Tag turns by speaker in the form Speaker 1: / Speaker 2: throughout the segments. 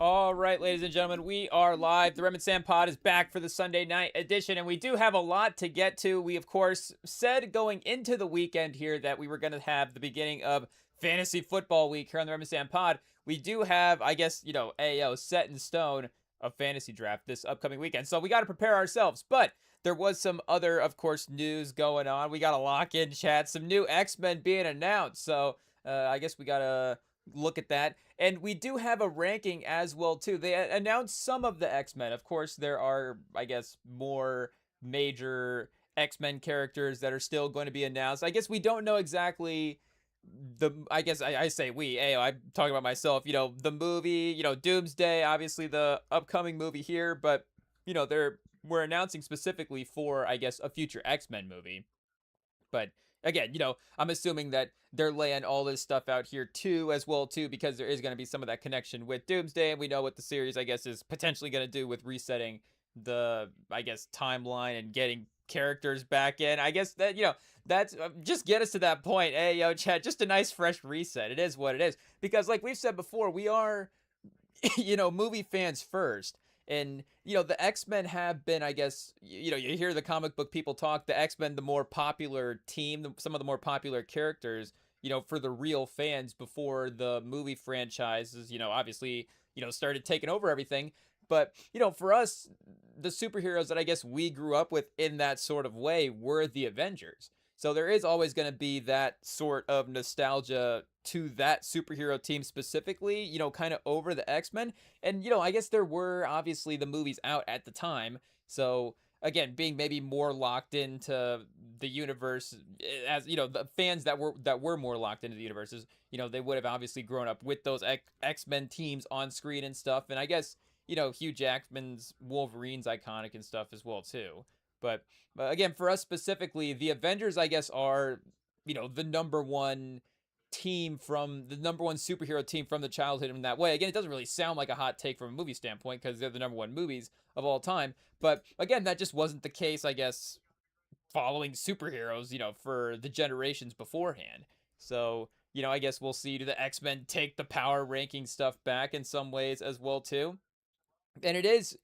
Speaker 1: All right, ladies and gentlemen, we are live. The REMINGTOM pod is back for the Sunday night edition, and we do have a lot to get to. We, of course, said going into the weekend here that we were going to have the beginning of fantasy football week here on the REMINGTOM pod. We do have, I guess, set in stone a fantasy draft this upcoming weekend, so we got to prepare ourselves. But there was some other, of course, news going on. We got to lock in chat, some new X-Men being announced, so I guess we got to look at that. And we do have a ranking as well too. They announced some of the X-Men. Of course, there are, I guess, more major X-Men characters that are still going to be announced. I guess we don't know exactly I guess I say we, I'm talking about myself, the movie, Doomsday, obviously the upcoming movie here, but we're announcing specifically for, I guess, a future X-Men movie. But again, I'm assuming that they're laying all this stuff out here too, as well too, because there is going to be some of that connection with Doomsday, and we know what the series, I guess, is potentially going to do with resetting the, I guess, timeline and getting characters back in. I guess that that's just get us to that point. Hey, Chad, just a nice fresh reset. It is what it is, because like we've said before, we are movie fans first. And, the X-Men have been, I guess, you hear the comic book people talk, the X-Men, the more popular team, some of the more popular characters, for the real fans before the movie franchises, obviously, started taking over everything. But, for us, the superheroes that I guess we grew up with in that sort of way were the Avengers. So there is always going to be that sort of nostalgia to that superhero team specifically, kind of over the X-Men. And, I guess there were obviously the movies out at the time. So again, being maybe more locked into the universe, as the fans that were more locked into the universes, they would have obviously grown up with those X-Men teams on screen and stuff. And I guess, Hugh Jackman's Wolverine's iconic and stuff as well too. But again, for us specifically, the Avengers, I guess, are, the number one team from the number one superhero team from the childhood in that way. Again, it doesn't really sound like a hot take from a movie standpoint because they're the number one movies of all time. But again, that just wasn't the case, I guess, following superheroes, for the generations beforehand. So, I guess we'll see, do the X-Men take the power ranking stuff back in some ways as well, too? And it is,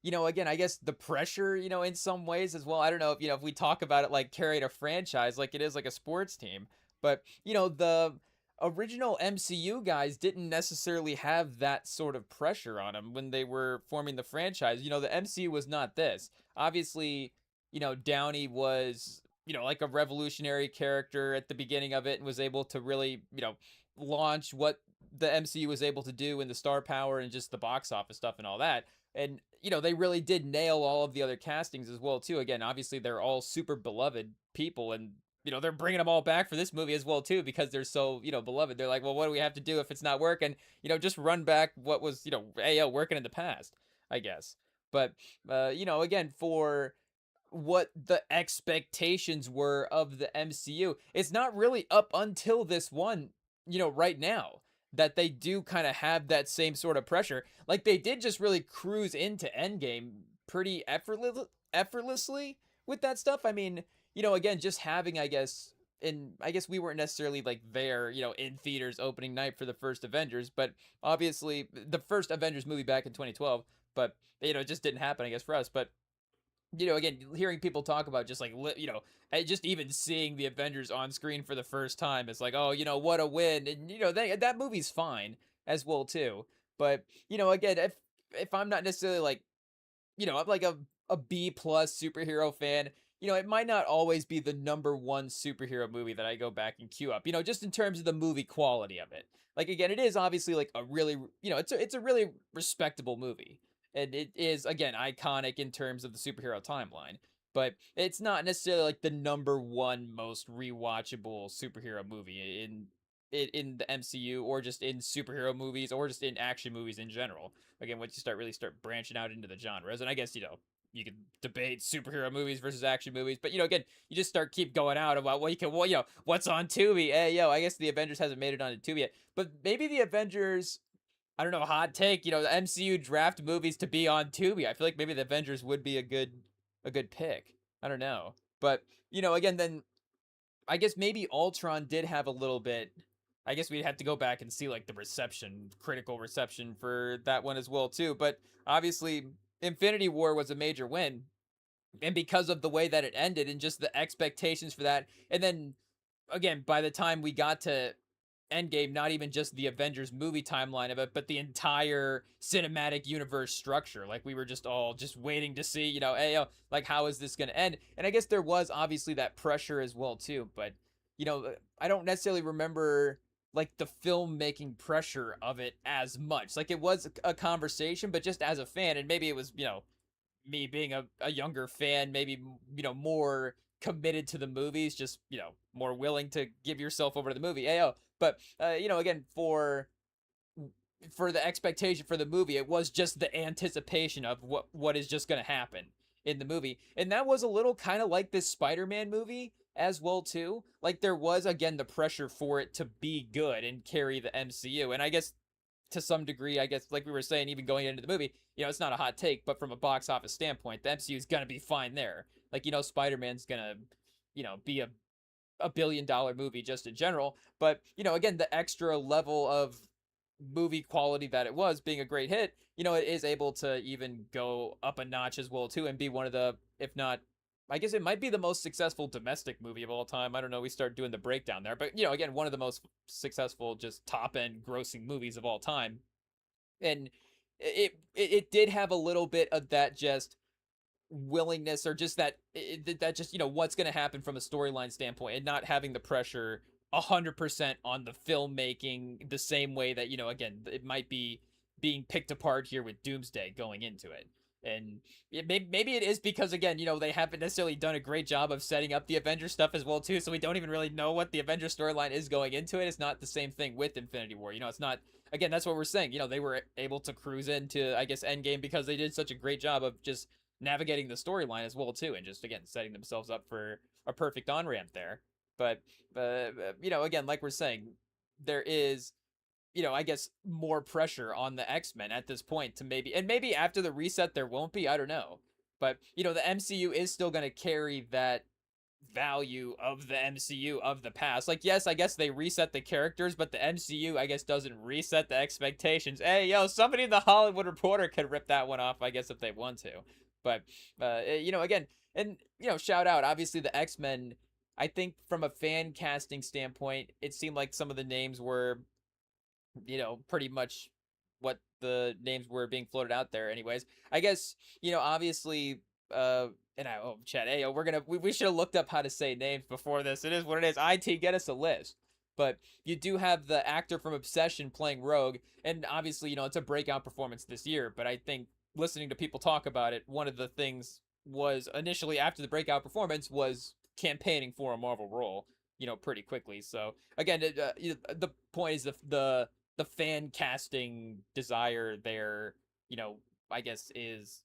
Speaker 1: again, I guess the pressure, in some ways as well. I don't know if we talk about it like carrying a franchise, like it is like a sports team. But, the original MCU guys didn't necessarily have that sort of pressure on them when they were forming the franchise. The MCU was not this. Obviously, Downey was, like a revolutionary character at the beginning of it and was able to really, launch what the MCU was able to do in the star power and just the box office stuff and all that. And, they really did nail all of the other castings as well, too. Again, obviously, they're all super beloved people, and, they're bringing them all back for this movie as well, too, because they're so, beloved. They're like, well, what do we have to do if it's not working? Just run back what was, AO working in the past, I guess. But, again, for what the expectations were of the MCU, it's not really up until this one, right now, that they do kind of have that same sort of pressure. Like they did just really cruise into Endgame pretty effortlessly with that stuff. I mean, again, just having, I guess we weren't necessarily like there, in theaters opening night for the first Avengers, but obviously the first Avengers movie back in 2012, but it just didn't happen, I guess, for us. But again, hearing people talk about just like, just even seeing the Avengers on screen for the first time, it's like, oh, what a win. And, that movie's fine as well, too. But, again, if I'm not necessarily like, I'm like a B plus superhero fan, it might not always be the number one superhero movie that I go back and queue up, just in terms of the movie quality of it. Like, again, it is obviously like a really, it's a really respectable movie. And it is, again, iconic in terms of the superhero timeline. But it's not necessarily like the number one most rewatchable superhero movie in the MCU, or just in superhero movies, or just in action movies in general. Again, once you start branching out into the genres, and I guess you could debate superhero movies versus action movies, but again, you just keep going out about what's on Tubi. Hey, I guess the Avengers hasn't made it onto Tubi yet, but maybe the Avengers, I don't know, hot take, the MCU draft movies to be on Tubi. I feel like maybe the Avengers would be a good pick. I don't know. But, again, then I guess maybe Ultron did have a little bit I guess we'd have to go back and see like the reception, critical reception for that one as well too. But obviously, Infinity War was a major win, and because of the way that it ended and just the expectations for that, and then again, by the time we got to Endgame, not even just the Avengers movie timeline of it, but the entire cinematic universe structure. Like we were just all just waiting to see, hey, like how is this going to end? And I guess there was obviously that pressure as well too. But I don't necessarily remember like the filmmaking pressure of it as much. Like it was a conversation, but just as a fan, and maybe it was me being a younger fan, maybe more committed to the movies, just more willing to give yourself over to the movie. Ayo. But again, for the expectation for the movie, it was just the anticipation of what is just going to happen in the movie, and that was a little kind of like this Spider-Man movie as well too. Like there was again the pressure for it to be good and carry the MCU, and I guess to some degree, I guess, like we were saying, even going into the movie, it's not a hot take, but from a box office standpoint, the MCU is gonna be fine there. Like, Spider-Man's gonna, be a billion-dollar movie just in general. But, again, the extra level of movie quality that it was being a great hit, it is able to even go up a notch as well, too, and be one of the, if not, I guess it might be the most successful domestic movie of all time. I don't know. We start doing the breakdown there, but again, one of the most successful, just top end grossing movies of all time. And it did have a little bit of that just willingness, or just that just what's going to happen from a storyline standpoint, and not having the pressure 100% on the filmmaking the same way that again it might be being picked apart here with Doomsday going into it. And maybe it is because again they haven't necessarily done a great job of setting up the Avengers stuff as well too, so we don't even really know what the Avengers storyline is going into it. It's not the same thing with Infinity War. It's not, again, that's what we're saying. They were able to cruise into, I guess, Endgame because they did such a great job of just navigating the storyline as well too, and just again setting themselves up for a perfect on ramp there. But again, like we're saying, there is I guess more pressure on the X-Men at this point to maybe after the reset there won't be, I don't know. But the MCU is still going to carry that value of the MCU of the past. Like, yes, I guess they reset the characters, but the MCU, I guess, doesn't reset the expectations. Hey, somebody in the Hollywood Reporter could rip that one off, I guess, if they want to. But again, and shout out, obviously the X-Men. I think from a fan casting standpoint, it seemed like some of the names were pretty much what the names were being floated out there anyways. I guess, obviously, and Chad, hey, we should have looked up how to say names before this. It is what it is. IT, get us a list. But you do have the actor from Obsession playing Rogue, and obviously, it's a breakout performance this year, but I think listening to people talk about it, one of the things was initially after the breakout performance was campaigning for a Marvel role, pretty quickly. So again, the point is the fan casting desire there, I guess is,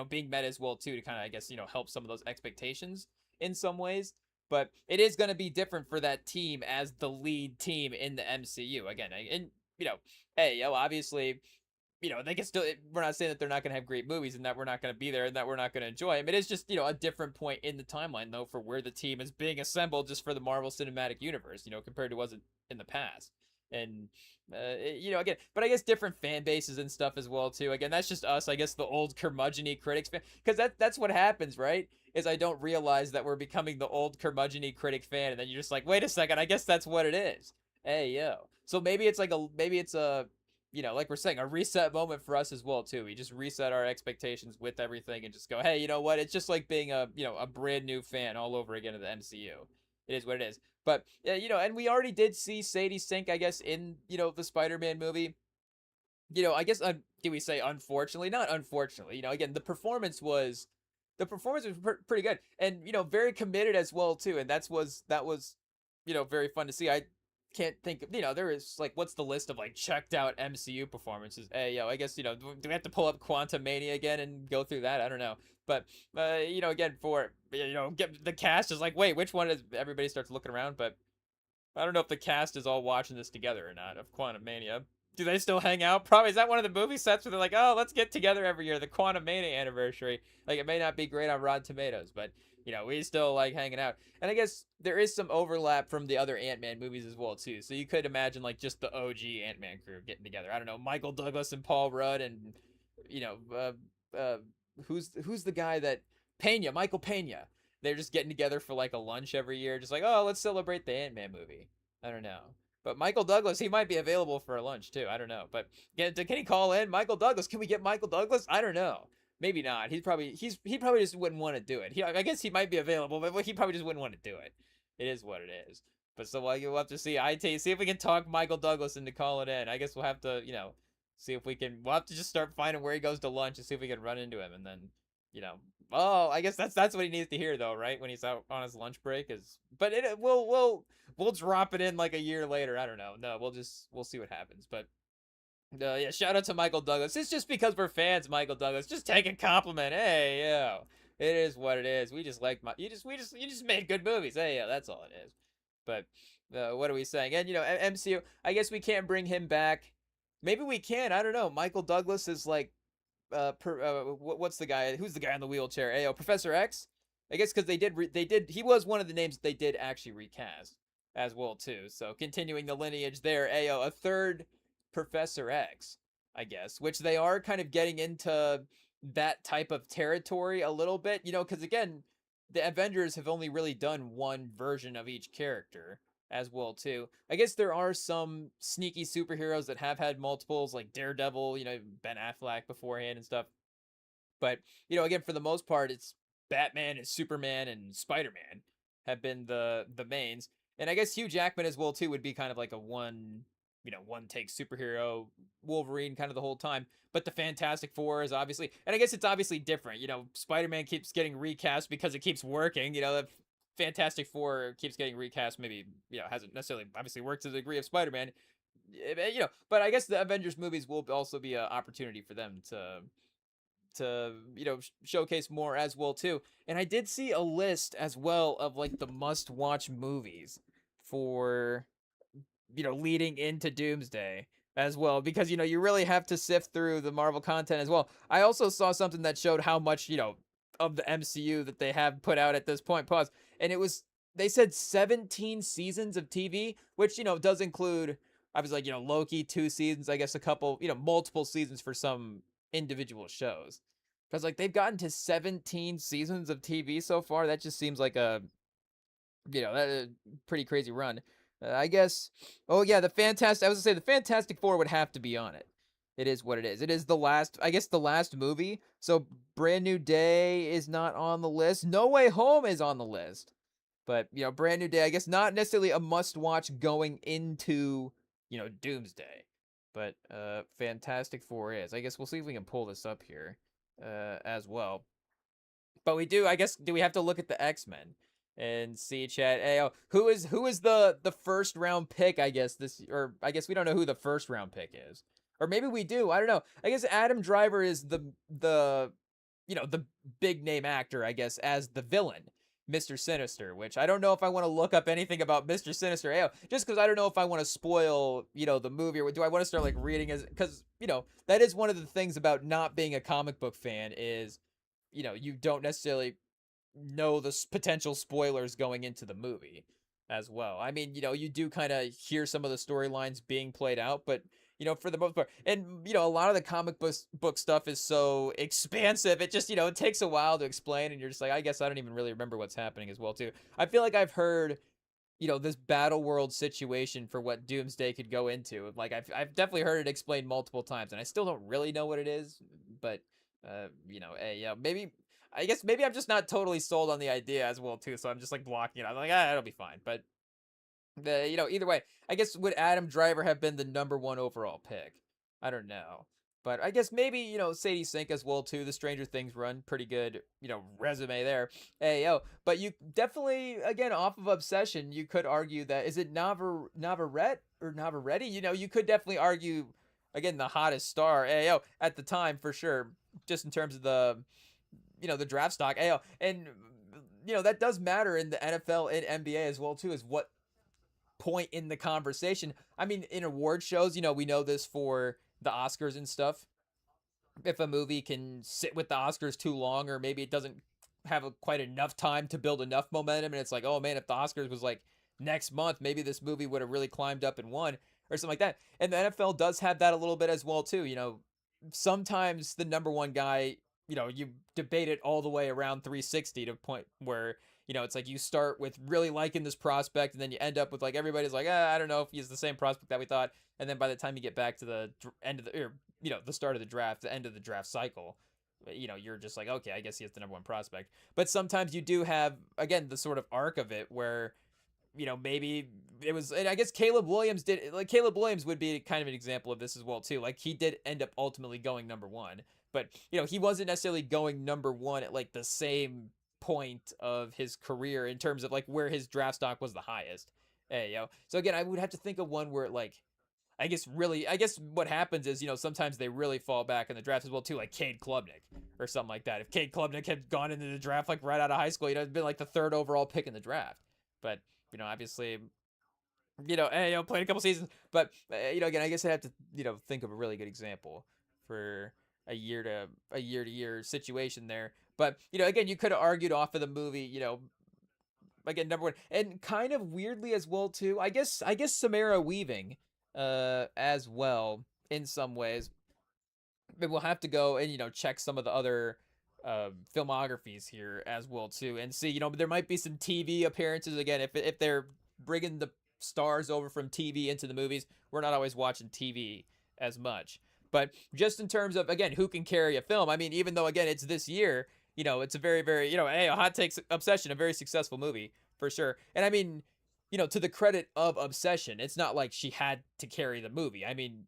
Speaker 1: being met as well too, to kind of, I guess, help some of those expectations in some ways. But it is going to be different for that team as the lead team in the MCU again. And hey, obviously, they can still, we're not saying that they're not going to have great movies and that we're not going to be there and that we're not going to enjoy them. It is just, a different point in the timeline, though, for where the team is being assembled just for the Marvel Cinematic Universe, compared to what was in the past. And, again, but I guess different fan bases and stuff as well, too. Again, that's just us, I guess, the old curmudgeon-y critics fan. Because that's what happens, right? Is I don't realize that we're becoming the old curmudgeon-y critic fan, and then you're just like, wait a second, I guess that's what it is. Hey, yo. So maybe it's a like we're saying, a reset moment for us as well too. We just reset our expectations with everything and just go, hey, you know what? It's just like being a brand new fan all over again of the MCU. It is what it is. But and we already did see Sadie Sink, I guess, in the Spider-Man movie. I guess do we say unfortunately? Not unfortunately. Again, the performance was pretty good, and very committed as well too. And that was very fun to see. I can't think of, there is like, what's the list of like checked out MCU performances? Hey, I guess, do we have to pull up Quantum Mania again and go through that? I don't know. But, again, for, get the cast is like, wait, which one is, everybody starts looking around, but I don't know if the cast is all watching this together or not of Quantum Mania. Do they still hang out? Probably. Is that one of the movie sets where they're like, oh, let's get together every year, the Quantum Mania anniversary? Like, it may not be great on Rotten Tomatoes, but we still like hanging out. And I guess there is some overlap from the other Ant-Man movies as well too. So you could imagine like just the OG Ant-Man crew getting together. I don't know, Michael Douglas and Paul Rudd and you know, who's the guy that Michael Pena. They're just getting together for like a lunch every year, just like, oh, let's celebrate the Ant-Man movie. I don't know. But Michael Douglas, he might be available for a lunch too. I don't know. But can he call in Michael Douglas? Can we get Michael Douglas? I don't know. Maybe not. He probably just wouldn't want to do it. I guess he might be available, but he probably just wouldn't want to do it. It is what it is. But so we'll have to see. See if we can talk Michael Douglas into calling in. I guess we'll have to see if we can. We'll have to just start finding where he goes to lunch and see if we can run into him, and then you know. Oh, I guess that's what he needs to hear though, right? When he's out on his lunch break but we'll drop it in like a year later. I don't know. No, we'll see what happens. But yeah, shout out to Michael Douglas. It's just because we're fans, Michael Douglas. Just take a compliment. Hey, yo, it is what it is. We just like you just made good movies. Hey, yeah, that's all it is. But what are we saying? And MCU. I guess we can't bring him back. Maybe we can. I don't know. Michael Douglas is like, what's the guy? Who's the guy in the wheelchair? Ayo, Professor X. I guess because they did. He was one of the names they did actually recast as well too. So continuing the lineage there. Ayo, a third Professor X, I guess, which they are kind of getting into that type of territory a little bit, because again, the Avengers have only really done one version of each character as well too. I guess there are some sneaky superheroes that have had multiples, like Daredevil, Ben Affleck beforehand and stuff. But again, for the most part, it's Batman and Superman and Spider-Man have been the mains, and I guess Hugh Jackman as well too would be kind of like a one take superhero, Wolverine kind of the whole time. But the Fantastic Four is obviously, and I guess it's obviously different. Spider-Man keeps getting recast because it keeps working. The Fantastic Four keeps getting recast. Maybe hasn't necessarily obviously worked to the degree of Spider-Man. But I guess the Avengers movies will also be an opportunity for them to showcase more as well too. And I did see a list as well of like the must-watch movies for leading into Doomsday as well, because you really have to sift through the Marvel content as well. I also saw something that showed how much of the MCU that they have put out at this point. Pause. And they said 17 seasons of TV, which does include, I was like, Loki 2 seasons, I guess a couple, multiple seasons for some individual shows. Because like they've gotten to 17 seasons of TV so far. That just seems like a pretty crazy run. I guess. Oh yeah, I was gonna say the Fantastic Four would have to be on it. It is what it is. It is the last movie. So Brand New Day is not on the list. No Way Home is on the list. But Brand New Day, I guess not necessarily a must-watch going into Doomsday. But Fantastic Four is. I guess we'll see if we can pull this up here as well. But we do. I guess do we have to look at the X-Men? And see, chat. Hey, who is the first round pick? I guess I guess we don't know who the first round pick is, or maybe we do. I don't know. I guess Adam Driver is the big name actor, I guess, as the villain, Mr. Sinister. Which I don't know if I want to look up anything about Mr. Sinister. Hey, just because I don't know if I want to spoil the movie, or do I want to start like reading as because that is one of the things about not being a comic book fan is you don't necessarily know the potential spoilers going into the movie as well. I mean, you do kind of hear some of the storylines being played out, but for the most part, and a lot of the comic book stuff is so expansive. It just it takes a while to explain, and you're just like, I guess I don't even really remember what's happening as well too. I feel like I've heard this battle world situation for what Doomsday could go into. Like I've definitely heard it explained multiple times, and I still don't really know what it is, but hey, yeah, maybe I'm just not totally sold on the idea as well too, so I'm just like blocking it. I'm like, it'll be fine. But either way, I guess would Adam Driver have been the number one overall pick? I don't know. But I guess maybe, Sadie Sink as well too. The Stranger Things run, pretty good, resume there. Hey, but you definitely, again, off of Obsession, you could argue that, is it Navarrete or Navarrete? You could definitely argue, again, the hottest star, at the time for sure, just in terms of the draft stock. And that does matter in the NFL and NBA as well too, is what point in the conversation. I mean, in award shows, we know this for the Oscars and stuff. If a movie can sit with the Oscars too long, or maybe it doesn't have quite enough time to build enough momentum, and it's like, oh man, if the Oscars was like next month, maybe this movie would have really climbed up and won or something like that. And the NFL does have that a little bit as well too. Sometimes the number one guy, you debate it all the way around 360 to a point where it's like you start with really liking this prospect, and then you end up with like everybody's like, I don't know if he's the same prospect that we thought. And then by the time you get back to the end of the, or, the start of the draft, the end of the draft cycle, you're just like, okay, I guess he is the number one prospect. But sometimes you do have, again, the sort of arc of it where, maybe it was, and I guess Caleb Williams would be kind of an example of this as well too. Like he did end up ultimately going number one, but he wasn't necessarily going number one at like the same point of his career in terms of like where his draft stock was the highest. Hey, So again, I would have to think of one where like, I guess what happens is, sometimes they really fall back in the draft as well too, like Cade Klubnik or something like that. If Cade Klubnik had gone into the draft like right out of high school, it'd been like the third overall pick in the draft. But, obviously, played a couple seasons. But, again, I guess I have to, think of a really good example for a year to year situation there. But, again, you could have argued off of the movie, again, number one, and kind of weirdly as well too. I guess Samara Weaving, as well in some ways. But we'll have to go and check some of the other filmographies here as well too, and see. There might be some TV appearances again if they're bringing the stars over from TV into the movies. We're not always watching TV as much, but just in terms of again who can carry a film. I mean, even though again it's this year. It's a very, very, a Hot Takes Obsession, a very successful movie for sure. And I mean, to the credit of Obsession, it's not like she had to carry the movie. I mean,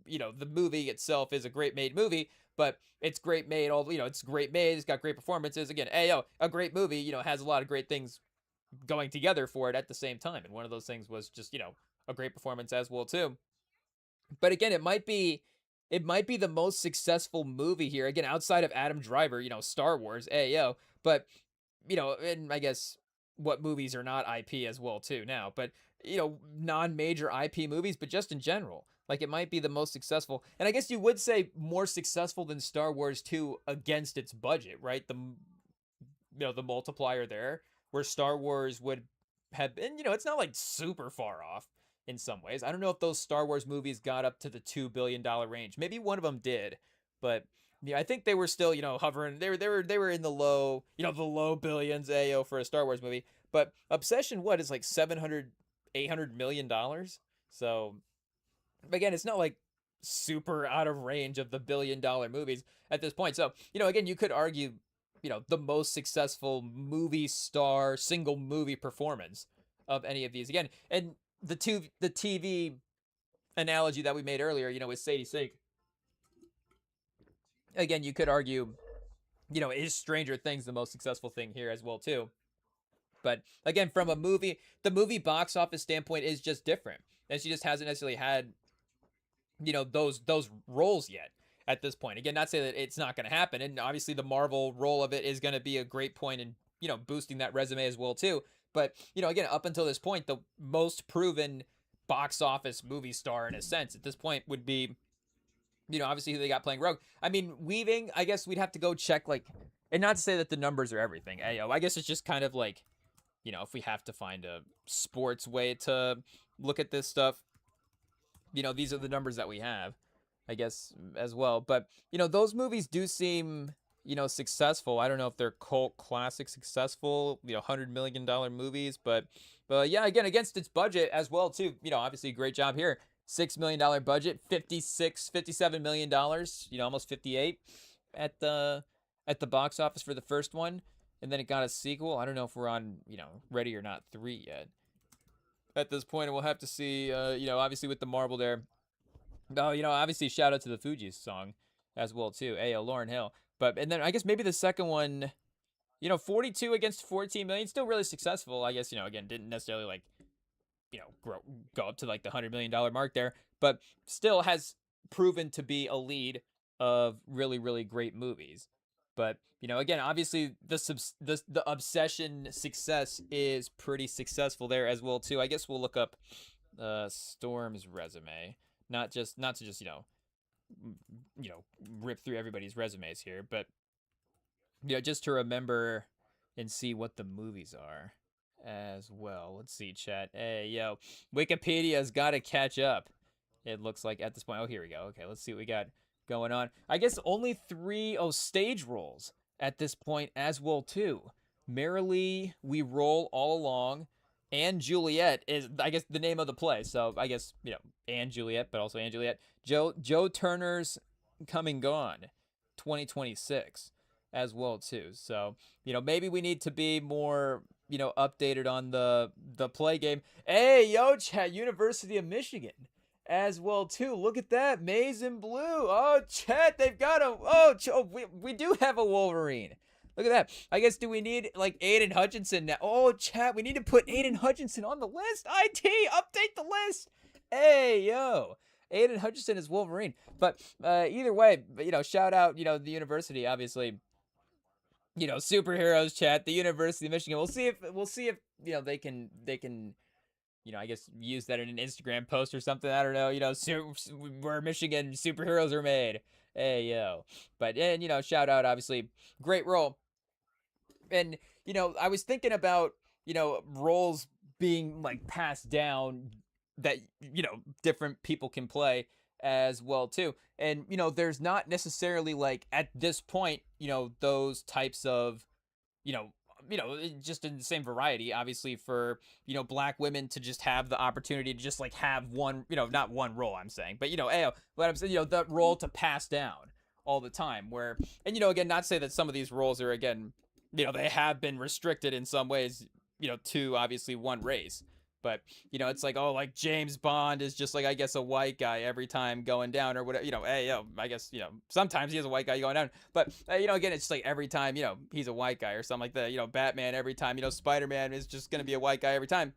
Speaker 1: the movie itself is a great made movie, but it's great made. It's great made. It's got great performances. Again, a great movie, has a lot of great things going together for it at the same time. And one of those things was just, a great performance as well too. But again, it might be the most successful movie here. Again, outside of Adam Driver, Star Wars, but and I guess what movies are not IP as well too now, but non-major IP movies, but just in general, like it might be the most successful. And I guess you would say more successful than Star Wars 2 against its budget, right? The multiplier there, where Star Wars would have been, it's not like super far off in some ways. I don't know if those Star Wars movies got up to the $2 billion range. Maybe one of them did, but I think they were still, hovering. They were in the low, the low billions for a Star Wars movie. But Obsession, what is like 700, $800 million? So again, it's not like super out of range of the $1 billion movies at this point. So, again, you could argue, the most successful movie star single movie performance of any of these again. And the TV analogy that we made earlier, with Sadie Sink. Again, you could argue, is Stranger Things the most successful thing here as well too? But again, from the movie box office standpoint is just different, and she just hasn't necessarily had, those roles yet at this point. Again, not saying that it's not going to happen, and obviously the Marvel role of it is going to be a great point in boosting that resume as well too. But, again, up until this point, the most proven box office movie star in a sense at this point would be, obviously who they got playing Rogue. I mean, Weaving, I guess we'd have to go check, like, and not to say that the numbers are everything. I guess it's just kind of like, if we have to find a sports way to look at this stuff, these are the numbers that we have, I guess, as well. But, those movies do seem successful. I don't know if they're cult classic successful, $100 million movies, but yeah, again, against its budget as well too, obviously great job here. $6 million budget, $57 million, almost 58 at the box office for the first one. And then it got a sequel. I don't know if we're on, Ready or Not 3 yet. At this point, we'll have to see, obviously with the Marvel there. No, obviously shout out to the Fugees song as well too. Lauryn Hill. And then I guess maybe the second one, 42 against 14 million, still really successful. I guess, again, didn't necessarily like, go up to like the $100 million mark there, but still has proven to be a lead of really, really great movies. But, again, obviously the Obsession success is pretty successful there as well too. I guess we'll look up Storm's resume, not to just, rip through everybody's resumes here, but just to remember and see what the movies are as well. Let's see, chat. Hey, yo, Wikipedia's got to catch up. It looks like at this point. Oh, here we go. Okay, let's see what we got going on. I guess only three stage roles at this point as well too. Merrily we roll all along, and Juliet is I guess the name of the play. So I guess and Juliet, but also and Juliet. Joe Turner's Come and Gone, 2026 as well too. So maybe we need to be more updated on the play game. Hey yo, chat, University of Michigan as well too. Look at that, maize and blue. Oh, chat, they've got we do have a Wolverine. Look at that. I guess, do we need like Aiden Hutchinson now? Oh, chat, we need to put Aiden Hutchinson on the list. IT, update the list. Hey, yo, Aiden Hutchinson is Wolverine. But either way, shout out, the university, obviously. Superheroes, chat, the University of Michigan. We'll see if they can I guess use that in an Instagram post or something. I don't know, where Michigan superheroes are made. Hey, yo. But, and, shout out, obviously, great role. And, I was thinking about, roles being, like, passed down that, different people can play as well, too. And, there's not necessarily, like, at this point, those types of, just in the same variety, obviously, for, black women to just have the opportunity to just, like, have one, not one role, I'm saying, but, what I'm saying, the role to pass down all the time, where, and, again, not to say that some of these roles are, again, they have been restricted in some ways, to, obviously, one race. But, it's like, oh, like James Bond is just like, I guess, a white guy every time going down or whatever, hey, I guess, sometimes he is a white guy going down. But, again, it's just like every time, he's a white guy or something like that. Batman every time, Spider-Man is just going to be a white guy every time.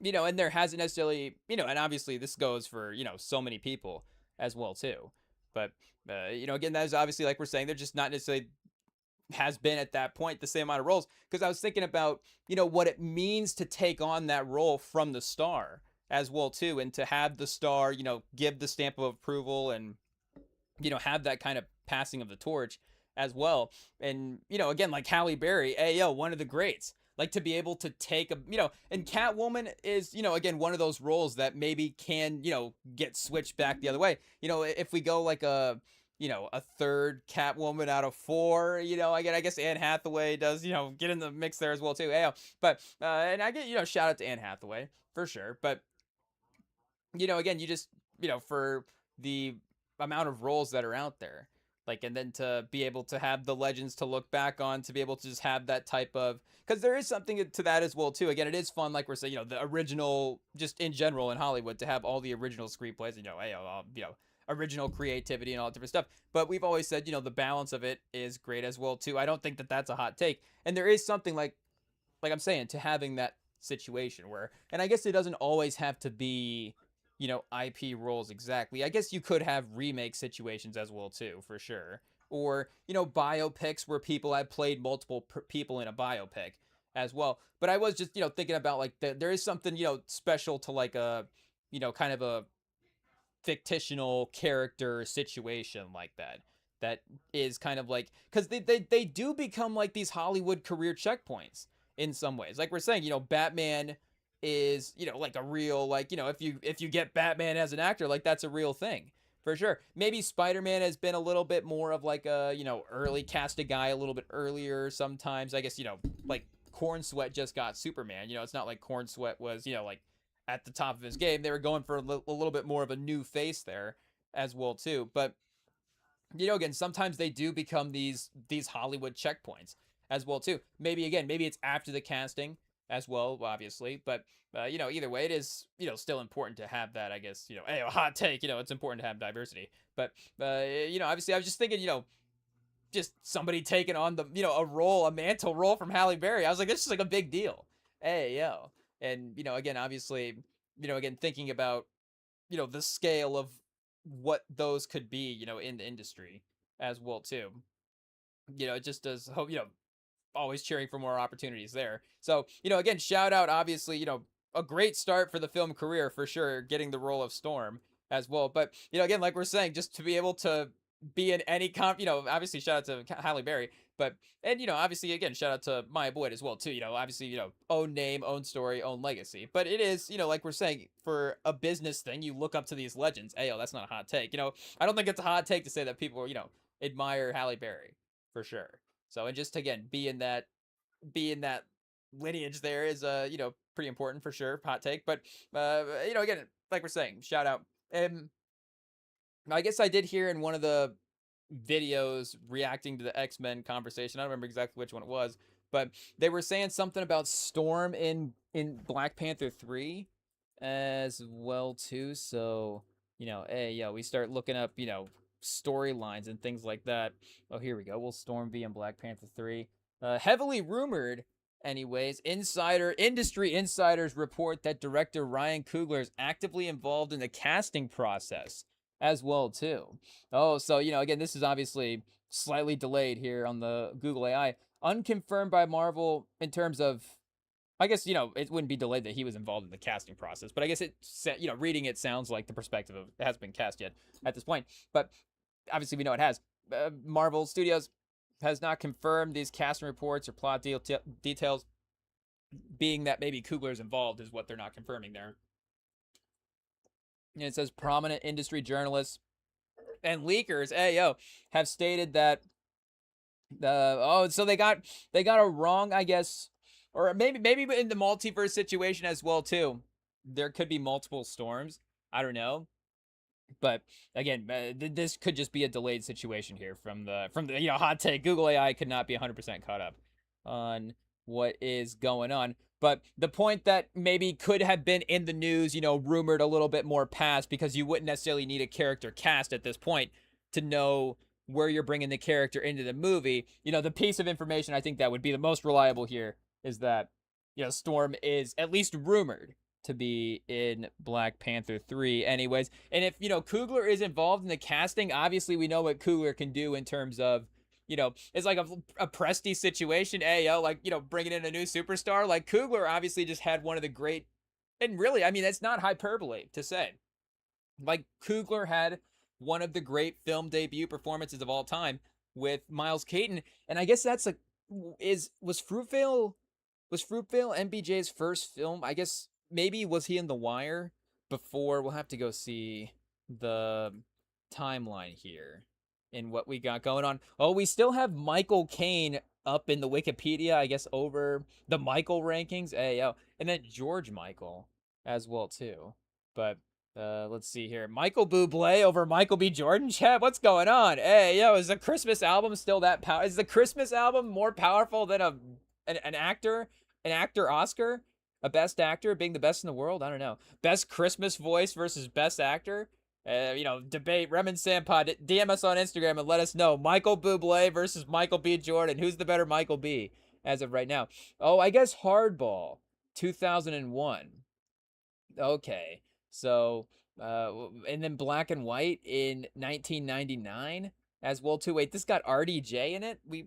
Speaker 1: And there hasn't necessarily, and obviously this goes for, so many people as well, too. But, again, that is obviously, like we're saying, they're just not necessarily has been at that point the same amount of roles, because I was thinking about what it means to take on that role from the star as well too, and to have the star give the stamp of approval and have that kind of passing of the torch as well. And again, like Halle Berry, one of the greats, like to be able to take and Catwoman is again one of those roles that maybe can get switched back the other way. If we go like a third Catwoman out of 4, I guess Anne Hathaway does, get in the mix there as well too. But, and I get, shout out to Anne Hathaway for sure. But, again, you just, for the amount of roles that are out there, like, and then to be able to have the legends to look back on, to be able to just have that type of, because there is something to that as well too. Again, it is fun, like we're saying, the original, just in general in Hollywood, to have all the original screenplays, original creativity and all that different stuff. But we've always said, the balance of it is great as well too. I don't think that that's a hot take. And there is something like I'm saying, to having that situation where, and I guess it doesn't always have to be, IP roles exactly. I guess you could have remake situations as well too, for sure. Or, biopics where people have played multiple people in a biopic as well. But I was just, thinking about like there is something, special to like a, kind of a fictional character situation like that is kind of like, because they do become like these Hollywood career checkpoints in some ways. Like we're saying, Batman is like a real, like if you get Batman as an actor, like that's a real thing for sure. Maybe Spider-Man has been a little bit more of like a early casted guy a little bit earlier sometimes. I guess like Corn Sweat just got Superman. It's not like Corn Sweat was like at the top of his game. They were going for a little bit more of a new face there as well too. But again, sometimes they do become these Hollywood checkpoints as well too. Maybe it's after the casting as well, obviously. But either way, it is still important to have that. I guess a hot take. It's important to have diversity. But obviously, I was just thinking just somebody taking on the a mantle role from Halle Berry. I was like, this is like a big deal. Hey yo. And, again, obviously, again, thinking about, the scale of what those could be, in the industry as well, too. It just does hope, always cheering for more opportunities there. So, again, shout out, obviously, a great start for the film career for sure, getting the role of Storm as well. But, again, like we're saying, just to be able to be in any obviously shout out to Halle Berry, But, and, obviously, again, shout out to Maya Boyd as well, too. Obviously, own name, own story, own legacy. But it is, like we're saying, for a business thing, you look up to these legends. Hey, that's not a hot take. I don't think it's a hot take to say that people, admire Halle Berry for sure. So, and just again, be in that lineage there is pretty important for sure. Hot take. But, again, like we're saying, shout out. And I guess I did hear in one of the videos reacting to the X-Men conversation. I don't remember exactly which one it was, but they were saying something about Storm in Black Panther 3 as well too. So, hey, we start looking up, storylines and things like that. Oh, here we go. Will Storm be in Black Panther 3? Heavily rumored. Anyways, industry insiders report that director Ryan Coogler is actively involved in the casting process as well too. Oh, so again, this is obviously slightly delayed here on the Google AI, unconfirmed by Marvel in terms of, I guess it wouldn't be delayed that he was involved in the casting process, but I guess reading it sounds like the perspective of it hasn't been cast yet at this point, but obviously we know it has. Marvel Studios has not confirmed these casting reports or plot details, being that maybe Coogler's involved is what they're not confirming there. And it says prominent industry journalists and leakers, have stated that so they got a wrong, I guess, or maybe in the multiverse situation as well too. There could be multiple storms. I don't know, but again, this could just be a delayed situation here from the hot take. Google AI could not be 100% caught up on what is going on. But the point that maybe could have been in the news, rumored a little bit more past, because you wouldn't necessarily need a character cast at this point to know where you're bringing the character into the movie. The piece of information I think that would be the most reliable here is that, Storm is at least rumored to be in Black Panther 3 anyways. And if, Coogler is involved in the casting, obviously we know what Coogler can do in terms of, it's like a Presti situation. Bringing in a new superstar. Like, Coogler obviously just had one of the great, and really, I mean, that's not hyperbole to say. Like, Coogler had one of the great film debut performances of all time with Miles Keaton. And I guess that's was Fruitvale MBJ's first film? I guess maybe was he in The Wire before? We'll have to go see the timeline here in what we got going on. Oh, we still have Michael Caine up in the Wikipedia, I guess, over the Michael rankings. And then George Michael as well too. But let's see here. Michael Bublé over Michael B. Jordan. Chat, what's going on? Is the Christmas album still that powerful? Is the Christmas album more powerful than an actor Oscar? A best actor being the best in the world? I don't know. Best Christmas voice versus best actor? Debate. REMINGTOM Pod. DM us on Instagram and let us know. Michael Bublé versus Michael B. Jordan. Who's the better Michael B. as of right now? Oh, I guess Hardball. 2001. Okay. So, and then Black and White in 1999 as well too. Wait, this got RDJ in it? We,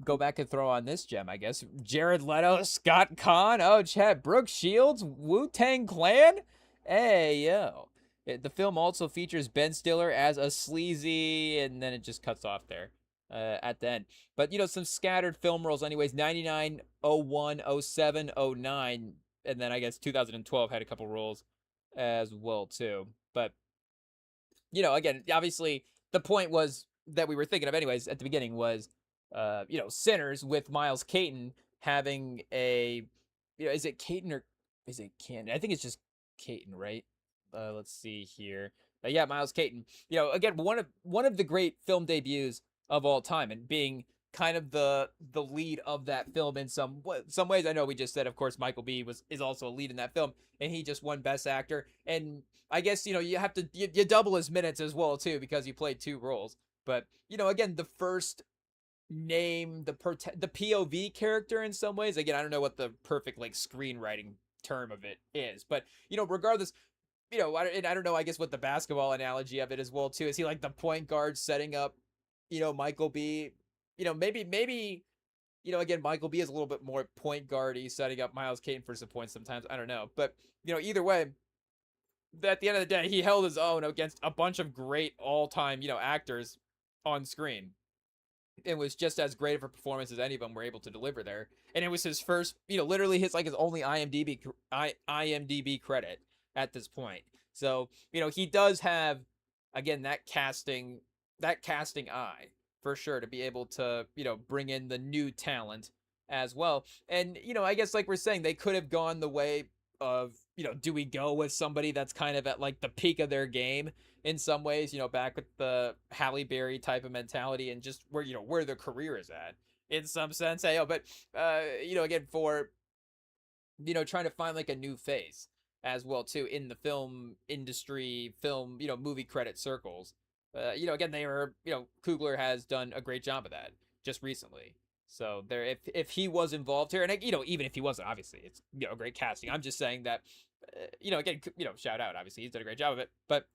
Speaker 1: go back and throw on this gem, I guess. Jared Leto, Scott Conn. Oh, chat. Brooke Shields, Wu-Tang Clan. The film also features Ben Stiller as a sleazy, and then it just cuts off there at the end. But, some scattered film roles anyways. 99, 01, 07, 09, and then I guess 2012 had a couple roles as well too. But, again, obviously the point was that we were thinking of anyways at the beginning was, Sinners with Miles Keaton having a, is it Keaton or is it Cannon? I think it's just Keaton, right? Let's see here. Miles Keaton. Again, one of the great film debuts of all time, and being kind of the lead of that film in some ways. I know we just said, of course, Michael B. is also a lead in that film, and he just won Best Actor. And I guess you have to you double his minutes as well too, because he played two roles. But again, the first name, the POV character in some ways. Again, I don't know what the perfect screenwriting term of it is, but regardless. I don't know, I guess what the basketball analogy of it as well too. Is he like the point guard setting up, Michael B? Maybe, again, Michael B is a little bit more point guard-y, setting up Miles Keaton for some points sometimes. I don't know. But, either way, at the end of the day, he held his own against a bunch of great all-time, actors on screen. It was just as great of a performance as any of them were able to deliver there. And it was his first, literally his only IMDb credit at this point. So, he does have again that casting eye for sure to be able to, bring in the new talent as well. And, I guess like we're saying, they could have gone the way of, do we go with somebody that's kind of at like the peak of their game in some ways, back with the Halle Berry type of mentality and just where their career is at in some sense. Hey, but again for trying to find like a new face as well too in the film industry, movie credit circles. Again they are Coogler has done a great job of that just recently. So there, if he was involved here, and even if he wasn't, obviously it's great casting. I'm just saying that again shout out. Obviously he's done a great job of it, but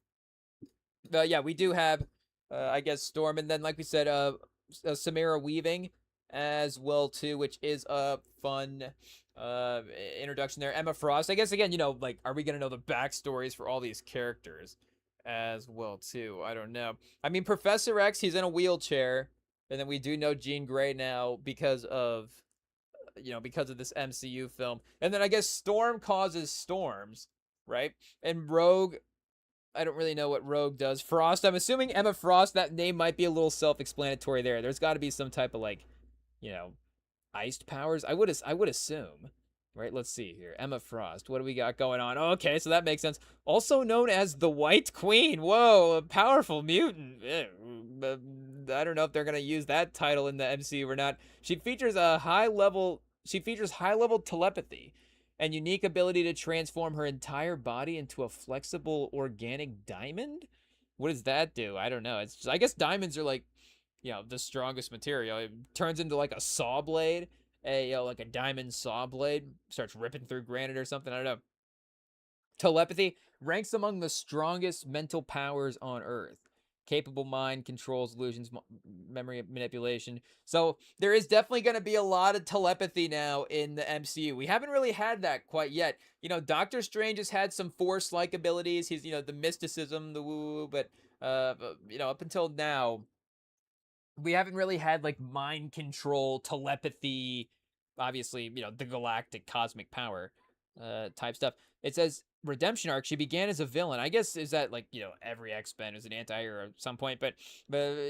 Speaker 1: yeah, we do have, I guess Storm, and then like we said, Samara Weaving as well too, which is a fun uh introduction there. Emma Frost, I guess again, like, are we gonna know the backstories for all these characters as well too? I don't know. I mean, Professor X, he's in a wheelchair, and then we do know Jean Grey now because of this MCU film, and then I guess Storm causes storms, right? And Rogue, I don't really know what Rogue does. Frost, I'm assuming Emma Frost, that name might be a little self-explanatory there. There's got to be some type of like, you know, iced powers. I would assume. Right? Let's see here. Emma Frost. What do we got going on? Okay, so that makes sense. Also known as the White Queen. Whoa, a powerful mutant. I don't know if they're going to use that title in the MCU or not. She features high level telepathy and unique ability to transform her entire body into a flexible organic diamond. What does that do? I don't know. It's just, I guess diamonds are like, the strongest material. It turns into like a saw blade, like a diamond saw blade, starts ripping through granite or something. I don't know. Telepathy ranks among the strongest mental powers on Earth. Capable mind controls illusions, memory manipulation. So there is definitely going to be a lot of telepathy now in the MCU. We haven't really had that quite yet. Doctor Strange has had some Force-like abilities. He's, the mysticism, the woo, but up until now, we haven't really had like mind control, telepathy, obviously, the galactic cosmic power type stuff. It says redemption arc. She began as a villain. I guess is that like, every X-Men is an anti-hero at some point, but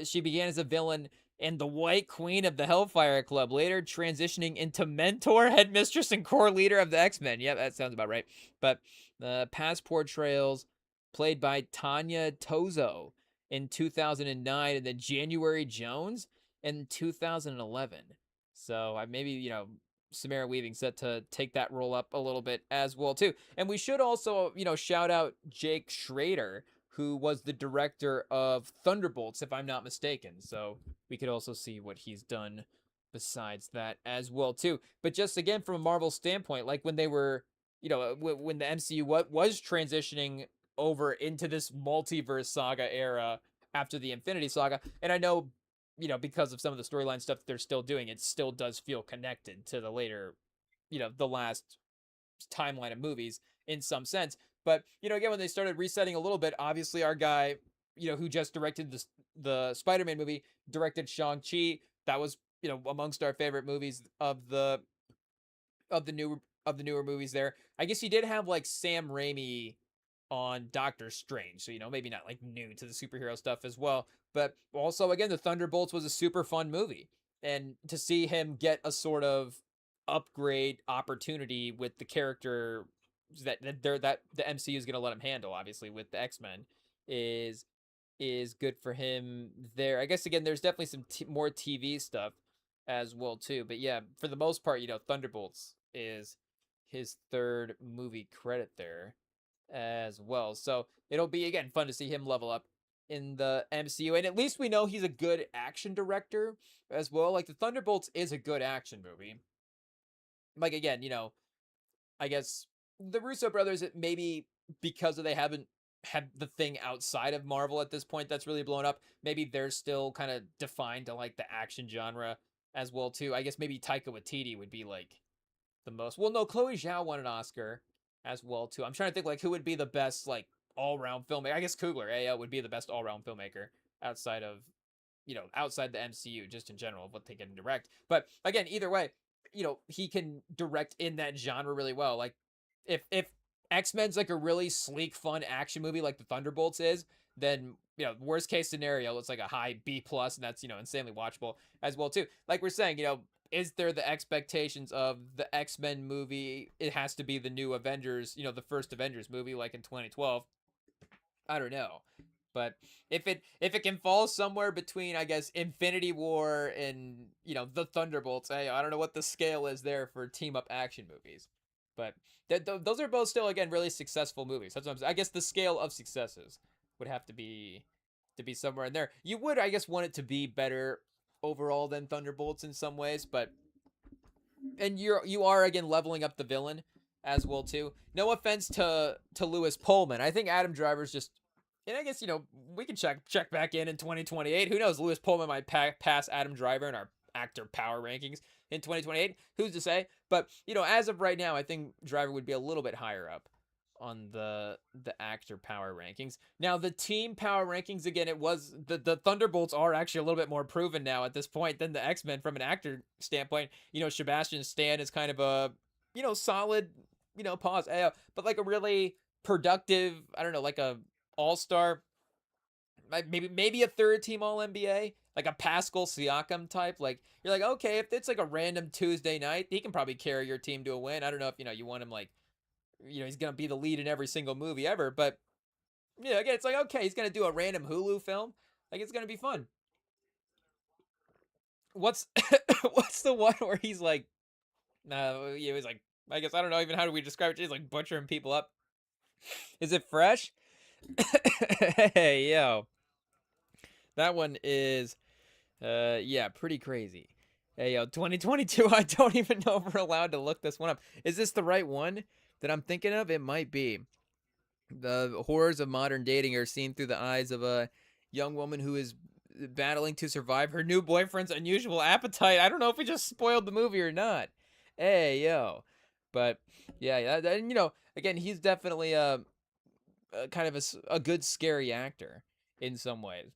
Speaker 1: she began as a villain and the White Queen of the Hellfire Club, later transitioning into mentor, headmistress, and core leader of the X-Men. Yep, that sounds about right. But the past portrayals played by Tanya Tozo in 2009, and then January Jones in 2011. So I maybe Samara Weaving set to take that role up a little bit as well too. And we should also shout out Jake Schrader, who was the director of Thunderbolts, if I'm not mistaken. So we could also see what he's done besides that as well too. But just again from a Marvel standpoint, like when they were, when the MCU was transitioning over into this multiverse saga era after the Infinity Saga, and I know because of some of the storyline stuff that they're still doing, it still does feel connected to the later, the last timeline of movies in some sense. But, again, when they started resetting a little bit, obviously our guy, who just directed the Spider-Man movie, directed Shang-Chi. That was, amongst our favorite movies of the newer movies there. I guess he did have like Sam Raimi on Doctor Strange, so maybe not like new to the superhero stuff as well, but also again the Thunderbolts was a super fun movie, and to see him get a sort of upgrade opportunity with the character that the MCU is going to let him handle, obviously with the X-Men, is good for him there. I guess again there's definitely some more TV stuff as well too, but yeah, for the most part, Thunderbolts is his third movie credit there as well. So it'll be again fun to see him level up in the MCU, and at least we know he's a good action director as well. Like the Thunderbolts is a good action movie. Like again, I guess the Russo brothers, it maybe because they haven't had the thing outside of Marvel at this point that's really blown up. Maybe they're still kind of defined to like the action genre as well too. I guess maybe Taika Waititi would be like the most. Well, no, Chloe Zhao won an Oscar as well too. I'm trying to think like who would be the best like all-round filmmaker. I guess Coogler, would be the best all-round filmmaker outside of outside the MCU, just in general, what they can direct. But again, either way, he can direct in that genre really well. Like if X-Men's like a really sleek, fun action movie like the Thunderbolts is, then worst case scenario, it's like a high B plus, and that's insanely watchable as well too. Like we're saying, is there the expectations of the X-Men movie? It has to be the new Avengers, the first Avengers movie, like in 2012. I don't know. But if it can fall somewhere between, I guess, Infinity War and the Thunderbolts, I don't know what the scale is there for team up action movies, but those are both still again really successful movies. That's what I guess the scale of successes would have to be somewhere in there. You would, I guess, want it to be better overall than Thunderbolts in some ways, but and you are again leveling up the villain as well too. No offense to Lewis Pullman, I think Adam Driver's just, and I guess we can check back in 2028. Who knows? Lewis Pullman might pass Adam Driver in our actor power rankings in 2028. Who's to say? But as of right now, I think Driver would be a little bit higher up on the actor power rankings. Now the team power rankings, again, it was the Thunderbolts are actually a little bit more proven now at this point than the X-Men from an actor standpoint. Sebastian Stan is kind of a solid pause, but like a really productive, I don't know, like a all-star, maybe a third team all NBA, like a Pascal Siakam type. Like you're like, okay, if it's like a random Tuesday night, he can probably carry your team to a win. I don't know if you want him like he's gonna be the lead in every single movie ever, but again, it's like, okay, he's gonna do a random Hulu film, like it's gonna be fun. What's what's the one where he's like, he's like, I guess I don't know even how do we describe it. He's like butchering people up. Is it Fresh? Hey yo, that one is pretty crazy. Hey yo, 2022. I don't even know if we're allowed to look this one up. Is this the right one that I'm thinking of? It might be. The horrors of modern dating are seen through the eyes of a young woman who is battling to survive her new boyfriend's unusual appetite. I don't know if we just spoiled the movie or not. Hey yo, but yeah, and again, he's definitely a kind of a good scary actor in some ways.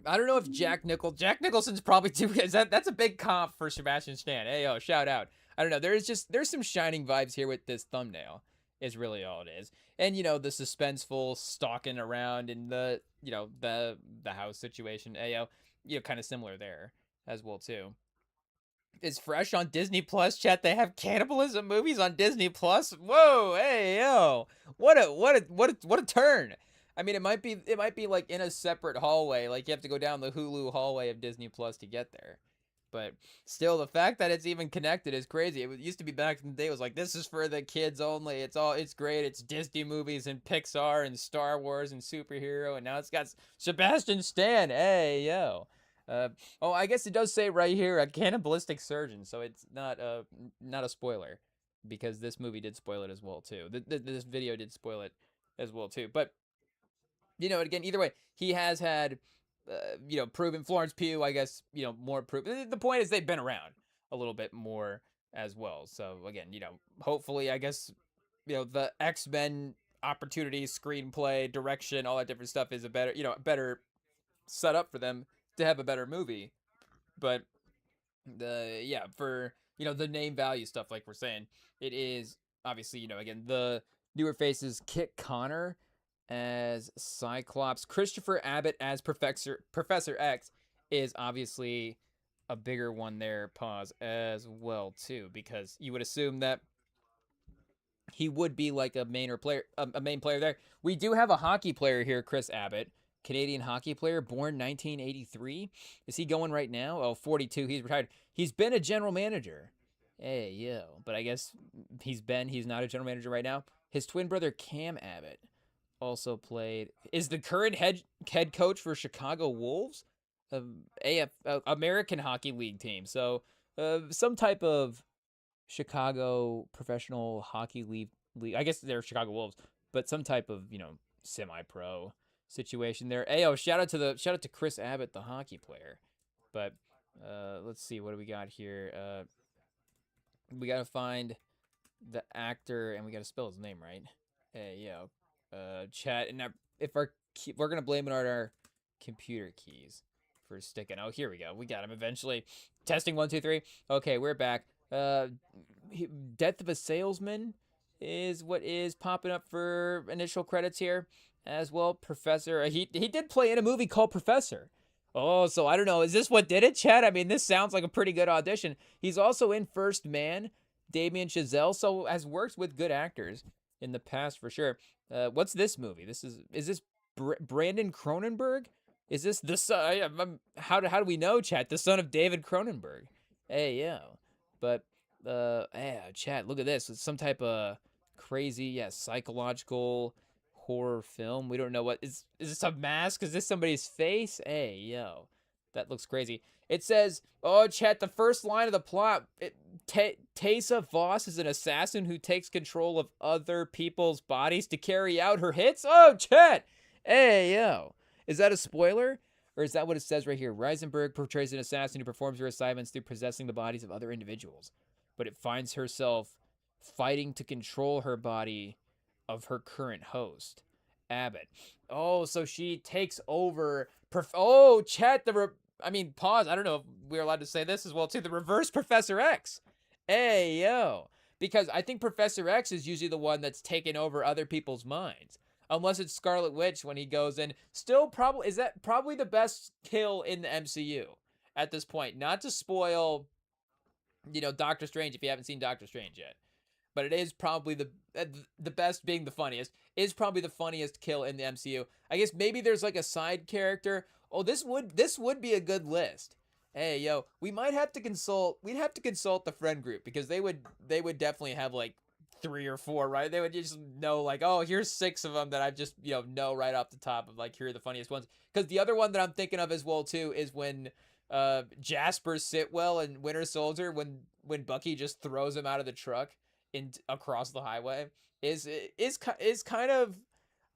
Speaker 1: I don't know if Jack Nicholson's probably too. That's a big comp for Sebastian Stan. Hey yo, shout out. I don't know. There's some shining vibes here with this thumbnail. Is really all it is, and the suspenseful stalking around in the the house situation. Hey yo, kind of similar there as well too. Is Fresh on Disney Plus, chat? They have cannibalism movies on Disney Plus. Whoa, hey yo, what a turn. I mean, it might be like in a separate hallway, like you have to go down the Hulu hallway of Disney Plus to get there. But still, the fact that it's even connected is crazy. It used to be back in the day, it was like, this is for the kids only. It's great. It's Disney movies and Pixar and Star Wars and superhero, and now it's got Sebastian Stan. Hey yo. I guess it does say right here a cannibalistic surgeon, so it's not a spoiler, because this movie did spoil it as well too. This video did spoil it as well too. But again, either way, he has had proven. Florence Pugh, I guess, more proven. The point is they've been around a little bit more as well. So again, hopefully, I guess, the X-Men opportunities, screenplay, direction, all that different stuff is a better setup for them to have a better movie. But for the name value stuff, like we're saying, it is obviously, again, the newer faces: Kit Connor as Cyclops, Christopher Abbott as Professor X is obviously a bigger one there, pause, as well too, because you would assume that he would be like a main player there. We do have a hockey player here, Chris Abbott, Canadian hockey player, born 1983. Is he going right now? Oh, 42. He's retired. He's been a general manager. Hey, yo. But I guess he's not a general manager right now. His twin brother, Cam Abbott, also is the current head coach for Chicago Wolves, American Hockey League team. So some type of Chicago Professional Hockey League. I guess they're Chicago Wolves, but some type of semi-pro situation there. Ayo, shout out to Chris Abbott, the hockey player. But let's see, what do we got here? We gotta find the actor, and we gotta spell his name right. Hey yo, chat, and if we're gonna blame it on our computer keys for sticking. Oh, here we go. We got him eventually. Testing 1, 2, 3. Okay, we're back. Death of a Salesman is what is popping up for initial credits here as well. Professor, he did play in a movie called Professor. Oh, so I don't know. Is this what did it, Chad? I mean, this sounds like a pretty good audition. He's also in First Man, Damien Chazelle, so has worked with good actors in the past for sure. What's this movie? Is this Brandon Cronenberg? Is this the son? How do we know, Chad? The son of David Cronenberg. Hey, yeah. But Chad, look at this. It's some type of crazy, psychological horror film. We don't know what is this a mask? Is this somebody's face? Hey, yo. That looks crazy. It says, oh, Chet, the first line of the plot, Tessa Voss is an assassin who takes control of other people's bodies to carry out her hits? Oh, Chet! Hey, yo. Is that a spoiler? Or is that what it says right here? Reisenberg portrays an assassin who performs her assignments through possessing the bodies of other individuals. But it finds herself fighting to control her body of her current host, Abbott. Oh, so she takes over... Chet, pause. I don't know if we're allowed to say this as well, too. The reverse Professor X. Hey, yo. Because I think Professor X is usually the one that's taken over other people's minds. Unless it's Scarlet Witch when he goes in. Still, probably is that probably the best kill in the MCU at this point. Not to spoil, Doctor Strange if you haven't seen Doctor Strange yet. But it is probably the best being the funniest. Is probably the funniest kill in the MCU. I guess maybe there's like a side character. Oh, this would be a good list. Hey, yo, we'd have to consult the friend group because they would definitely have like 3 or 4, right? They would just know like, oh, here's 6 of them that I just, know right off the top of like, here are the funniest ones. Because the other one that I'm thinking of as well too is when Jasper Sitwell and Winter Soldier, when Bucky just throws him out of the truck across the highway is kind of,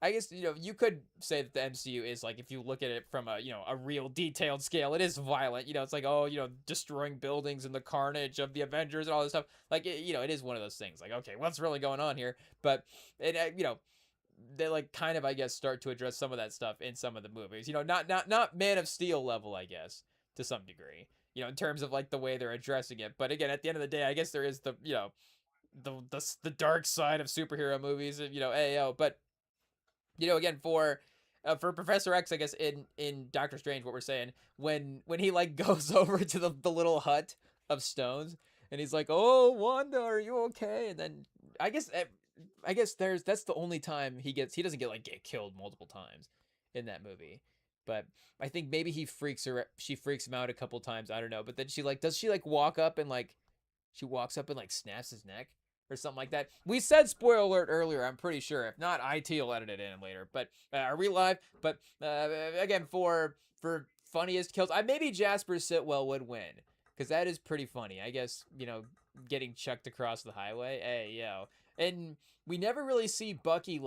Speaker 1: I guess, you could say that the MCU is like, if you look at it from a real detailed scale, it is violent. It's like, oh, destroying buildings and the carnage of the Avengers and all this stuff. Like, it is one of those things. Like, okay, what's really going on here? But they like kind of, I guess, start to address some of that stuff in some of the movies. Not Man of Steel level, I guess, to some degree. In terms of like the way they're addressing it. But again, at the end of the day, I guess there is the the dark side of superhero movies. AO, but. Again, for Professor X, I guess in Doctor Strange, what we're saying, when he like goes over to the little hut of stones and he's like, "Oh, Wanda, are you okay?" And then I guess that's the only time he doesn't get killed multiple times in that movie. But I think maybe she freaks him out a couple times. I don't know. But then does she walk up and she walks up and snaps his neck? Or something like that. We said spoiler alert earlier, I'm pretty sure. If not, IT will edit it in later. But are we live? But again, for funniest kills, maybe Jasper Sitwell would win. Because that is pretty funny. I guess, getting chucked across the highway. Hey, yo. And we never really see Bucky,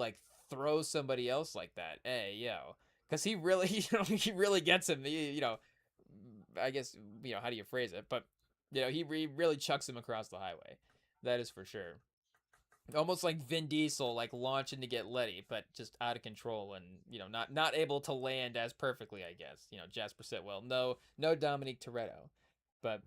Speaker 1: throw somebody else like that. Hey, yo. Because he really, he really gets him. I guess, how do you phrase it? But, he really chucks him across the highway. That is for sure. Almost like Vin Diesel, launching to get Letty, but just out of control and, not able to land as perfectly, I guess. Jasper Sitwell. No Dominic Toretto. But,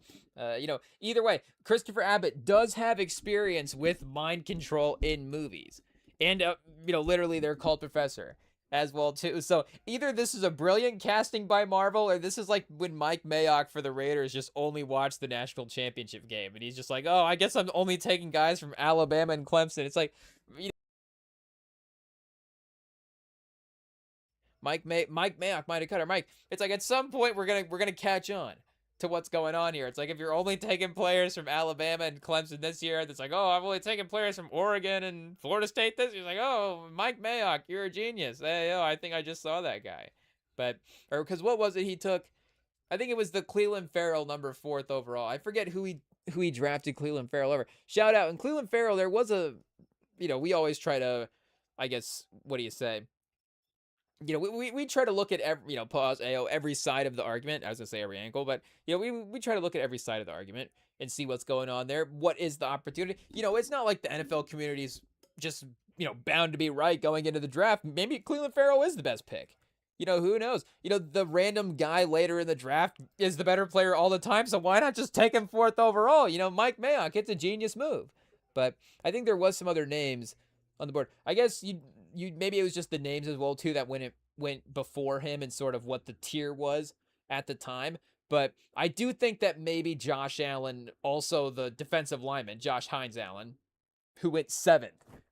Speaker 1: either way, Christopher Abbott does have experience with mind control in movies. And, literally they're called Professor as well, too. So either this is a brilliant casting by Marvel, or this is like when Mike Mayock for the Raiders just only watched the national championship game. And he's just like, oh, I guess I'm only taking guys from Alabama and Clemson. It's like, Mike Mayock might have cut our mic. It's like at some point we're gonna catch on to what's going on here. It's like if you're only taking players from Alabama and Clemson this year, it's like, oh, I've only taken players from Oregon and Florida State this year. It's like, oh, Mike Mayock, you're a genius. Hey, I think I just saw that guy. Because what was it he took? I think it was the Cleveland Farrell number 4th overall. I forget who he drafted Cleveland Farrell over. Shout out. And Cleveland Farrell, there was we always try to, I guess, what do you say? We try to look at every side of the argument. I was gonna say every angle, but we try to look at every side of the argument and see what's going on there. What is the opportunity? It's not like the NFL community's just bound to be right going into the draft. Maybe Cleveland Farrell is the best pick. who knows? The random guy later in the draft is the better player all the time, so why not just take him fourth overall? Mike Mayock, it's a genius move. But I think there was some other names on the board. I guess you maybe it was just the names as well too that went before him and sort of what the tier was at the time. But I do think that maybe Josh Allen, also the defensive lineman, Josh Hines Allen, who went 7th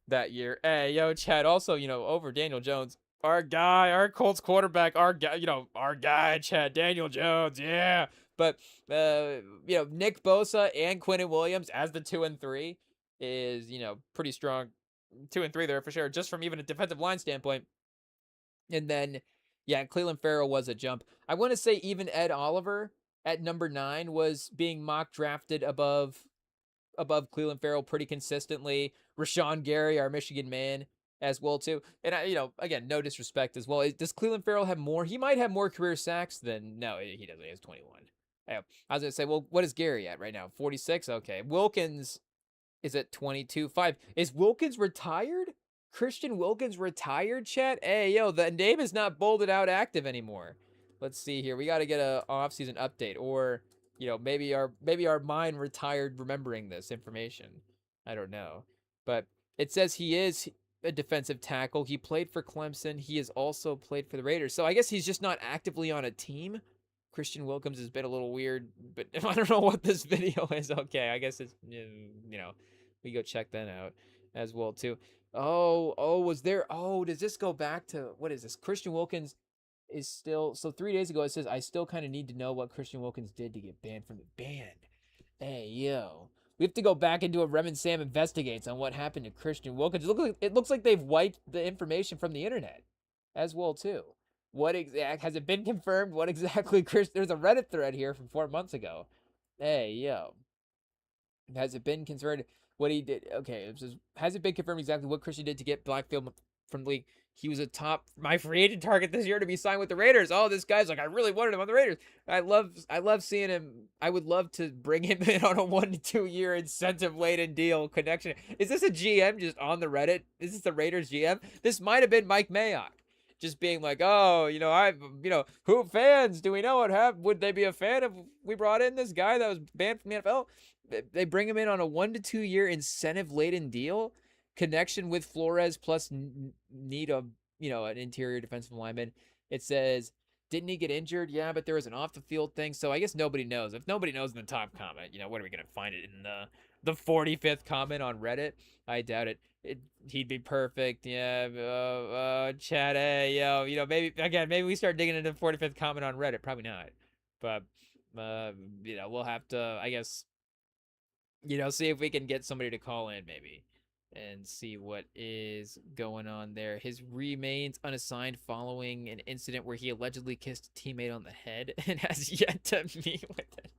Speaker 1: that year. Hey, yo, Chad, also, over Daniel Jones. Our guy, our Colts quarterback, our guy, Chad, Daniel Jones, yeah. But, Nick Bosa and Quinnen Williams as the 2 and 3 is, pretty strong 2 and 3 there for sure, just from even a defensive line standpoint. And then, yeah, Cleveland Farrell was a jump. I want to say even Ed Oliver at number 9 was being mock drafted above Cleveland Farrell pretty consistently. Rashawn Gary, our Michigan man, as well too. And again, no disrespect as well. Does Cleveland Farrell have more? He might have more career sacks than no, he doesn't. He has 21. I was gonna say, well, what is Gary at right now? 46. Okay, Wilkins is at 22.5. Is Wilkins retired? Christian Wilkins retired, chat? Hey, yo, the name is not bolded out active anymore. Let's see here. We got to get a offseason update, or maybe our mind retired remembering this information. I don't know. But it says he is a defensive tackle. He played for Clemson. He has also played for the Raiders. So I guess he's just not actively on a team. Christian Wilkins has been a little weird, but I don't know what this video is. Okay, I guess it's, we go check that out as well too. Was there, does this go back to, what is this? Christian Wilkins is still, so 3 days ago it says, I still kind of need to know what Christian Wilkins did to get banned from the band. Hey, yo. We have to go back and do a Rem and Sam investigates on what happened to Christian Wilkins. It looks like they've wiped the information from the internet as well too. Has it been confirmed? What exactly, there's a Reddit thread here from 4 months ago. Hey, yo. Has it been confirmed what he did? Okay, it says, has it been confirmed exactly what Christian did to get Blackfield from the league? He was my free agent target this year to be signed with the Raiders. Oh, this guy's like, I really wanted him on the Raiders. I love seeing him. I would love to bring him in on a 1 to 2 year incentive laden deal connection. Is this a GM just on the Reddit? Is this the Raiders GM? This might have been Mike Mayock. Just being like, who fans, do we know what happened? Would they be a fan if we brought in this guy that was banned from the NFL? They bring him in on a 1 to 2 year incentive laden deal. Connection with Flores plus need of, an interior defensive lineman. It says, didn't he get injured? Yeah, but there was an off the field thing. So I guess nobody knows. If nobody knows in the top comment, what are we going to find it in the 45th comment on Reddit? I doubt it. He'd be perfect. Yeah. Chat, maybe we start digging into the 45th comment on Reddit. Probably not. But, we'll have to, I guess, see if we can get somebody to call in maybe and see what is going on there. His remains unassigned following an incident where he allegedly kissed a teammate on the head and has yet to meet with it.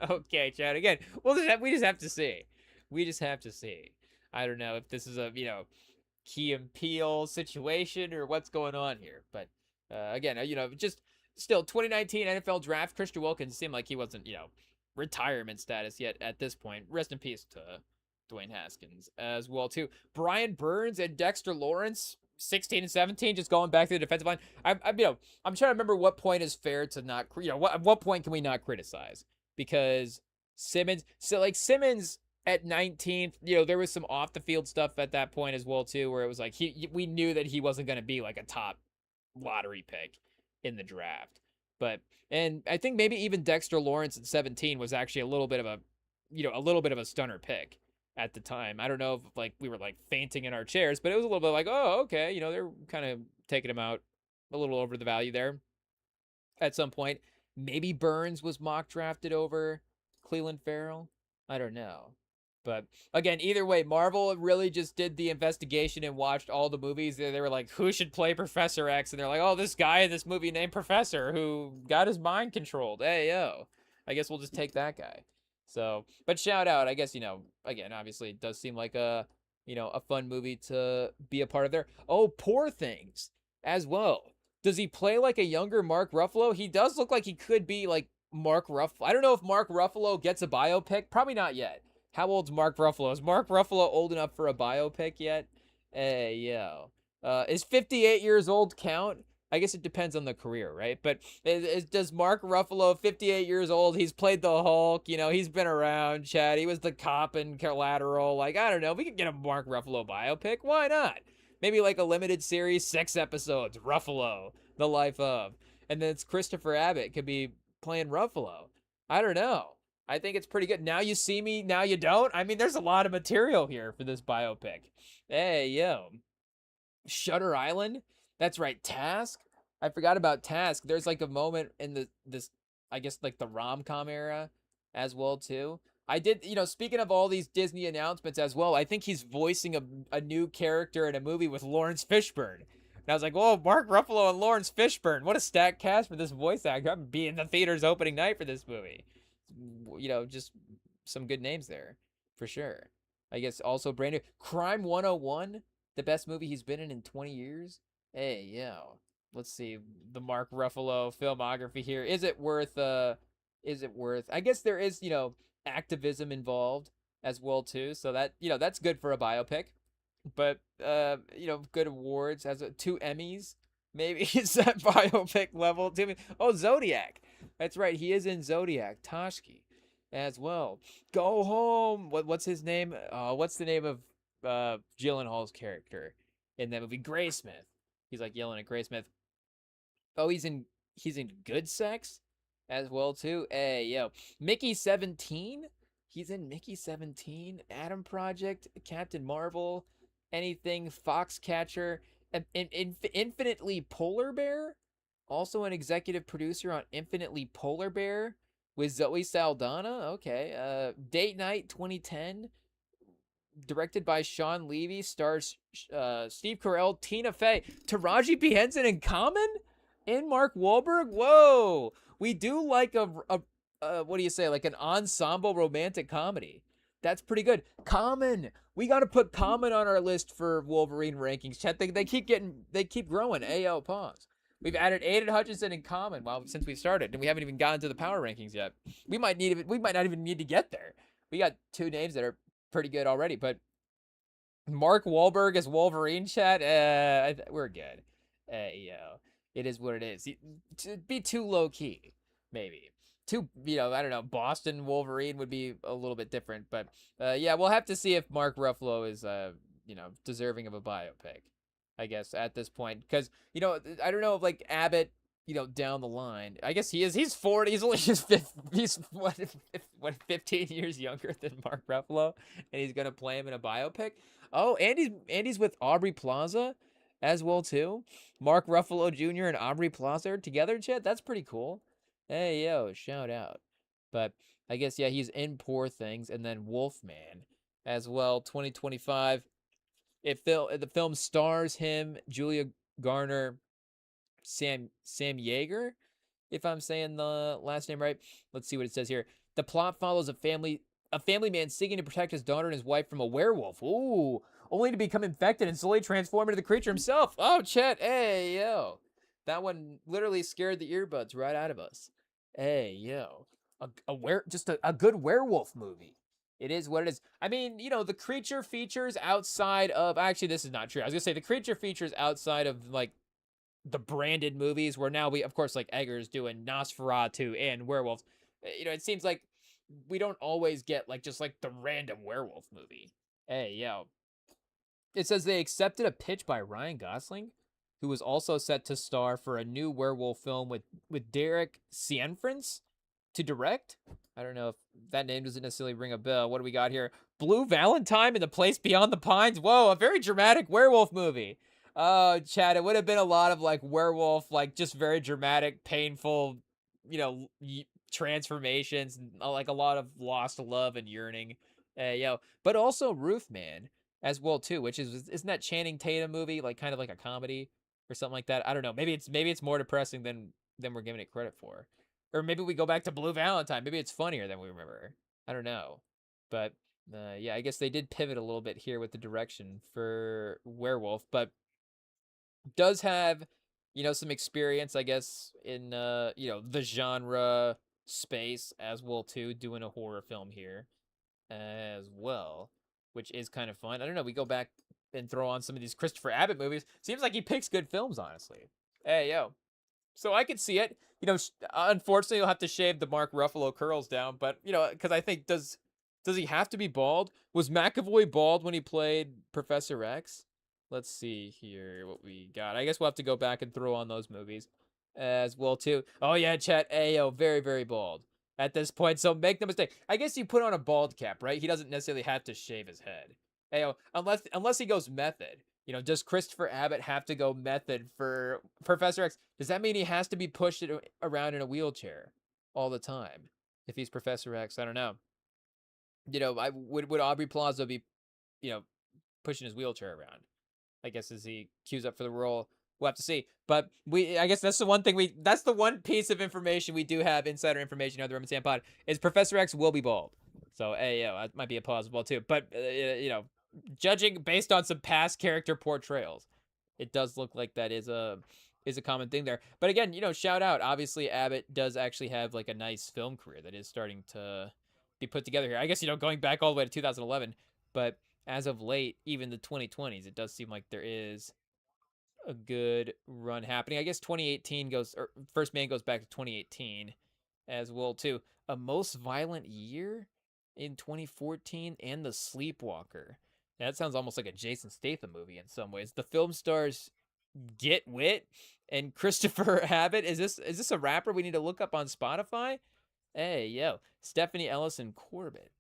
Speaker 1: Okay, Chad. Again, we just have to see. We just have to see. I don't know if this is a Key and Peele situation or what's going on here. But again, just still 2019 NFL draft. Christian Wilkins seemed like he wasn't retirement status yet at this point. Rest in peace to Dwayne Haskins as well too. Brian Burns and Dexter Lawrence, 16 and 17, just going back to the defensive line. I'm trying to remember what point is fair to not, what point can we not criticize? Because Simmons at 19th, there was some off the field stuff at that point as well too, where it was like we knew that he wasn't going to be like a top lottery pick in the draft. And I think maybe even Dexter Lawrence at 17 was actually a little bit of a stunner pick at the time. I don't know if we were fainting in our chairs, but it was a little bit like, oh, okay, they're kind of taking him out a little over the value there at some point. Maybe Burns was mock drafted over Cleveland Farrell. I don't know. But again, either way, Marvel really just did the investigation and watched all the movies. They were like, who should play Professor X? And they're like, oh, this guy in this movie named Professor who got his mind controlled. Hey, yo. I guess we'll just take that guy. So, but shout out, I guess, again, obviously it does seem like a fun movie to be a part of there. Oh, Poor Things as well. Does he play like a younger Mark Ruffalo? He does look like he could be like Mark Ruffalo. I don't know if Mark Ruffalo gets a biopic. Probably not yet. How old's Mark Ruffalo? Is Mark Ruffalo old enough for a biopic yet? Hey, yo. Is 58 years old count? I guess it depends on the career, right? But does Mark Ruffalo, 58 years old, he's played the Hulk, he's been around, Chad. He was the cop in Collateral. Like, I don't know. We could get a Mark Ruffalo biopic. Why not? Maybe like a limited series, 6 episodes, Ruffalo, the life of. And then it's Christopher Abbott could be playing Ruffalo. I don't know. I think it's pretty good. Now you see me, now you don't. I mean, there's a lot of material here for this biopic. Hey, yo. Shutter Island? That's right, Task. I forgot about Task. There's like a moment in this I guess like the rom-com era as well too. I did, speaking of all these Disney announcements as well, I think he's voicing a new character in a movie with Lawrence Fishburne. And I was like, whoa, Mark Ruffalo and Lawrence Fishburne. What a stacked cast for this voice actor. I'm be in the theaters opening night for this movie. Just some good names there for sure. I guess also brand new Crime 101, the best movie he's been in 20 years. Hey, yo. Let's see the Mark Ruffalo filmography here. Is it worth I guess there is, activism involved as well too. So that, that's good for a biopic. But good awards, has 2 Emmys. Maybe it's that biopic level. Oh, Zodiac. That's right. He is in Zodiac. Toshki as well. Go Home. What's his name? What's the name of Gyllenhaal's character in that movie? Graysmith. He's like yelling at Graysmith. Oh, he's in Good Sex as well too. Hey, yo. Mickey 17. He's in Mickey 17, Adam Project, Captain Marvel, anything, Foxcatcher, Infinitely Polar Bear. Also an executive producer on Infinitely Polar Bear with Zoe Saldana. Okay. Date Night 2010. Directed by Sean Levy. Stars Steve Carell, Tina Fey, Taraji P. Henson, and Common? And Mark Wahlberg? Whoa. We do like a what do you say? Like an ensemble romantic comedy. That's pretty good. Common. We got to put Common on our list for Wolverine rankings. Chat, they keep growing. Ayo, pause. We've added Aiden Hutchinson and Common since we started, and we haven't even gotten to the power rankings yet. We might not even need to get there. We got 2 names that are pretty good already, but Mark Wahlberg as Wolverine, chat. We're good. Yo, it is what it is. To be too low key, maybe. Too, I don't know. Boston Wolverine would be a little bit different, but yeah, we'll have to see if Mark Ruffalo is deserving of a biopic, I guess at this point, because I don't know if like Abbott, down the line. I guess he is. He's 40. He's only he's 15 years younger than Mark Ruffalo, and he's gonna play him in a biopic. Oh, Andy's with Aubrey Plaza as well too. Mark Ruffalo Jr. and Aubrey Plaza together, chat. That's pretty cool. Hey, yo, shout out. But I guess, yeah, he's in Poor Things, and then Wolfman as well, 2025. The film stars him, Julia Garner, Sam Yeager, if I'm saying the last name right. Let's see what it says here. The plot follows a family man seeking to protect his daughter and his wife from a werewolf. Ooh, only to become infected and slowly transform into the creature himself. Oh, Chet, hey, yo. That one literally scared the earbuds right out of us. Hey, yo. Just a good werewolf movie. It is what it is. I mean, the creature features outside of... Actually, this is not true. I was going to say the creature features outside of, like, the branded movies where now we, of course, like Eggers doing Nosferatu and werewolves. It seems like we don't always get, like, just, like, the random werewolf movie. Hey, yo. It says they accepted a pitch by Ryan Gosling, who was also set to star for a new werewolf film with Derek Cianfrance to direct. I don't know if that name doesn't necessarily ring a bell. What do we got here? Blue Valentine in the Place Beyond the Pines. Whoa, a very dramatic werewolf movie. Oh, Chad, it would have been a lot of, like, werewolf, like, just very dramatic, painful, transformations, like a lot of lost love and yearning. But also Roofman as well, too, which isn't that Channing Tatum movie, like, kind of like a comedy or something like that? I don't know. Maybe it's more depressing than we're giving it credit for. Or maybe we go back to Blue Valentine. Maybe it's funnier than we remember. I don't know. But, yeah, I guess they did pivot a little bit here with the direction for Werewolf, but does have, some experience, I guess, in, the genre space as well, too, doing a horror film here as well, which is kind of fun. I don't know. We go back and throw on some of these Christopher Abbott movies. Seems like he picks good films, honestly. Hey, yo. So I could see it. Unfortunately, you'll have to shave the Mark Ruffalo curls down, but because I think does he have to be bald? Was McAvoy bald when he played Professor X? Let's see here what we got. I guess we'll have to go back and throw on those movies as well too. Oh yeah, Chet Ayo, very very bald at this point. So make no mistake. I guess you put on a bald cap, right? He doesn't necessarily have to shave his head. Ayo, unless he goes method. Does Christopher Abbott have to go method for Professor X? Does that mean he has to be pushed around in a wheelchair all the time? If he's Professor X, I don't know. I would Aubrey Plaza be, you know, pushing his wheelchair around? I guess as he queues up for the role, we'll have to see. But I guess that's the one thing that's the one piece of information we do have, insider information here on the Remington Pod, is Professor X will be bald. So hey, that might be a plausible too. But judging based on some past character portrayals, it does look like that is a common thing there. But again, shout out. Obviously, Abbott does actually have like a nice film career that is starting to be put together here. I guess going back all the way to 2011, but as of late, even the 2020s, it does seem like there is a good run happening. I guess 2018 First Man goes back to 2018 as well too. A Most Violent Year in 2014 and The Sleepwalker. That sounds almost like a Jason Statham movie in some ways. The film stars Get Wit and Christopher Abbott. Is this a rapper we need to look up on Spotify? Hey, yo, Stephanie Ellison Corbett.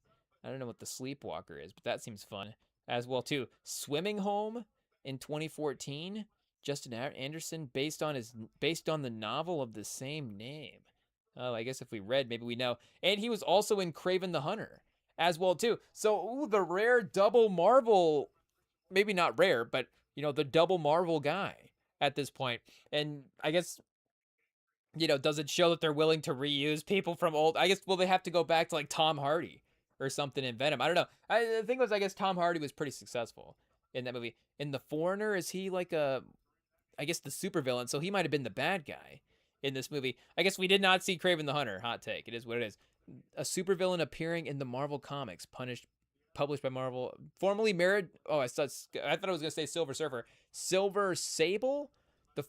Speaker 1: I don't know what The Sleepwalker is, but that seems fun as well too. Swimming Home in 2014. Justin Anderson, based on the novel of the same name. Oh, I guess if we read, maybe we know. And he was also in Craven the Hunter as well too. So, the rare double Marvel, maybe not rare, but the double Marvel guy at this point. And I guess does it show that they're willing to reuse people from old? I guess will they have to go back to like Tom Hardy or something in Venom? I don't know. The thing was, I guess Tom Hardy was pretty successful in that movie. In The Foreigner, is he like I guess the supervillain? So he might have been the bad guy in this movie. I guess we did not see Craven the Hunter. Hot take. It is what it is. A supervillain appearing in the Marvel comics, published by Marvel, formerly married. Oh, I thought it was gonna say Silver Surfer. Silver Sable. The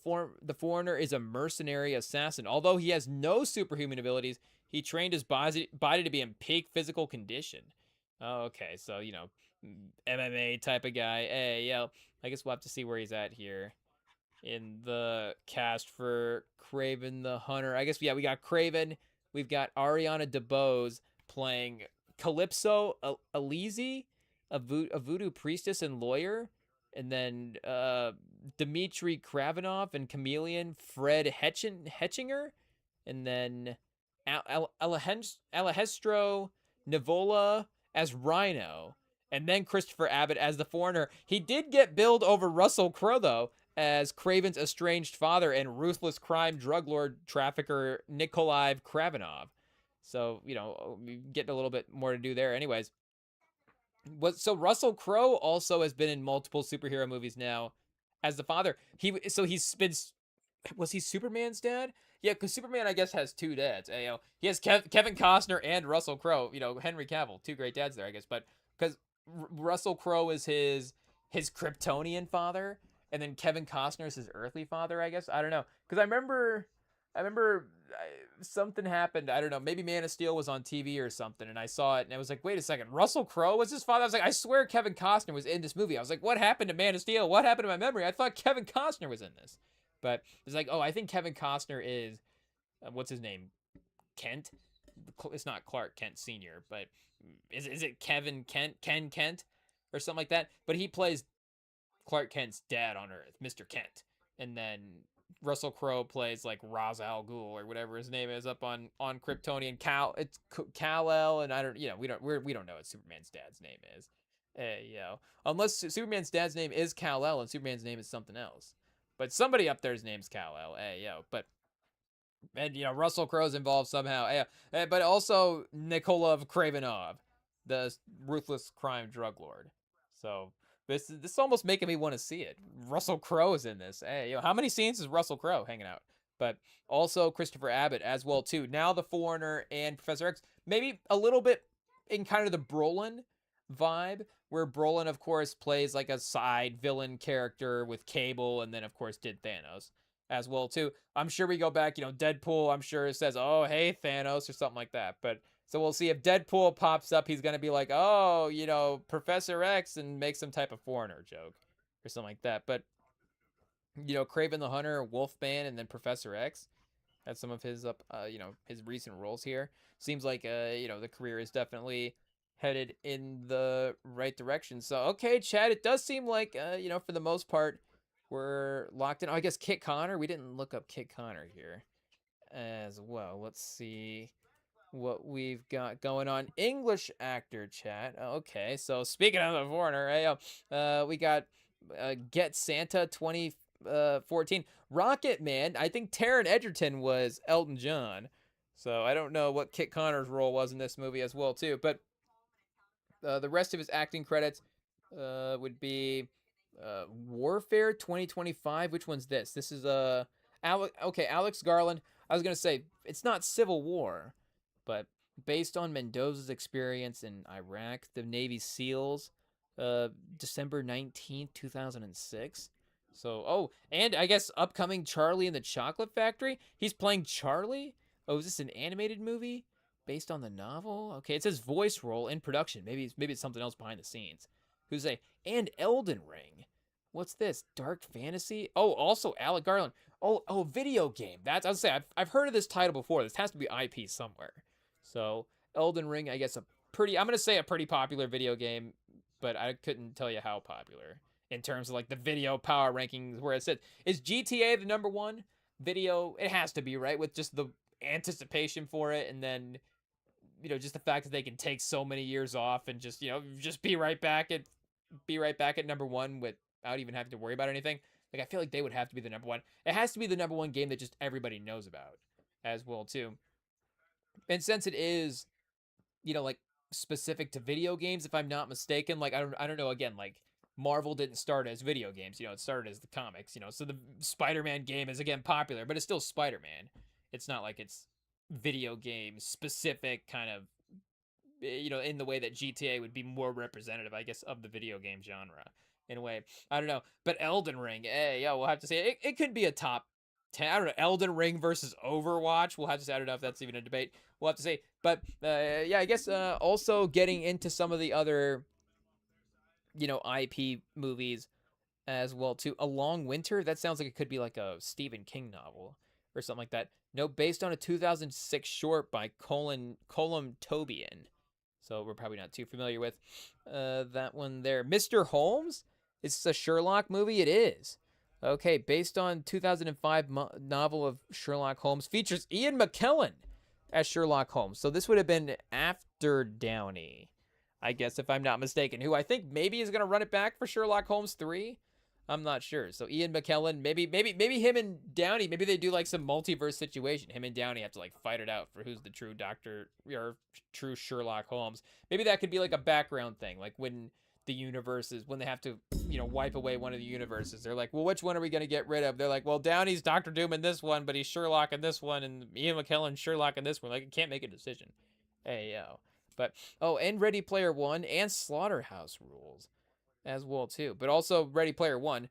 Speaker 1: Foreigner is a mercenary assassin. Although he has no superhuman abilities, he trained his body to be in peak physical condition. Oh, okay, so MMA type of guy. Hey, yo, I guess we'll have to see where he's at here in the cast for Craven the Hunter. I guess we got Craven. We've got Ariana DeBose playing Calypso Elise, a voodoo priestess and lawyer, and then Dmitry Kravinov and Chameleon Fred Hetchinger, and then Alejandro Nivola as Rhino, and then Christopher Abbott as the Foreigner. He did get billed over Russell Crowe though as Craven's estranged father and ruthless crime drug lord trafficker Nikolai Kravinov. So getting a little bit more to do there. Anyways, so Russell Crowe also has been in multiple superhero movies now as the father. He's been, was he Superman's dad? Yeah, because Superman I guess has two dads. He has Kevin Costner and Russell Crowe. Henry Cavill, two great dads there I guess. But because Russell Crowe is his Kryptonian father, and then Kevin Costner is his earthly father. I guess I don't know because I remember something happened. I don't know. Maybe Man of Steel was on TV or something, and I saw it, and I was like, wait a second. Russell Crowe was his father? I was like, I swear Kevin Costner was in this movie. I was like, what happened to Man of Steel? What happened to my memory? I thought Kevin Costner was in this. But it's like, oh, I think Kevin Costner is, what's his name? Kent? It's not Clark Kent Sr., but is it Kevin Kent? Ken Kent? Or something like that? But he plays Clark Kent's dad on Earth, Mr. Kent. And then Russell Crowe plays like Ra's al Ghul or whatever his name is up on Kryptonian. It's Kal-El, and I don't we don't know what Superman's dad's name is. Unless Superman's dad's name is Kal-El and Superman's name is something else. But somebody up there's name's Kal-El. But and Russell Crowe's involved somehow. But also Nikolai Kravinov, the ruthless crime drug lord. So this is almost making me want to see it. Russell Crowe is in this. How many scenes is Russell Crowe hanging out? But also Christopher Abbott as well too. Now the Foreigner and Professor X, maybe a little bit in kind of the Brolin vibe, where Brolin of course plays like a side villain character with Cable, and then of course did Thanos as well too. I'm sure we go back, Deadpool, I'm sure it says, "Oh, hey Thanos" or something like that. But so we'll see if Deadpool pops up, he's going to be like, "Oh, Professor X," and make some type of foreigner joke or something like that. But Kraven the Hunter, Wolfman, and then Professor X at some of his his recent roles here. Seems like the career is definitely headed in the right direction. So okay, Chad, it does seem like for the most part we're locked in. Oh, I guess Kit Connor. We didn't look up Kit Connor here as well. Let's see what we've got going on. English actor, chat. Okay, so speaking of the foreigner, we got Get Santa 2014. Rocket Man. I think Taron Egerton was Elton John. So I don't know what Kit Connor's role was in this movie as well too. But the rest of his acting credits would be Warfare 2025. Which one's this? This is Alex Garland. I was gonna say it's not Civil War, but based on Mendoza's experience in Iraq, the Navy SEALs, December 19th, 2006. So, and I guess upcoming Charlie and the Chocolate Factory. He's playing Charlie. Oh, is this an animated movie based on the novel? Okay, it says voice role in production. Maybe it's something else behind the scenes. Who's and Elden Ring. What's this? Dark fantasy? Oh, also Alec Garland. Oh, video game. That's I'll say I've heard of this title before. This has to be IP somewhere. So Elden Ring, I guess I'm gonna say a pretty popular video game, but I couldn't tell you how popular in terms of like the video power rankings where it said is GTA the number one video? It has to be, right? With just the anticipation for it, and then just the fact that they can take so many years off and just be right back at number one without even having to worry about anything. Like I feel like they would have to be the number one. It has to be the number one game that just everybody knows about as well too. And since it is, like specific to video games, if I'm not mistaken, like I don't know. Again, like Marvel didn't start as video games. It started as the comics. So the Spider-Man game is again popular, but it's still Spider-Man. It's not like it's video game specific kind of in the way that GTA would be more representative, I guess, of the video game genre in a way. I don't know, but Elden Ring, we'll have to say it could be a top 10. I don't know, Elden Ring versus Overwatch. We'll have to say, I don't know if that's even a debate. We'll have to say, but I guess also getting into some of the other IP movies as well too. A Long Winter, that sounds like it could be like a Stephen King novel or something like that. No, based on a 2006 short by Colm Tobian. So we're probably not too familiar with that one there. Mr. Holmes? Is this a Sherlock movie? It is. Okay, based on 2005 novel of Sherlock Holmes, features Ian McKellen as Sherlock Holmes. So this would have been after Downey, I guess, if I'm not mistaken, who I think maybe is going to run it back for Sherlock Holmes 3. I'm not sure. So Ian McKellen, maybe him and Downey, maybe they do like some multiverse situation. Him and Downey have to like fight it out for who's the true doctor or true Sherlock Holmes. Maybe that could be like a background thing, like when they have to, wipe away one of the universes. They're like, well, which one are we going to get rid of? They're like, well, Downey's Doctor Doom in this one, but he's Sherlock in this one, and Ian McKellen Sherlock in this one. Like, I can't make a decision. Hey, yo. But, and Ready Player One and Slaughterhouse Rules as well too. But also Ready Player One,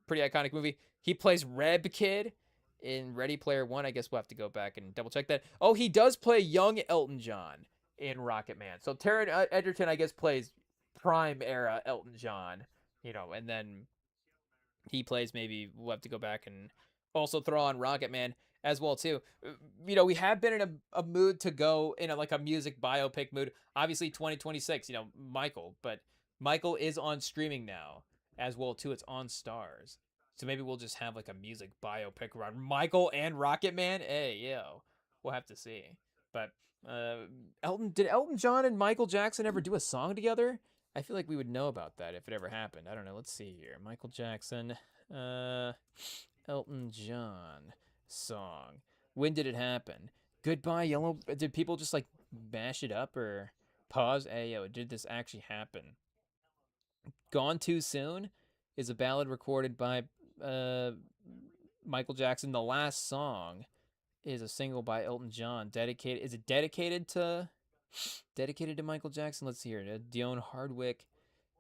Speaker 1: pretty iconic movie. He plays Reb Kid in Ready Player One. I guess we'll have to go back and double check that. Oh, he does play young Elton John in Rocket Man. So Taron Egerton, I guess, plays prime era Elton John, and then he plays, maybe we'll have to go back and also throw on Rocket Man as well too. We have been in a mood to go in like a music biopic mood. Obviously 2026, Michael, but Michael is on streaming now as well too. It's on Stars. So maybe we'll just have like a music biopic around Michael and Rocket Man. Hey, yo. We'll have to see. But did Elton John and Michael Jackson ever do a song together? I feel like we would know about that if it ever happened. I don't know. Let's see here. Michael Jackson, Elton John song. When did it happen? Goodbye Yellow. Did people just like mash it up or pause? Hey, yo, did this actually happen? Gone Too Soon is a ballad recorded by Michael Jackson. The Last Song is a single by Elton John. Is it dedicated to Michael Jackson? Let's see here. Dionne Hardwick,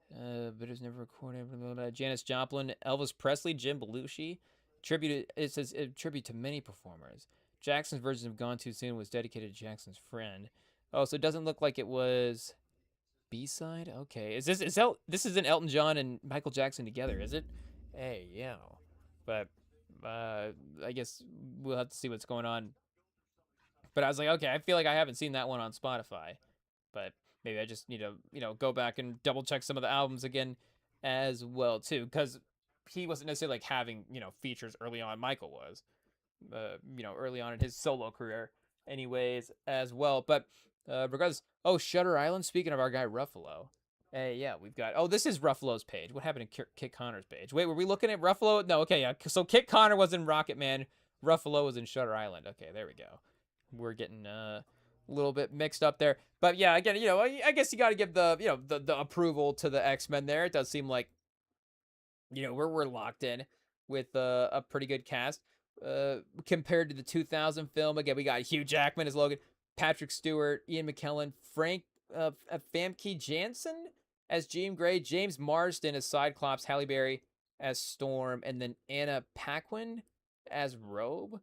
Speaker 1: but it was never recorded. Janis Joplin, Elvis Presley, Jim Belushi Tribute. It says tribute to many performers. Jackson's version of "Gone Too Soon" was dedicated to Jackson's friend. Oh, so it doesn't look like it was B-side. Okay, this isn't Elton John and Michael Jackson together, is it? Hey, yeah. But I guess we'll have to see what's going on. But I was like, okay, I feel like I haven't seen that one on Spotify. But maybe I just need to, go back and double check some of the albums again as well too, because he wasn't necessarily like having, features early on. Michael was, early on in his solo career, anyways, as well. But regardless, oh, Shutter Island. Speaking of our guy Ruffalo, hey, yeah, we've got. Oh, this is Ruffalo's page. What happened to Kit Connor's page? Wait, were we looking at Ruffalo? No, okay, yeah. So Kit Connor was in Rocket Man. Ruffalo was in Shutter Island. Okay, there we go. We're getting a little bit mixed up there, but yeah, again, I guess you got to give the the approval to the X-Men there. It does seem like we're locked in with a pretty good cast compared to the 2000 film. Again, we got Hugh Jackman as Logan, Patrick Stewart, Ian McKellen, Frank Famke Janssen as Jean Grey, James Marsden as Cyclops, Halle Berry as Storm, and then Anna Paquin as Rogue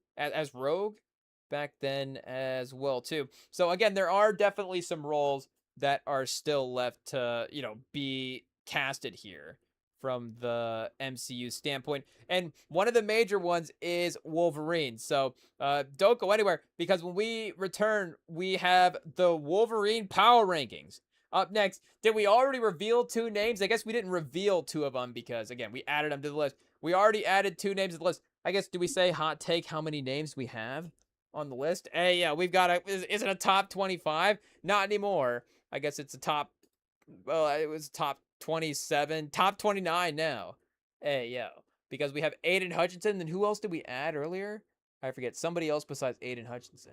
Speaker 1: back then as well too. So again, there are definitely some roles that are still left to be casted here from the MCU standpoint. And one of the major ones is Wolverine. So don't go anywhere, because when we return, we have the Wolverine power rankings. Up next, did we already reveal 2 names? I guess we didn't reveal 2 of them because, again, we added them to the list. We already added 2 names to the list. I guess, do we say hot take how many names we have on the list? Hey, yeah, we've got is it a top 25? Not anymore. I guess it's a top, well, it was top 27, top 29 now. Hey, yo. Because we have Aiden Hutchinson, then who else did we add earlier? I forget. Somebody else besides Aiden Hutchinson.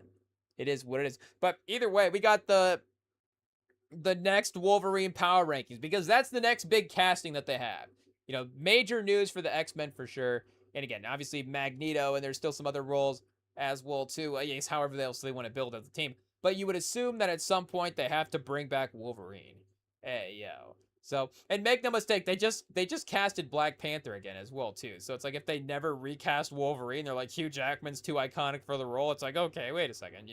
Speaker 1: It is what it is. But either way, we got the next Wolverine power rankings, because that's the next big casting that they have. Major news for the X-Men for sure. And again, obviously Magneto, and there's still some other roles as well too. Yes, however else they want to build as a team. But you would assume that at some point they have to bring back Wolverine. Hey, yo. So, and make no mistake, they just casted Black Panther again as well too. So it's like, if they never recast Wolverine, they're like, Hugh Jackman's too iconic for the role. It's like, okay, wait a second,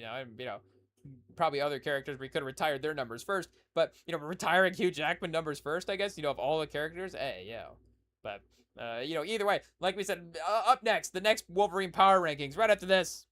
Speaker 1: probably other characters we could have retired their numbers first, but retiring Hugh Jackman numbers first, I guess, of all the characters, hey, yo. But either way, like we said, up next, the next Wolverine power rankings right after this.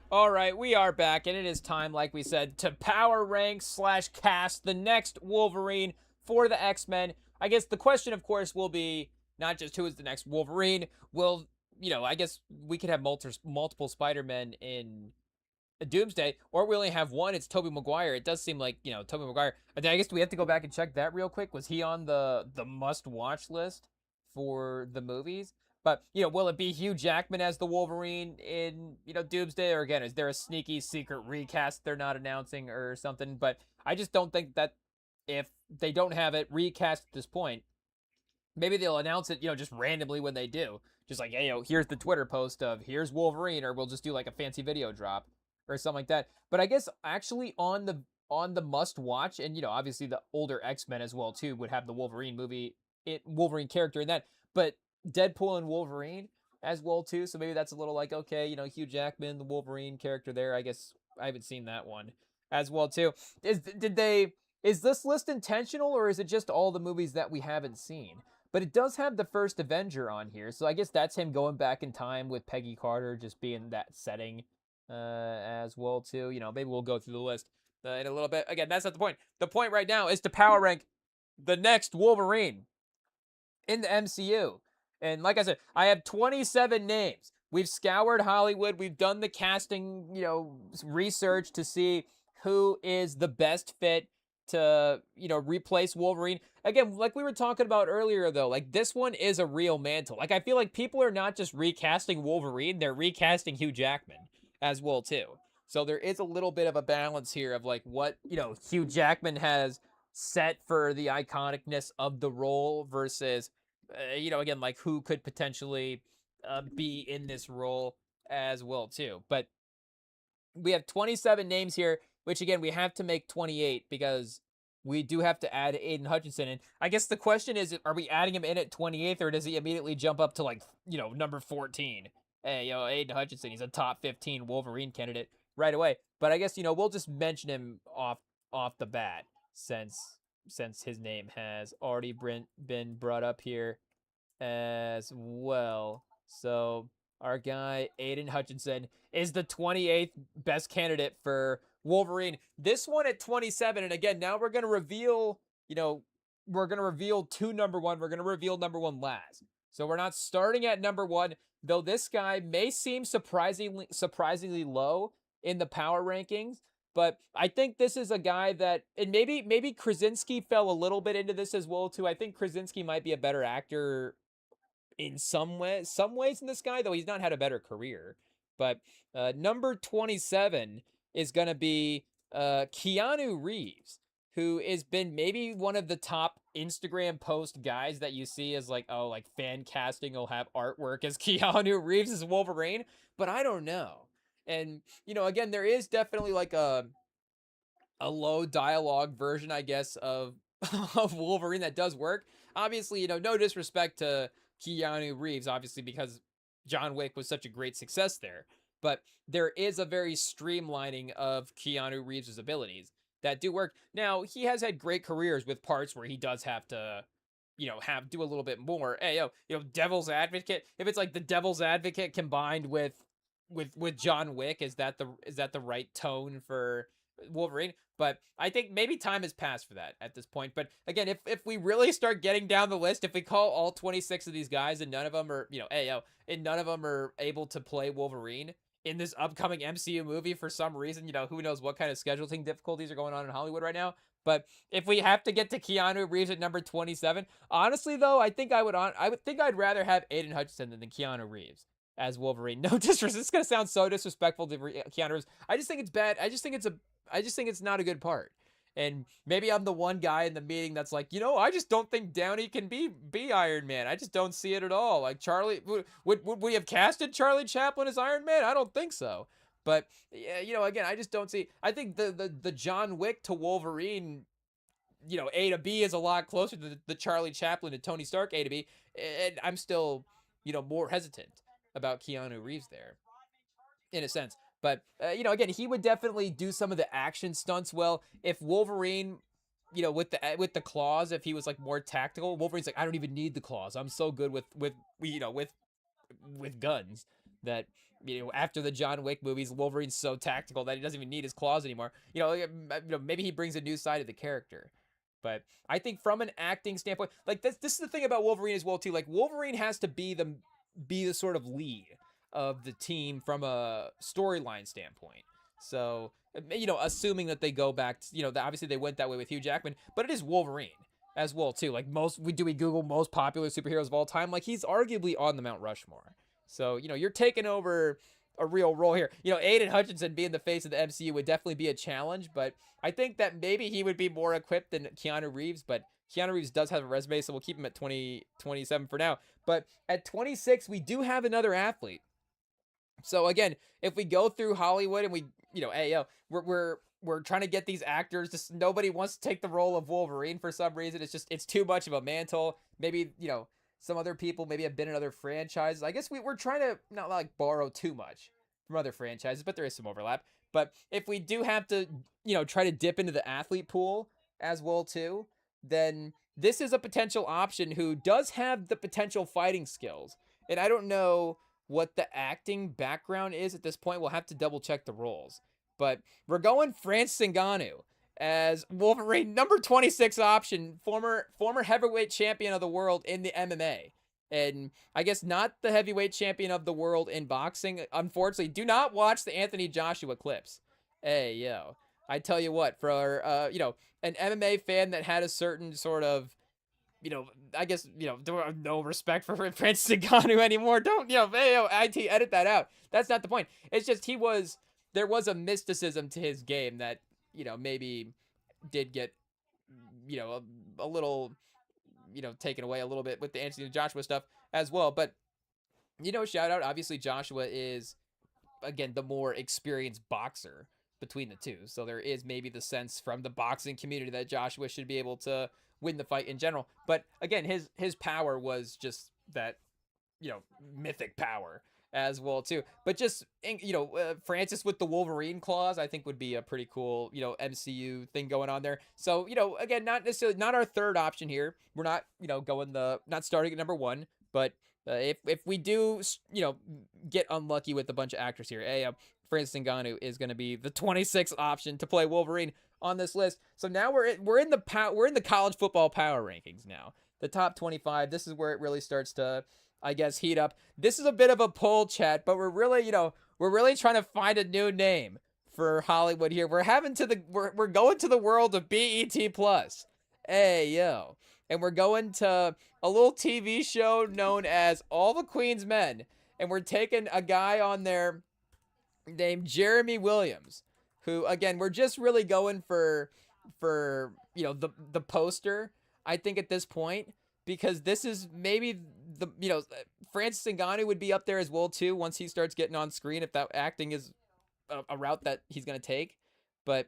Speaker 1: All right, we are back, and it is time, like we said, to power rank slash cast the next Wolverine for the X-Men. I guess the question, of course, will be not just who is the next Wolverine. Will, I guess we could have multiple Spider-Men in Doomsday, or we only have one. It's Tobey Maguire. It does seem like Tobey Maguire. I guess do we have to go back and check that real quick? Was he on the must watch list for the movies? But will it be Hugh Jackman as the Wolverine in Doomsday, or again, is there a sneaky secret recast they're not announcing or something? But I just don't think that if they don't have it recast at this point, maybe they'll announce it, just randomly when they do. Just like, hey, here's the Twitter post of here's Wolverine, or we'll just do like a fancy video drop or something like that. But I guess actually on the must watch, and obviously the older X-Men as well too would have the Wolverine movie, Wolverine character in that, but Deadpool and Wolverine as well too. So maybe that's a little like, okay, Hugh Jackman, the Wolverine character there. I guess I haven't seen that one as well too. Is this list intentional, or is it just all the movies that we haven't seen? But it does have the first Avenger on here, so I guess that's him going back in time with Peggy Carter, just being that setting as well too. Maybe we'll go through the list in a little bit. Again, that's not the point. The point right now is to power rank the next Wolverine in the MCU. And like I said, I have 27 names. We've scoured Hollywood. We've done the casting, research to see who is the best fit to, replace Wolverine. Again, like we were talking about earlier, though, like this one is a real mantle. Like I feel like people are not just recasting Wolverine, they're recasting Hugh Jackman as well, too. So there is a little bit of a balance here of like what, Hugh Jackman has set for the iconicness of the role versus again, like who could potentially be in this role as well too. But we have 27 names here, which again we have to make 28 because we do have to add Aiden Hutchinson. And I guess the question is, are we adding him in at 28th, or does he immediately jump up to like number 14? Hey, Aiden Hutchinson, he's a top 15 Wolverine candidate right away. But I guess we'll just mention him off the bat since his name has already been brought up here as well. So our guy Aiden Hutchinson is the 28th best candidate for Wolverine. This one at 27, and again, now we're gonna reveal, two number one. We're gonna reveal number one last. So we're not starting at number one, though this guy may seem surprisingly low in the power rankings. But I think this is a guy that, and maybe Krasinski fell a little bit into this as well too. I think Krasinski might be a better actor in some ways in this guy, though he's not had a better career. But number 27 is going to be Keanu Reeves, who has been maybe one of the top Instagram post guys that you see as like, oh, like fan casting will have artwork as Keanu Reeves as Wolverine, but I don't know. And again, there is definitely like a low dialogue version, I guess, of of Wolverine that does work. Obviously, no disrespect to Keanu Reeves, obviously, because John Wick was such a great success there. But there is a very streamlining of Keanu Reeves' abilities that do work. Now, he has had great careers with parts where he does have to, do a little bit more. Hey, Devil's Advocate. If it's like the Devil's Advocate combined with John Wick, is that the right tone for Wolverine? But I think maybe time has passed for that at this point. But again, if we really start getting down the list, if we call all 26 of these guys and none of them are, and none of them are able to play Wolverine in this upcoming MCU movie for some reason, who knows what kind of scheduling difficulties are going on in Hollywood right now. But if we have to get to Keanu Reeves at number 27, honestly though, I think I'd rather have Aiden Hutchinson than Keanu Reeves as Wolverine. No disrespect. This is gonna sound so disrespectful to Keanu Reeves. I just think it's bad. I just think it's not a good part. And maybe I'm the one guy in the meeting that's like, I just don't think Downey can be Iron Man. I just don't see it at all. Like Charlie, would we have casted Charlie Chaplin as Iron Man? I don't think so. But again, I just don't see. I think the John Wick to Wolverine, A to B is a lot closer to the Charlie Chaplin to Tony Stark A to B. And I'm still, more hesitant about Keanu Reeves there, in a sense. But again, he would definitely do some of the action stunts well. If Wolverine, with the claws, if he was like more tactical, Wolverine's like, I don't even need the claws. I'm so good with guns that after the John Wick movies, Wolverine's so tactical that he doesn't even need his claws anymore. Maybe he brings a new side of the character. But I think from an acting standpoint, like this is the thing about Wolverine as well too. Like Wolverine has to be the sort of lead of the team from a storyline standpoint. So assuming that they go back, obviously they went that way with Hugh Jackman, but it is Wolverine as well too. Like we Google most popular superheroes of all time, like he's arguably on the Mount Rushmore. So you're taking over a real role here. Aiden Hutchinson being the face of the MCU would definitely be a challenge, but I think that maybe he would be more equipped than Keanu Reeves, but Keanu Reeves does have a resume, so we'll keep him at 27 for now. But at 26, we do have another athlete. So again, if we go through Hollywood and we're trying to get these actors, just nobody wants to take the role of Wolverine for some reason. It's too much of a mantle. Maybe, some other people maybe have been in other franchises. I guess we're trying to not like borrow too much from other franchises, but there is some overlap. But if we do have to, try to dip into the athlete pool as well too, then this is a potential option who does have the potential fighting skills. And I don't know what the acting background is at this point. We'll have to double check the roles. But we're going Francis Ngannou as Wolverine, number 26 option, former heavyweight champion of the world in the MMA. And I guess not the heavyweight champion of the world in boxing. Unfortunately, do not watch the Anthony Joshua clips. Hey, yo. I tell you what, for, an MMA fan that had a certain sort of, I guess, don't have no respect for Francis Ngannou anymore. Don't, hey, IT, edit that out. That's not the point. It's just there was a mysticism to his game that, maybe did get, a little, taken away a little bit with the Anthony Joshua stuff as well. But, shout out, obviously Joshua is, again, the more experienced boxer between the two. So there is maybe the sense from the boxing community that Joshua should be able to win the fight in general. But again, his power was just that, mythic power as well too. But just, Francis with the Wolverine claws, I think would be a pretty cool, MCU thing going on there. So, again, not necessarily, not our third option here. We're not, not starting at number one, but if we do, get unlucky with a bunch of actors here, Francis Ngannou is going to be the 26th option to play Wolverine on this list. So now we're in the college football power rankings now. The top 25. This is where it really starts to, I guess, heat up. This is a bit of a poll chat, but we're really trying to find a new name for Hollywood here. We're going to the world of BET Plus. Hey, yo. And we're going to a little TV show known as All the Queen's Men. And we're taking a guy on there named Jeremy Williams, who, again, we're just really going for the poster, I think, at this point, because this is maybe Francis Ngannou would be up there as well too once he starts getting on screen, if that acting is a route that he's going to take. But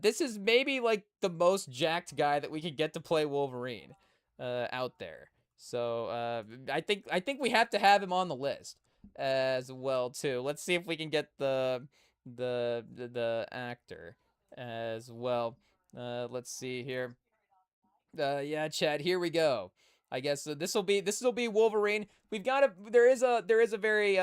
Speaker 1: this is maybe like the most jacked guy that we could get to play Wolverine out there. So I think we have to have him on the list as well too. Let's see if we can get the actor as well. Let's see here. Yeah, Chad, here we go. I guess this will be Wolverine. There is a very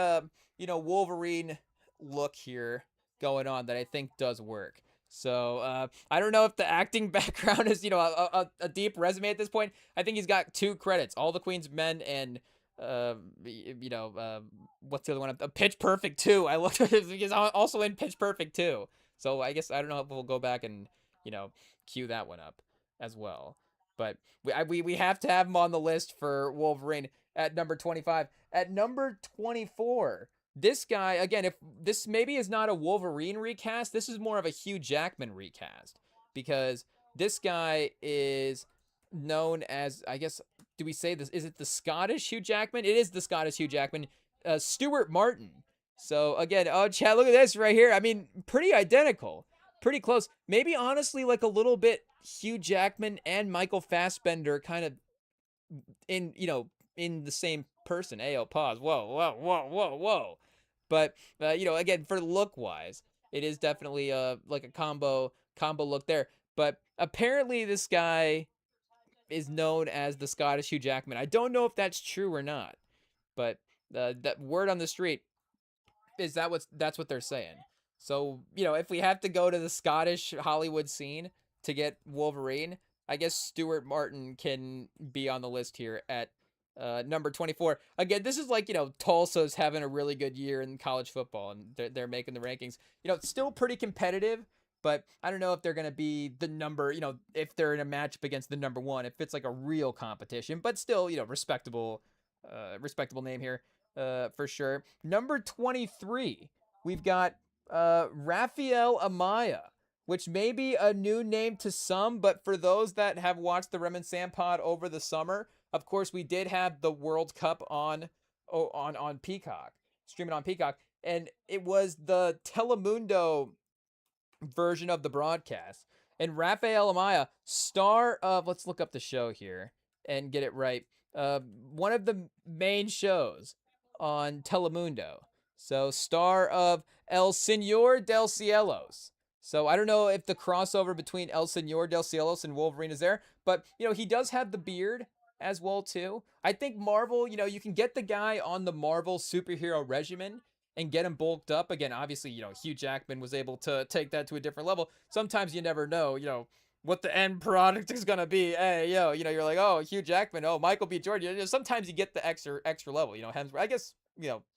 Speaker 1: Wolverine look here going on that I think does work. So I don't know if the acting background is a deep resume at this point. I think he's got 2 credits: All the Queen's Men and what's the other one? Pitch Perfect 2. I looked at it. He's also in Pitch Perfect 2. So I guess I don't know if we'll go back and queue that one up as well. But we have to have him on the list for Wolverine at number 25. At number 24, this guy, again, if this maybe is not a Wolverine recast, this is more of a Hugh Jackman recast, because this guy is known as, I guess, do we say this? Is it the Scottish Hugh Jackman? It is the Scottish Hugh Jackman, Stuart Martin. So again, oh, Chad, look at this right here. I mean, pretty identical, pretty close. Maybe honestly, like a little bit Hugh Jackman and Michael Fassbender kind of in the same person. Ayo, pause. Whoa. But again, for look wise, it is definitely like a combo look there. But apparently this guy is known as the Scottish Hugh Jackman. I don't know if that's true or not, but that word on the street That's what they're saying. So, if we have to go to the Scottish Hollywood scene to get Wolverine, I guess Stuart Martin can be on the list here at number 24. Again, this is like, Tulsa's having a really good year in college football, and they're making the rankings. It's still pretty competitive, but I don't know if they're going to be the number, if they're in a matchup against the number one, if it's like a real competition, but still, respectable name here, for sure. Number 23, we've got Rafael Amaya, which may be a new name to some, but for those that have watched the Rem and Sam pod over the summer, of course, we did have the World Cup on Peacock, streaming on Peacock, and it was the Telemundo version of the broadcast. And Rafael Amaya, star of, let's look up the show here and get it right. One of the main shows on Telemundo. So, star of El Señor del Cielos. So, I don't know if the crossover between El Señor del Cielos and Wolverine is there, but, he does have the beard as well, too. I think Marvel, you can get the guy on the Marvel superhero regimen and get him bulked up. Again, obviously, Hugh Jackman was able to take that to a different level. Sometimes you never know, what the end product is gonna be. Hey, you're like, oh, Hugh Jackman, oh, Michael B. Jordan. Sometimes you get the extra level. Hemsworth. I guess,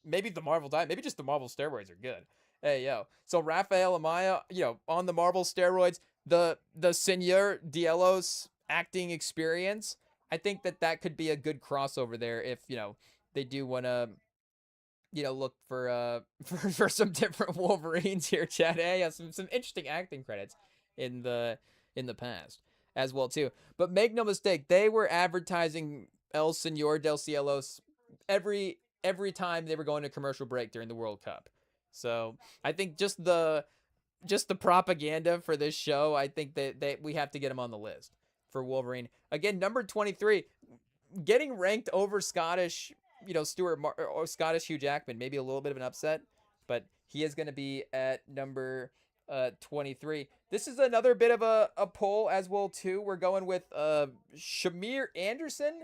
Speaker 1: maybe the Marvel diet, maybe just the Marvel steroids are good. Hey, so Rafael Amaya, on the Marvel steroids, the Senor Dielos acting experience. I think that could be a good crossover there if they do want to look for for some different Wolverines here, Chad. Hey, some interesting acting credits in the past as well too. But make no mistake, they were advertising El Señor del Cielos every time they were going to commercial break during the World Cup. So I think just the propaganda for this show, I think that we have to get them on the list for Wolverine. Again, number 23, getting ranked over Scottish, or Scottish Hugh Jackman, maybe a little bit of an upset, but he is going to be at number 23. This is another bit of a poll as well too. We're going with Shamir Anderson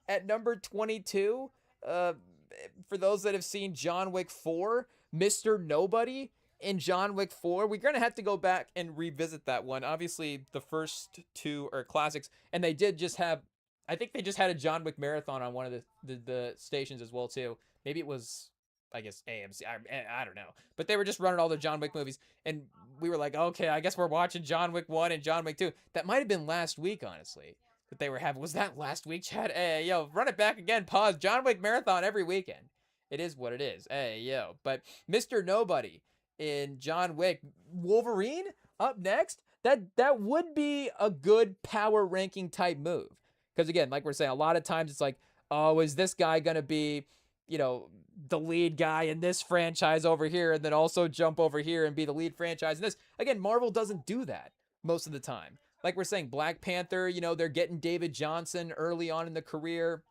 Speaker 1: at number 22. For those that have seen John Wick 4, Mr. Nobody in John Wick 4, we're going to have to go back and revisit that one. Obviously, the first two are classics, and they did just have, I think they just had a John Wick marathon on one of the stations as well too. Maybe it was, I guess, AMC. I don't know. But they were just running all the John Wick movies, and we were like, okay, I guess we're watching John Wick 1 and John Wick 2. That might have been last week, honestly, that they were having. Was that last week, Chad? Hey, run it back again. Pause. John Wick marathon every weekend. It is what it is. Hey, but Mr. Nobody in John Wick. Wolverine up next? That would be a good power ranking type move. Because again, like we're saying, a lot of times it's like, oh, is this guy going to be, the lead guy in this franchise over here and then also jump over here and be the lead franchise in this? Again, Marvel doesn't do that most of the time. Like we're saying, Black Panther, they're getting David Johnson early on in the career.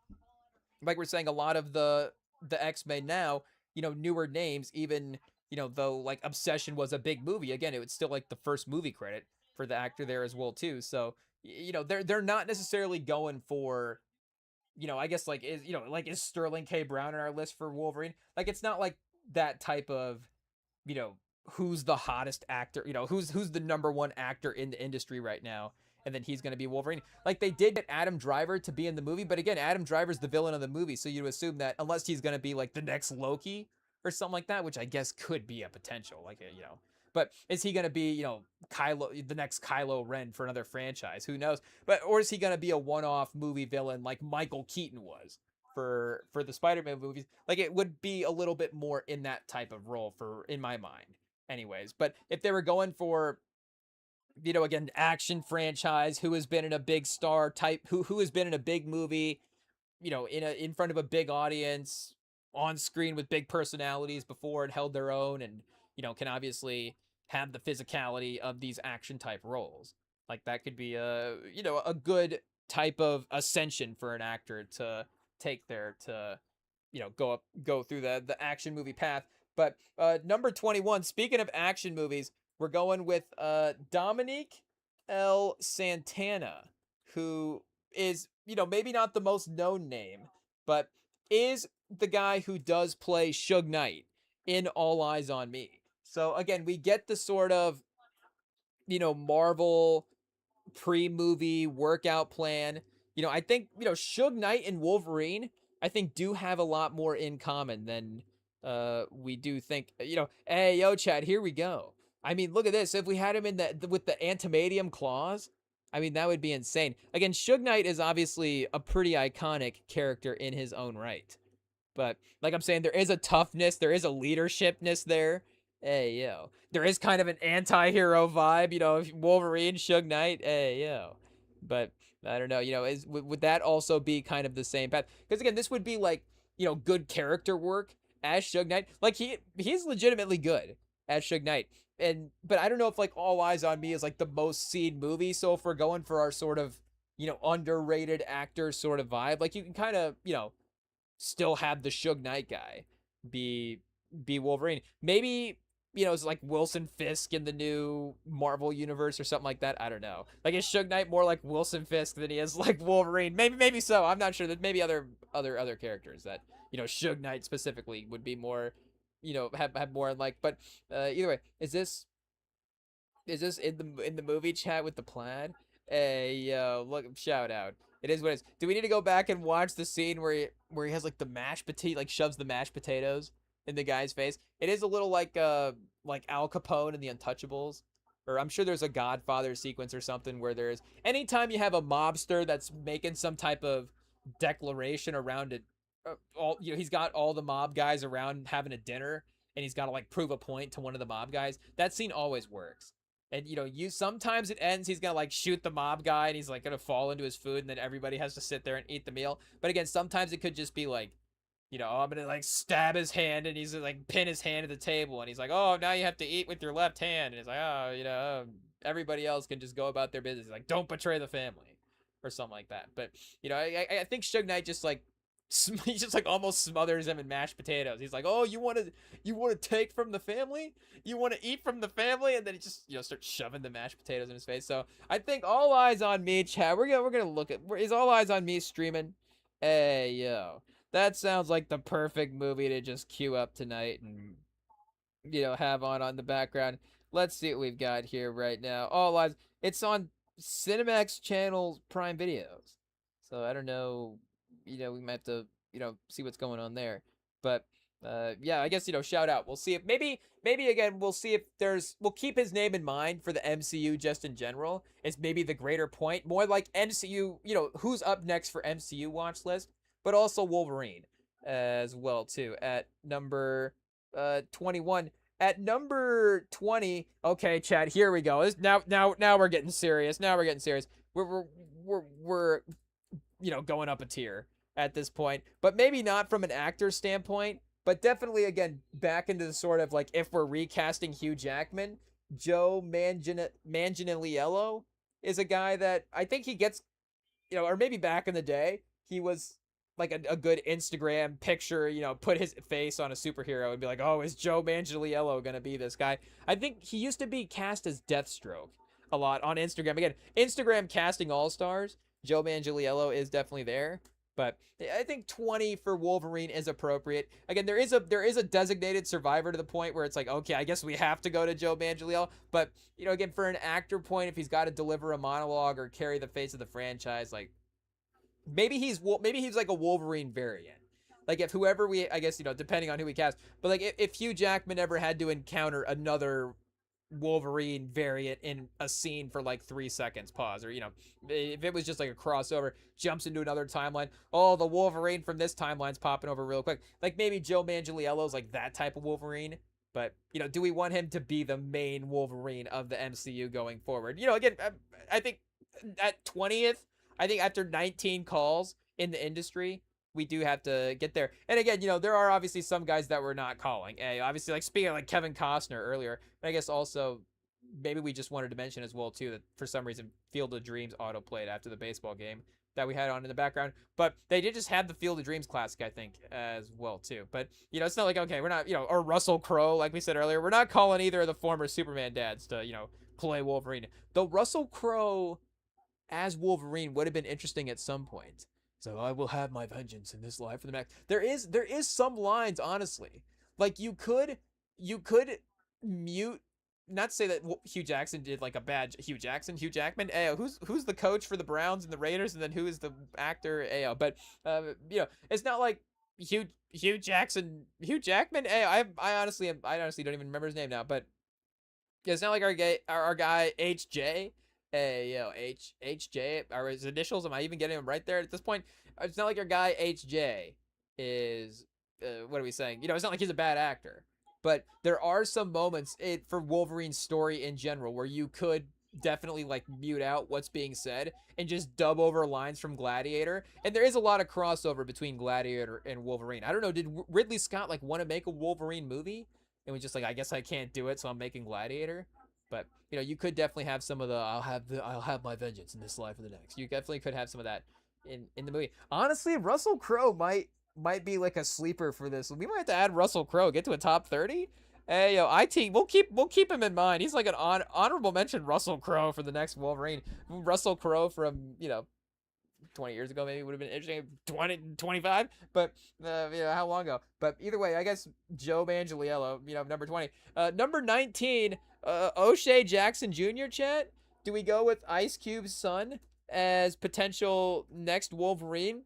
Speaker 1: Like we're saying, a lot of the X-Men now, newer names, even, though like Obsession was a big movie, again, it was still like the first movie credit for the actor there as well too. So they're not necessarily going for, I guess like is Sterling K. Brown on our list for Wolverine? Like it's not like that type of, who's the hottest actor, who's the number one actor in the industry right now, and then he's going to be Wolverine. Like they did get Adam Driver to be in the movie, but again, Adam Driver's the villain of the movie, so you assume that unless he's going to be like the next Loki or something like that, which I guess could be a potential, like but is he going to be, the next Kylo Ren for another franchise? Who knows? Or is he going to be a one-off movie villain like Michael Keaton was for the Spider-Man movies? Like it would be a little bit more in that type of role in my mind anyways. But if they were going for, again, action franchise, who has been in a big star type, who has been in a big movie, in front of a big audience, on screen with big personalities before and held their own, and can obviously have the physicality of these action type roles. Like that could be a good type of ascension for an actor to take there to go through the action movie path. But number 21, speaking of action movies, we're going with Dominique L. Santana, who is, maybe not the most known name, but is the guy who does play Suge Knight in All Eyes on Me. So again, we get the sort of, Marvel pre-movie workout plan. I think, Suge Knight and Wolverine, I think, do have a lot more in common than we do think. Hey, yo, Chad, here we go. I mean, look at this. If we had him in with the antimadium claws, I mean, that would be insane. Again, Suge Knight is obviously a pretty iconic character in his own right. But like I'm saying, there is a toughness, there is a leadershipness there. Hey yo, there is kind of an anti-hero vibe, Wolverine, Suge Knight. Hey yo, but I don't know, would that also be kind of the same path? Because again, this would be like, good character work as Suge Knight. Like he's legitimately good as Suge Knight, but I don't know if like All Eyes on Me is like the most seen movie. So if we're going for our sort of underrated actor sort of vibe, like you can kind of still have the Suge Knight guy be Wolverine. Maybe it's like Wilson Fisk in the new Marvel universe or something like that. I don't know. Like is Suge Knight more like Wilson Fisk than he is like Wolverine? Maybe so. I'm not sure. That maybe other characters that Suge Knight specifically would be more have more like. But either way, is this in the movie chat with the plaid? Hey yo, look, shout out. It is what it is. Do we need to go back and watch the scene where he has like the mashed potato, like shoves the mashed potatoes in the guy's face? It is a little like Al Capone in The Untouchables, or I'm sure there's a Godfather sequence or something where there's anytime you have a mobster that's making some type of declaration around it, all he's got all the mob guys around having a dinner, and he's got to like prove a point to one of the mob guys. That scene always works. And you sometimes it ends, he's gonna like shoot the mob guy and he's like gonna fall into his food, and then everybody has to sit there and eat the meal. But again, sometimes it could just be like, I'm gonna like stab his hand, and he's like pin his hand to the table, and he's like, oh, now you have to eat with your left hand, and he's like, oh, everybody else can just go about their business. Like, don't betray the family, or something like that. But I think Suge Knight just like he just like almost smothers him in mashed potatoes. He's like, "Oh, you want to take from the family? You want to eat from the family?" And then he just starts shoving the mashed potatoes in his face. So I think All Eyes on Me, Chad. We're gonna look at is All Eyes on Me streaming? Hey yo, that sounds like the perfect movie to just queue up tonight and have on the background. Let's see what we've got here right now. All Eyes. It's on Cinemax Channel Prime Videos. So I don't know, we might have to, see what's going on there. But yeah, I guess, shout out. We'll see if maybe again, we'll see if we'll keep his name in mind for the MCU just in general. It's maybe the greater point, more like MCU, who's up next for MCU watch list, but also Wolverine as well too at number 21. At number 20, okay, Chad, here we go. Now we're getting serious. Now we're getting serious. We're going up a tier at this point, but maybe not from an actor standpoint, but definitely again back into the sort of like if we're recasting Hugh Jackman, Joe Manganiello is a guy that I think he gets, or maybe back in the day he was like a good Instagram picture, put his face on a superhero and be like, oh, is Joe Manganiello gonna be this guy? I think he used to be cast as Deathstroke a lot on Instagram. Again, Instagram casting all stars. Joe Manganiello is definitely there, but I think 20 for Wolverine is appropriate. Again, there is a designated survivor to the point where it's like, okay, I guess we have to go to Joe Manganiello. But again, for an actor point, if he's got to deliver a monologue or carry the face of the franchise, like maybe he's like a Wolverine variant. Like if whoever I guess depending on who we cast, but like if Hugh Jackman ever had to encounter another Wolverine variant in a scene for like 3 seconds, pause, or if it was just like a crossover, jumps into another timeline. Oh, the Wolverine from this timeline's popping over real quick. Like maybe Joe Manganiello's like that type of Wolverine, but do we want him to be the main Wolverine of the MCU going forward? Again, I think at 20th, I think after 19 calls in the industry, we do have to get there. And again, there are obviously some guys that we're not calling. Obviously, like speaking of like Kevin Costner earlier, I guess also maybe we just wanted to mention as well too that for some reason Field of Dreams auto played after the baseball game that we had on in the background. But they did just have the Field of Dreams classic, I think, as well too. But it's not like, okay, we're not, or Russell Crowe, like we said earlier, we're not calling either of the former Superman dads to play Wolverine. Though Russell Crowe as Wolverine would have been interesting at some point. So I will have my vengeance in this life for the next. There is some lines, honestly. Like you could mute. Not to say that Hugh Jackson did like a bad Hugh Jackman. Ayo, who's the coach for the Browns and the Raiders, and then who is the actor? Ayo, but it's not like Hugh Jackman. Ayo, I honestly don't even remember his name now, but yeah, it's not like our guy HJ. Hey yo, HJ are his initials. Am I even getting him right there at this point? It's not like our guy HJ is. What are we saying? It's not like he's a bad actor, but there are some moments for Wolverine's story in general where you could definitely like mute out what's being said and just dub over lines from Gladiator. And there is a lot of crossover between Gladiator and Wolverine. I don't know. Did Ridley Scott like want to make a Wolverine movie? And was just like, I guess I can't do it, so I'm making Gladiator. But you could definitely have some of the I'll have my vengeance in this life or the next. You definitely could have some of that in the movie. Honestly, Russell Crowe might be like a sleeper for this. We might have to add Russell Crowe, get to a top 30. Hey yo, IT, we'll keep him in mind. He's like an honorable mention Russell Crowe for the next Wolverine. Russell Crowe from 20 years ago maybe would have been interesting. 20 25, but how long ago? But either way, I guess Joe Manganiello, number 20. Number 19, O'Shea Jackson Jr. Chat. Do we go with Ice Cube's son as potential next Wolverine?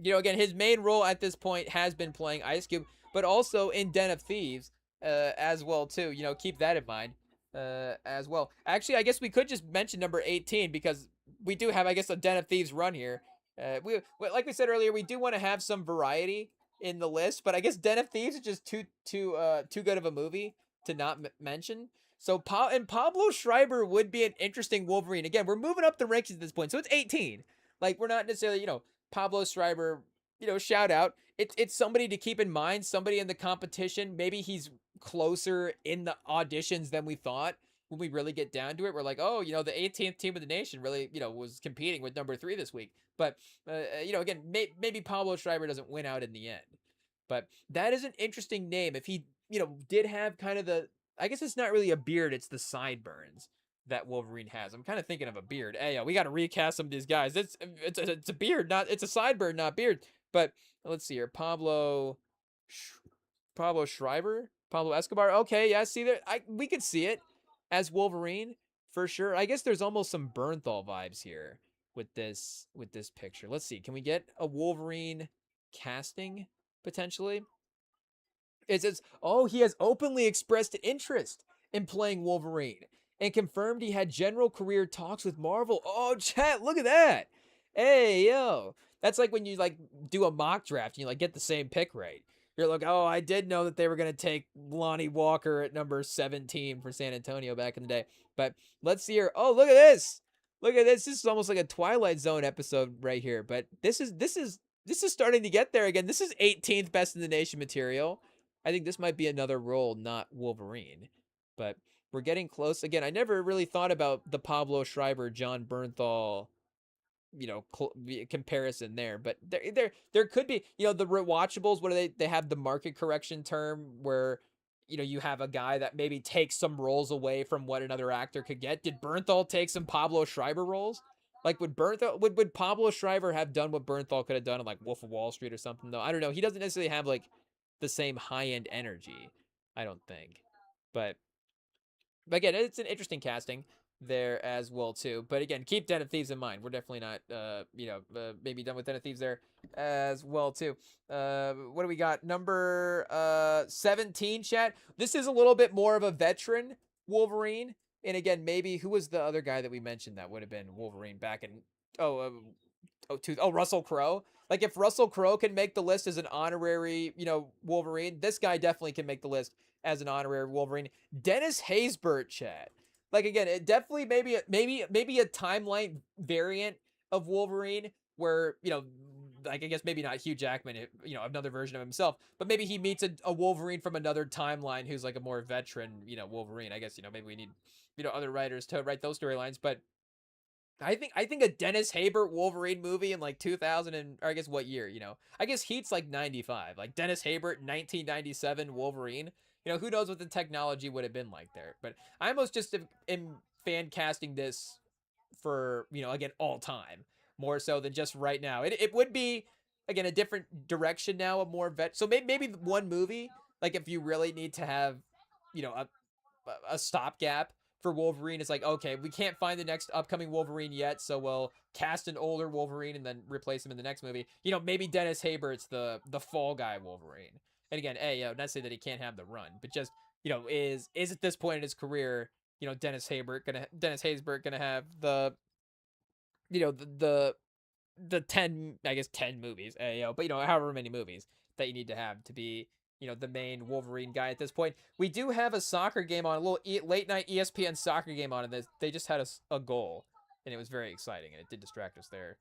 Speaker 1: Again, his main role at this point has been playing Ice Cube, but also in Den of Thieves as well too. Keep that in mind as well. Actually, I guess we could just mention number 18 because we do have, I guess, a Den of Thieves run here. Like we said earlier, we do want to have some variety in the list, but I guess Den of Thieves is just too good of a movie to not mention. So Pablo Schreiber would be an interesting Wolverine. Again, we're moving up the rankings at this point, so it's 18. Like we're not necessarily Pablo Schreiber, shout out. It's somebody to keep in mind, somebody in the competition. Maybe he's closer in the auditions than we thought. When we really get down to it, we're like, oh, the 18th team of the nation really, was competing with number 3 this week. But, again, maybe Pablo Schreiber doesn't win out in the end. But that is an interesting name. If he, did have kind of I guess it's not really a beard, it's the sideburns that Wolverine has. I'm kind of thinking of a beard. Hey, we got to recast some of these guys. It's a beard, it's a sideburn, not beard. But let's see here, Pablo Schreiber, Pablo Escobar. Okay, yeah, see there, we could see it as Wolverine for sure. I guess there's almost some Bernthal vibes here with this picture. Let's see, can we get a Wolverine casting potentially? He has openly expressed interest in playing Wolverine and confirmed he had general career talks with Marvel. Oh, chat, look at that. Hey, yo. That's like when you like do a mock draft and you like get the same pick right. You're like, oh, I did know that they were going to take Lonnie Walker at number 17 for San Antonio back in the day. But let's see here. Oh, look at this. Look at this. This is almost like a Twilight Zone episode right here. But this is starting to get there again. This is 18th best in the nation material. I think this might be another role, not Wolverine. But we're getting close. Again, I never really thought about the Pablo Schreiber, John Bernthal, comparison there. But there could be, the rewatchables. What do they have the market correction term where, you have a guy that maybe takes some roles away from what another actor could get. Did Bernthal take some Pablo Schreiber roles? Like would Pablo Schreiber have done what Bernthal could have done in like Wolf of Wall Street or something? Though I don't know. He doesn't necessarily have like the same high end energy, I don't think. But again, it's an interesting casting there as well too. But again, keep Den of Thieves in mind. We're definitely not maybe done with Den of Thieves there as well too. What do we got? Number 17, chat. This is a little bit more of a veteran Wolverine. And again, maybe who was the other guy that we mentioned that would have been Wolverine back in Russell Crowe. Like if Russell Crowe can make the list as an honorary, Wolverine, this guy definitely can make the list as an honorary Wolverine. Dennis Haysbert, chat. Like again, it definitely maybe a timeline variant of Wolverine where, like I guess maybe not Hugh Jackman, another version of himself, but maybe he meets a Wolverine from another timeline who's like a more veteran, Wolverine. I guess, maybe we need, other writers to write those storylines, but I think a Dennis Haysbert Wolverine movie in like 2000 and, or I guess what year, I guess Heat's like 95, like Dennis Haysbert 1997 Wolverine. Who knows what the technology would have been like there. But I almost just am fan casting this for, again, all time more so than just right now. It would be, again, a different direction now, a more so maybe one movie Like if you really need to have, you know, a stopgap for Wolverine, it's like, okay, we can't find the next upcoming Wolverine yet, so we'll cast an older Wolverine and then replace him in the next movie. You know, maybe Dennis Haysbert's the fall guy Wolverine. And again, hey, you know, not to say that he can't have the run, but just, you know, is at this point in his career, you know, Dennis Haysbert gonna have the, you know, the 10, I guess 10 movies, you know, but you know, however many movies that you need to have to be, you know, the main Wolverine guy at this point. We do have a soccer game on, a little late night ESPN soccer game on, and they just had a goal, and it was very exciting, and it did distract us there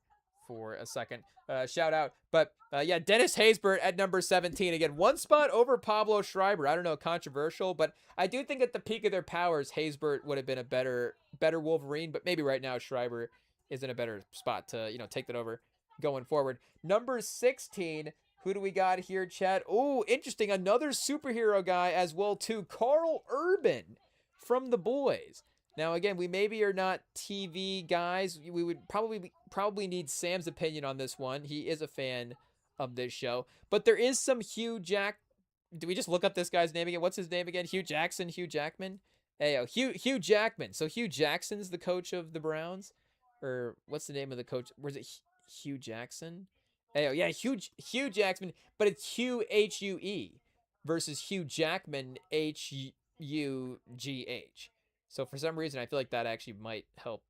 Speaker 1: for a second. Shout out. But yeah, Dennis Haysbert at number 17. Again, one spot over Pablo Schreiber. I don't know, controversial, but I do think at the peak of their powers, Haysbert would have been a better Wolverine, but maybe right now Schreiber is in a better spot to, you know, take that over going forward. Number 16, who do we got here, Chad? Oh, interesting. Another superhero guy as well, too. Carl Urban from The Boys. Now, again, we maybe are not TV guys. We would probably need Sam's opinion on this one. He is a fan of this show. But there is some Hugh Jack. Do we just look up this guy's name again? What's his name again? Hugh Jackson? Hugh Jackman? Hey, oh, Hugh Jackman. So Hugh Jackson's the coach of the Browns? Or what's the name of the coach? Was it Hugh Jackson? Hey, oh, yeah, Hugh Jackman, but it's Hugh Hue versus Hugh Jackman Hugh. So for some reason, I feel like that actually might help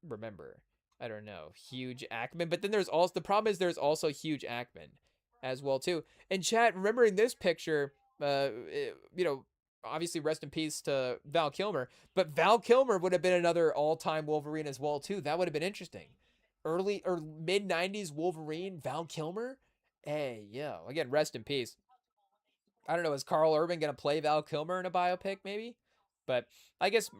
Speaker 1: remember. I don't know, Hugh Jackman. But then there's also, the problem is there's also Hugh Jackman as well too. And chat, remembering this picture, you know, obviously rest in peace to Val Kilmer, but Val Kilmer would have been another all-time Wolverine as well too. That would have been interesting. Early or mid 90s Wolverine, Val Kilmer. Hey, yo, again, rest in peace. I don't know, is Carl Urban gonna play Val Kilmer in a biopic maybe? But I guess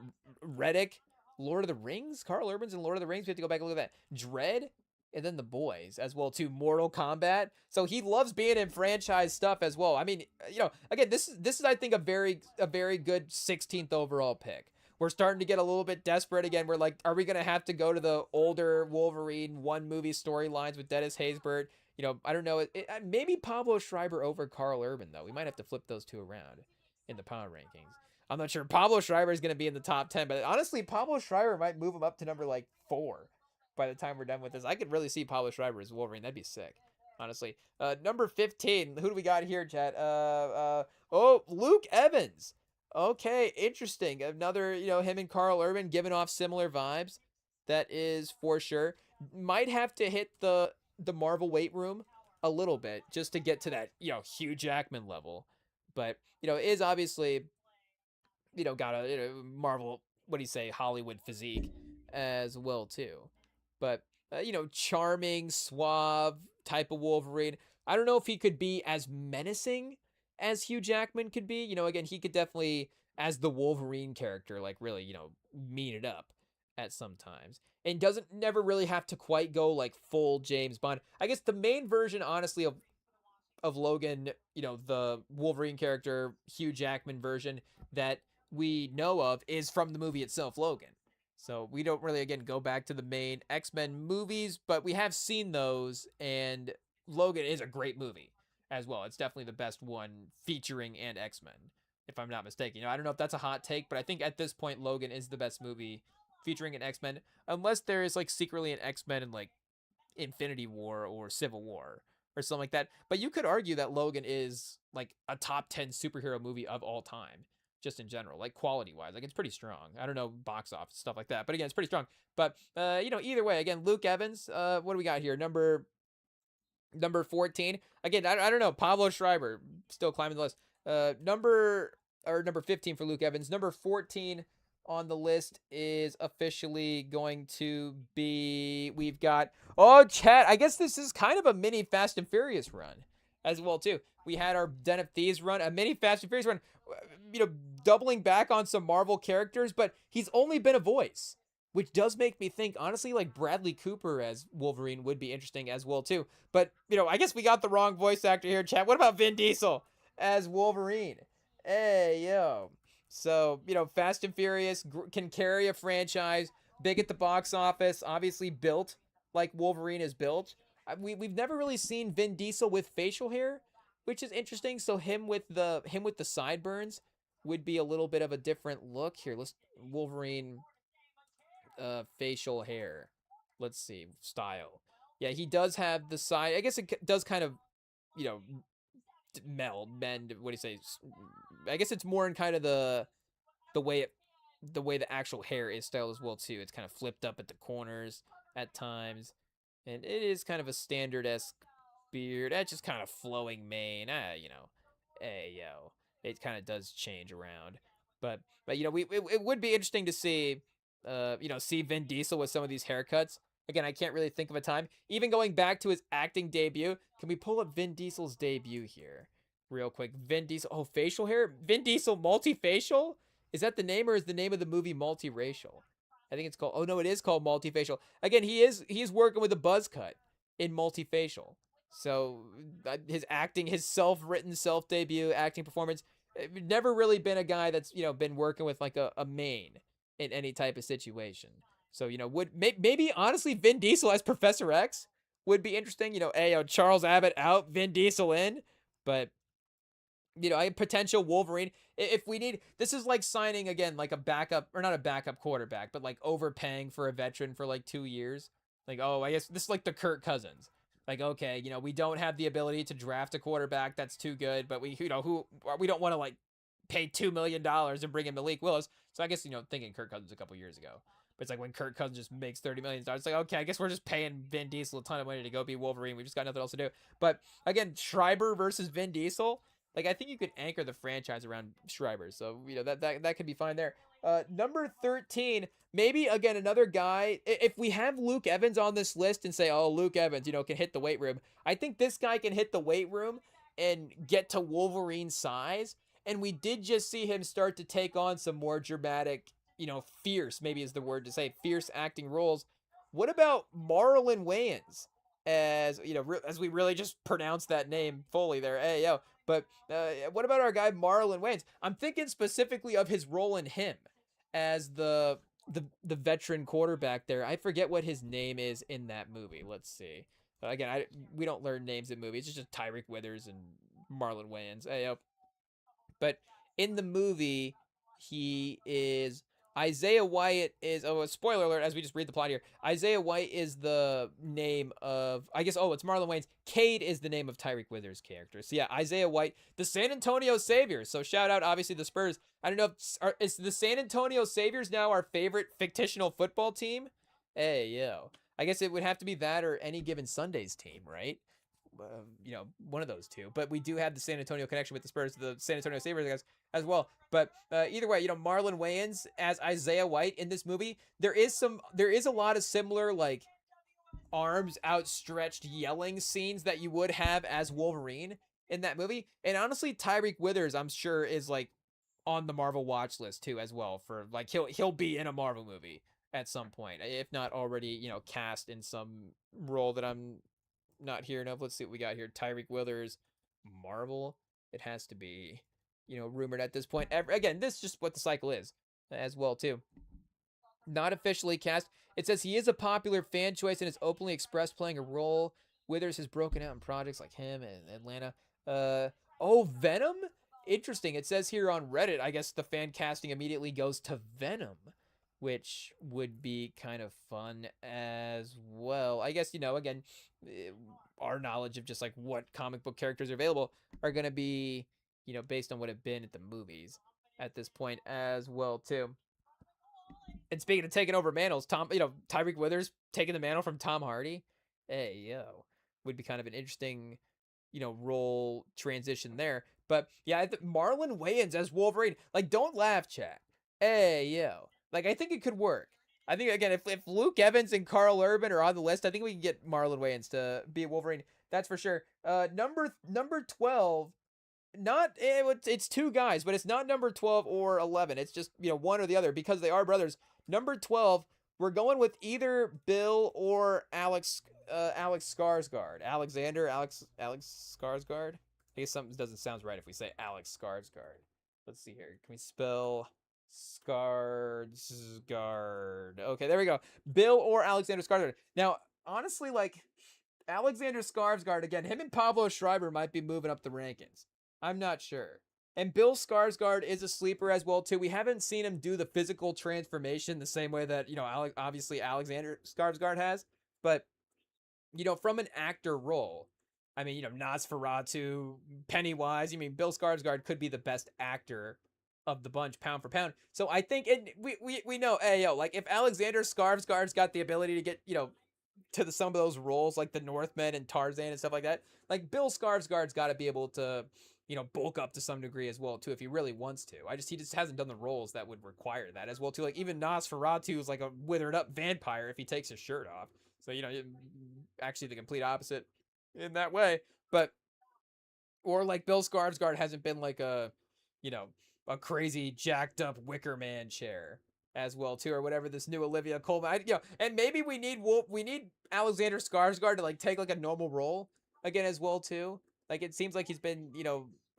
Speaker 1: Reddick, Lord of the Rings, Carl Urban's in Lord of the Rings. We have to go back and look at that. Dread, and then The Boys as well too. Mortal Kombat. So he loves being in franchise stuff as well. I mean, you know, again, this is I think a very good 16th overall pick. We're starting to get a little bit desperate again. We're like, are we gonna have to go to the older Wolverine one movie storylines with Dennis Haysbert? You know, I don't know. Maybe Pablo Schreiber over Carl Urban though. We might have to flip those two around in the power rankings. I'm not sure. Pablo Schreiber is going to be in the top 10, but honestly, Pablo Schreiber might move him up to number like 4 by the time we're done with this. I could really see Pablo Schreiber as Wolverine. That'd be sick, honestly. Number 15. Who do we got here, chat? Oh, Luke Evans. Okay, interesting. Another, you know, him and Carl Urban giving off similar vibes. That is for sure. Might have to hit the Marvel weight room a little bit just to get to that, you know, Hugh Jackman level. But, you know, is obviously, you know, got a, you know, Marvel, what do you say, Hollywood physique as well too. But you know, charming, suave type of Wolverine. I don't know if he could be as menacing as Hugh Jackman could be. You know, again, he could definitely, as the Wolverine character, like really, you know, mean it up at some times. And doesn't never really have to quite go like full James Bond. I guess the main version, honestly, of Logan, you know, the Wolverine character, Hugh Jackman version that we know of is from the movie itself, Logan. So we don't really, again, go back to the main X-Men movies, but we have seen those, and Logan is a great movie as well. It's definitely the best one featuring an X-Men, if I'm not mistaken. You know, I don't know if that's a hot take, but I think at this point, Logan is the best movie featuring an X-Men, unless there is like secretly an X-Men in like Infinity War or Civil War or something like that. But you could argue that Logan is like a top 10 superhero movie of all time, just in general, like quality wise. Like it's pretty strong. I don't know, box office, stuff like that. But again, it's pretty strong. But, you know, either way, again, Luke Evans, what do we got here? Number 14. Again, I don't know. Pablo Schreiber still climbing the list. Number 15 for Luke Evans. Number 14 on the list is officially going to be, we've got, oh, chat, I guess this is kind of a mini Fast and Furious run as well too. We had our Den of Thieves run, a mini Fast and Furious run, you know, doubling back on some Marvel characters, but he's only been a voice, which does make me think, honestly, like Bradley Cooper as Wolverine would be interesting as well too. But, you know, I guess we got the wrong voice actor here, chat. What about Vin Diesel as Wolverine? Hey, yo. So, you know, Fast and Furious can carry a franchise, big at the box office, obviously built like Wolverine is built. We've never really seen Vin Diesel with facial hair, which is interesting. So him with the sideburns would be a little bit of a different look. Here, let's Wolverine facial hair. Let's see, style. Yeah, he does have the side. I guess it does kind of, you know, mend. What do you say? I guess it's more in kind of the way it the way the actual hair is styled as well too. It's kind of flipped up at the corners at times, and it is kind of a standard esque beard. That's just kind of flowing mane. Hey yo, it kind of does change around, but it would be interesting to see, see Vin Diesel with some of these haircuts. Again, I can't really think of a time. Even going back to his acting debut, can we pull up Vin Diesel's debut here, real quick? Vin Diesel, oh, facial hair. Vin Diesel multifacial. Is that the name, or is the name of the movie multiracial? I think it's called. Oh no, it is called multifacial. Again, he's working with a buzz cut in multifacial. So his acting, his self-written self debut acting performance, never really been a guy that's been working with like a main in any type of situation. So would maybe honestly Vin Diesel as Professor X would be interesting. Charles Abbott out, Vin Diesel in, but a potential Wolverine. If we need, this is like signing again, like a backup, or not a backup quarterback, but like overpaying for a veteran for like 2 years. Like, oh, I guess this is like the Kirk Cousins. Like, okay, we don't have the ability to draft a quarterback that's too good, but we don't want to like pay $2 million and bring in Malik Willis. So I guess thinking Kirk Cousins a couple years ago. But it's like when Kirk Cousins just makes $30 million, it's like, okay, I guess we're just paying Vin Diesel a ton of money to go be Wolverine. We just got nothing else to do. But again, Schreiber versus Vin Diesel. Like, I think you could anchor the franchise around Schreiber. So, that could be fine there. Number 13, maybe, again, another guy. If we have Luke Evans on this list and say, oh, Luke Evans, can hit the weight room. I think this guy can hit the weight room and get to Wolverine size. And we did just see him start to take on some more dramatic, fierce, maybe is the word to say, fierce acting roles. What about Marlon Wayans? As we really just pronounced that name fully there. Hey, yo. But what about our guy Marlon Wayans? I'm thinking specifically of his role in him as the veteran quarterback there. I forget what his name is in that movie. Let's see. Again, we don't learn names in movies. It's just Tyreek Withers and Marlon Wayans. Hey, yo. But in the movie, he is Isaiah Wyatt is, oh, spoiler alert, as we just read the plot here. Isaiah White is the name of, I guess, oh, it's Marlon Wayans. Cade is the name of Tyreek Withers' character. So yeah, Isaiah White, the San Antonio Saviors. So shout out, obviously, the Spurs. I don't know, is the San Antonio Saviors now our favorite fictional football team? Hey, yo. I guess it would have to be that or any given Sunday's team, right? One of those two. But we do have the San Antonio connection with the Spurs, the San Antonio Sabres, I guess, as well. But either way, Marlon Wayans as Isaiah White in this movie, there is a lot of similar, like, arms outstretched yelling scenes that you would have as Wolverine in that movie. And honestly, Tyreek Withers, I'm sure, is like on the Marvel watch list too, as well, for like he'll be in a Marvel movie at some point, if not already, cast in some role that I'm not hearing of. Let's see what we got here. Tyreek Withers, Marvel. It has to be, rumored at this point. Again, this is just what the cycle is as well too. Not officially cast. It says he is a popular fan choice and is openly expressed playing a role. Withers has broken out in projects like him and Atlanta. Venom? Interesting. It says here on Reddit, I guess the fan casting immediately goes to Venom, which would be kind of fun as well. I guess, again, our knowledge of just like what comic book characters are available are going to be, based on what have been at the movies at this point as well too. And speaking of taking over mantles, Tyreek Withers taking the mantle from Tom Hardy. Hey, yo. Would be kind of an interesting, role transition there. But yeah, Marlon Wayans as Wolverine. Like, don't laugh, chat. Hey, yo. Like, I think it could work. I think, again, if Luke Evans and Carl Urban are on the list, I think we can get Marlon Wayans to be a Wolverine. That's for sure. Number 12. It's two guys, but it's not number 12 or 11. It's just, one or the other because they are brothers. Number 12, we're going with either Bill or Alex Skarsgård. Alex Skarsgård. I guess something doesn't sound right if we say Alex Skarsgård. Let's see here. Can we spell Skarsgård? Okay, there we go. Bill or Alexander Skarsgård. Now, honestly, like, Alexander Skarsgård, again, him and Pablo Schreiber might be moving up the rankings. I'm not sure. And Bill Skarsgård is a sleeper as well too. We haven't seen him do the physical transformation the same way that, obviously Alexander Skarsgård has, but from an actor role, I mean, Nosferatu, Pennywise, Bill Skarsgård could be the best actor of the bunch, pound for pound. So I think, and we know, hey, yo, like if Alexander Skarsgård's got the ability to get, to some of those roles like the Northman and Tarzan and stuff like that, like Bill Skarsgård's got to be able to, bulk up to some degree as well too if he really wants to. He just hasn't done the roles that would require that as well too. Like even Nosferatu is like a withered up vampire if he takes his shirt off. So actually the complete opposite in that way. But or like Bill Skarsgård hasn't been like you know, a crazy jacked up Wicker Man chair as well too, or whatever this new Olivia Colman. And maybe we need Alexander Skarsgård to like take like a normal role again as well too. Like it seems like he's been,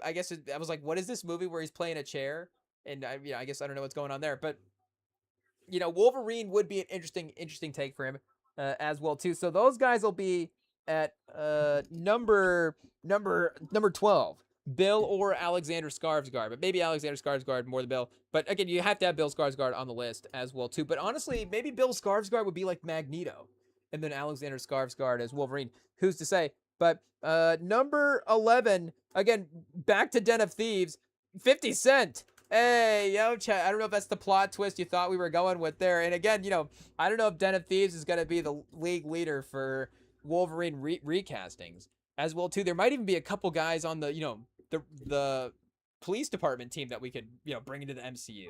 Speaker 1: I guess I was like, what is this movie where he's playing a chair? And I guess I don't know what's going on there, but Wolverine would be an interesting take for him as well too. So those guys will be at number 12. Bill or Alexander Skarsgård, but maybe Alexander Skarsgård more than Bill. But again, you have to have Bill Skarsgård on the list as well too. But honestly, maybe Bill Skarsgård would be like Magneto, and then Alexander Skarsgård as Wolverine. Who's to say? But number 11, again, back to Den of Thieves, 50 Cent. Hey, yo, chat. I don't know if that's the plot twist you thought we were going with there. And again, I don't know if Den of Thieves is going to be the league leader for Wolverine recastings as well too. There might even be a couple guys on the, the police department team that we could, bring into the MCU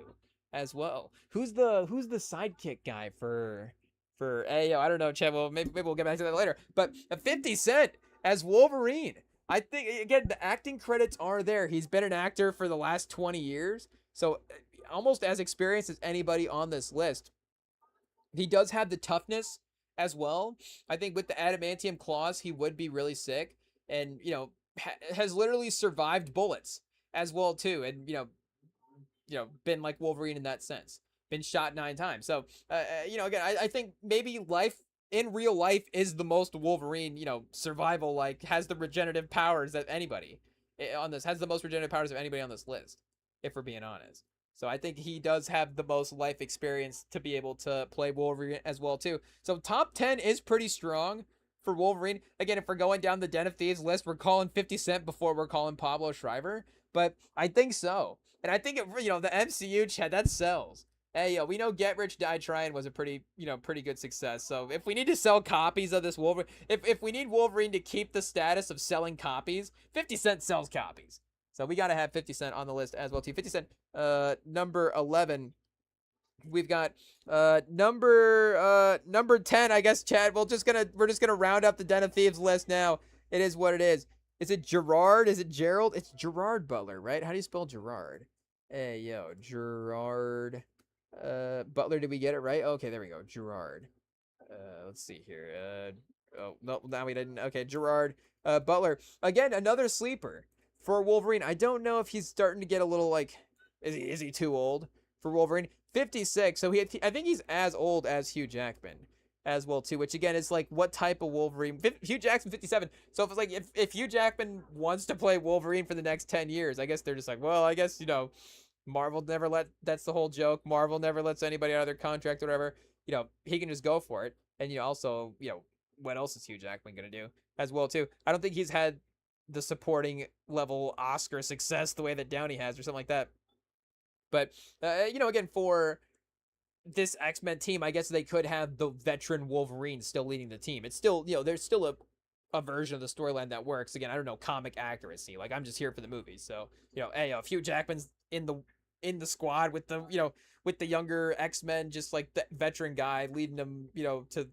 Speaker 1: as well. Who's the sidekick guy for hey, yo, I don't know, chat. Well, maybe we'll get back to that later. But 50 Cent as Wolverine. I think, again, the acting credits are there. He's been an actor for the last 20 years, so almost as experienced as anybody on this list. He does have the toughness as well. I think with the adamantium claws, he would be really sick, and, has literally survived bullets as well, too, and, been like Wolverine in that sense. Been shot 9 times. So, again, I think maybe in real life is the most Wolverine, survival, like, has the regenerative powers that anybody on this, has the most regenerative powers of anybody on this list, if we're being honest. So I think he does have the most life experience to be able to play Wolverine as well, too. So top 10 is pretty strong for Wolverine. Again, if we're going down the Den of Thieves list, we're calling 50 Cent before we're calling Pablo Schreiber. But I think so. And I think, the MCU, chat, that sells. Hey, yo, we know Get Rich Die Trying was a pretty good success. So if we need to sell copies of this Wolverine, if we need Wolverine to keep the status of selling copies, 50 Cent sells copies. So we got to have 50 Cent on the list as well, too. 50 Cent, number 11. We've got number 10, I guess, Chad. We're just gonna round up the Den of Thieves list now. It is what it is. Is it Gerard? Is it Gerald? It's Gerard Butler, right? How do you spell Gerard? Hey, yo, Gerard Butler. Did we get it right? Okay, there we go. Gerard. Let's see here. Oh, no, now we didn't. Okay, Gerard Butler. Again, another sleeper for Wolverine. I don't know if he's starting to get a little like, is he too old for Wolverine? 56. So I think he's as old as Hugh Jackman as well too, which again is like what type of Wolverine. Hugh Jackman 57. So if it's like if Hugh Jackman wants to play Wolverine for the next 10 years, I guess they're just like, well, I guess Marvel never that's the whole joke. Marvel never lets anybody out of their contract or whatever. He can just go for it. And also, what else is Hugh Jackman gonna do as well too? I don't think he's had the supporting level Oscar success the way that Downey has or something like that. But again, for this X-Men team, I guess they could have the veteran Wolverine still leading the team. It's still, there's still a version of the storyline that works. Again, I don't know comic accuracy. Like, I'm just here for the movies. So, hey, if Hugh Jackman's in the squad with the younger X-Men, just like the veteran guy leading them, to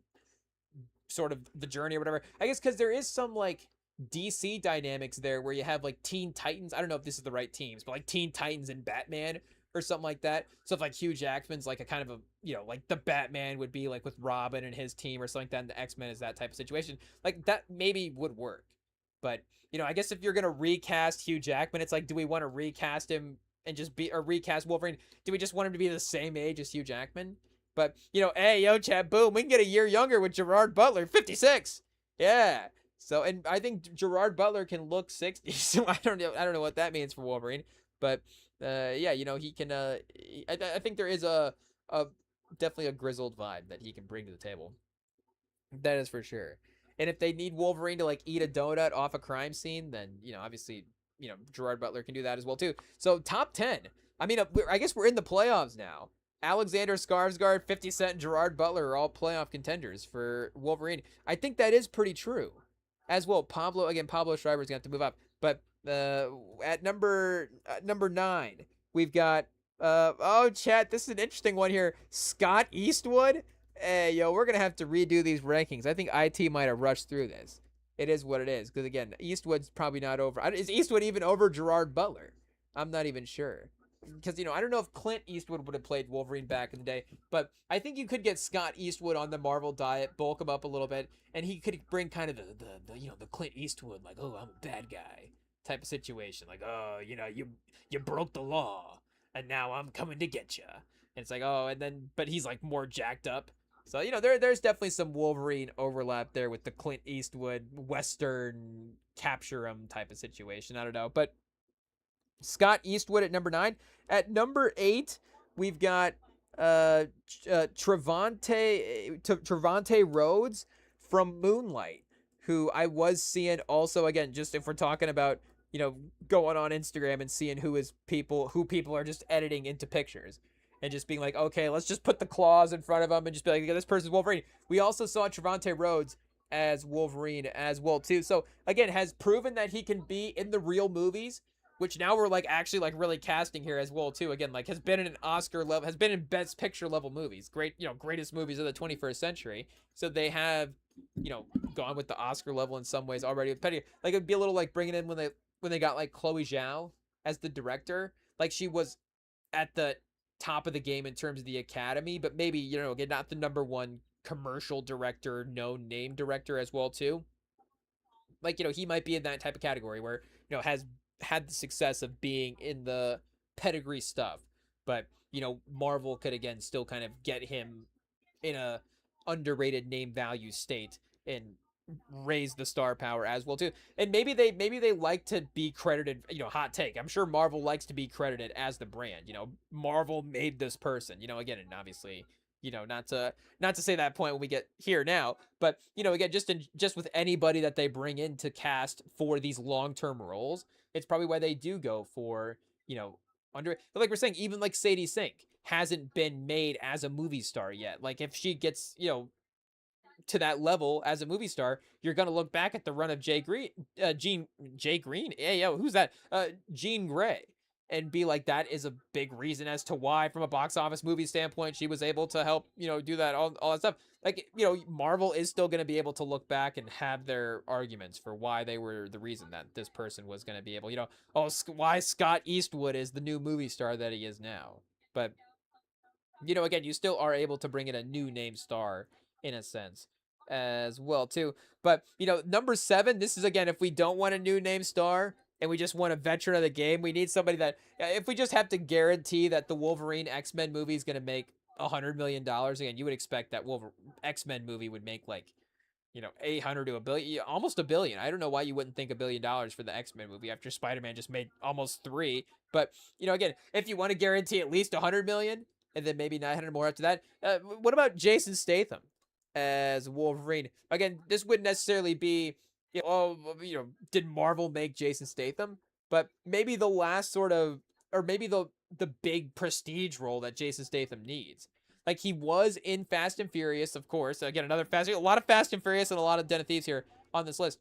Speaker 1: sort of the journey or whatever. I guess because there is some like DC dynamics there where you have like Teen Titans. I don't know if this is the right teams, but like Teen Titans and Batman or something like that. So if like Hugh Jackman's like a kind of a, like the Batman would be like with Robin and his team or something like that, and the X-Men is that type of situation, like that maybe would work. But, I guess if you're going to recast Hugh Jackman, it's like, do we want to recast him and or recast Wolverine? Do we just want him to be the same age as Hugh Jackman? But, hey, yo, chat, boom, we can get a year younger with Gerard Butler, 56. Yeah. So, and I think Gerard Butler can look 60. So I don't know what that means for Wolverine, but yeah, he can. I think there is a definitely a grizzled vibe that he can bring to the table. That is for sure. And if they need Wolverine to like eat a donut off a crime scene, then obviously Gerard Butler can do that as well too. So top 10. I mean, I guess we're in the playoffs now. Alexander Skarsgård, 50 Cent, and Gerard Butler are all playoff contenders for Wolverine. I think that is pretty true. As well, Pablo Schreiber's going to have to move up. But at number 9, we've got chat, this is an interesting one here. Scott Eastwood. Hey, yo, we're going to have to redo these rankings. I think IT might have rushed through this. It is what it is. Because, again, Eastwood's probably not over. Is Eastwood even over Gerard Butler? I'm not even sure. Because, I don't know if Clint Eastwood would have played Wolverine back in the day. But I think you could get Scott Eastwood on the Marvel diet, bulk him up a little bit. And he could bring kind of the Clint Eastwood, like, oh, I'm a bad guy type of situation. Like, oh, you broke the law. And now I'm coming to get you. And it's like, oh, and then, but he's like more jacked up. So, there's definitely some Wolverine overlap there with the Clint Eastwood Western capture him type of situation. I don't know. But Scott Eastwood at number 9. At number 8, we've got Trevante Rhodes from Moonlight, who I was seeing also, again, just if we're talking about, going on Instagram and seeing who people are just editing into pictures. And just being like, okay, let's just put the claws in front of him and just be like, this person's Wolverine. We also saw Trevante Rhodes as Wolverine as well too. So again, has proven that he can be in the real movies, which now we're like actually like really casting here as well too. Again, like has been in an Oscar level, has been in Best Picture level movies, greatest movies of the 21st century. So they have, gone with the Oscar level in some ways already with Petty. Like it'd be a little like bringing in when they got like Chloe Zhao as the director, like she was at the top of the game in terms of the Academy, but maybe, again, not the number one commercial director, no name director as well too. Like, he might be in that type of category where, has had the success of being in the pedigree stuff. But, Marvel could again still kind of get him in a underrated name value state and raise the star power as well too. And maybe they like to be credited, hot take. I'm sure Marvel likes to be credited as the brand. Marvel made this person, again, and obviously, not to say that point when we get here now, but again, just with anybody that they bring in to cast for these long-term roles, it's probably why they do go for, but like we're saying, even like Sadie Sink hasn't been made as a movie star yet. Like if she gets, to that level as a movie star, you're gonna look back at the run of Jay Green, who's that? Jean Grey, and be like, that is a big reason as to why, from a box office movie standpoint, she was able to help, do that, all that stuff. Like, Marvel is still gonna be able to look back and have their arguments for why they were the reason that this person was gonna be able, why Scott Eastwood is the new movie star that he is now. But again, you still are able to bring in a new name star in a sense as well too. But number 7, this is again, if we don't want a new name star and we just want a veteran of the game, we need somebody that, if we just have to guarantee that the Wolverine X-Men movie is going to make $100 million, again, you would expect that X-Men movie would make like 800 to a billion, almost a billion. I don't know why you wouldn't think $1 billion for the X-Men movie after Spider-Man just made almost 3. But again, if you want to guarantee at least 100 million and then maybe 900 more after that, what about Jason Statham as Wolverine? Again, this wouldn't necessarily be, did Marvel make Jason Statham? But maybe the last sort of, or maybe the big prestige role that Jason Statham needs. Like he was in Fast and Furious, of course. Again, a lot of Fast and Furious and a lot of Den of Thieves here on this list.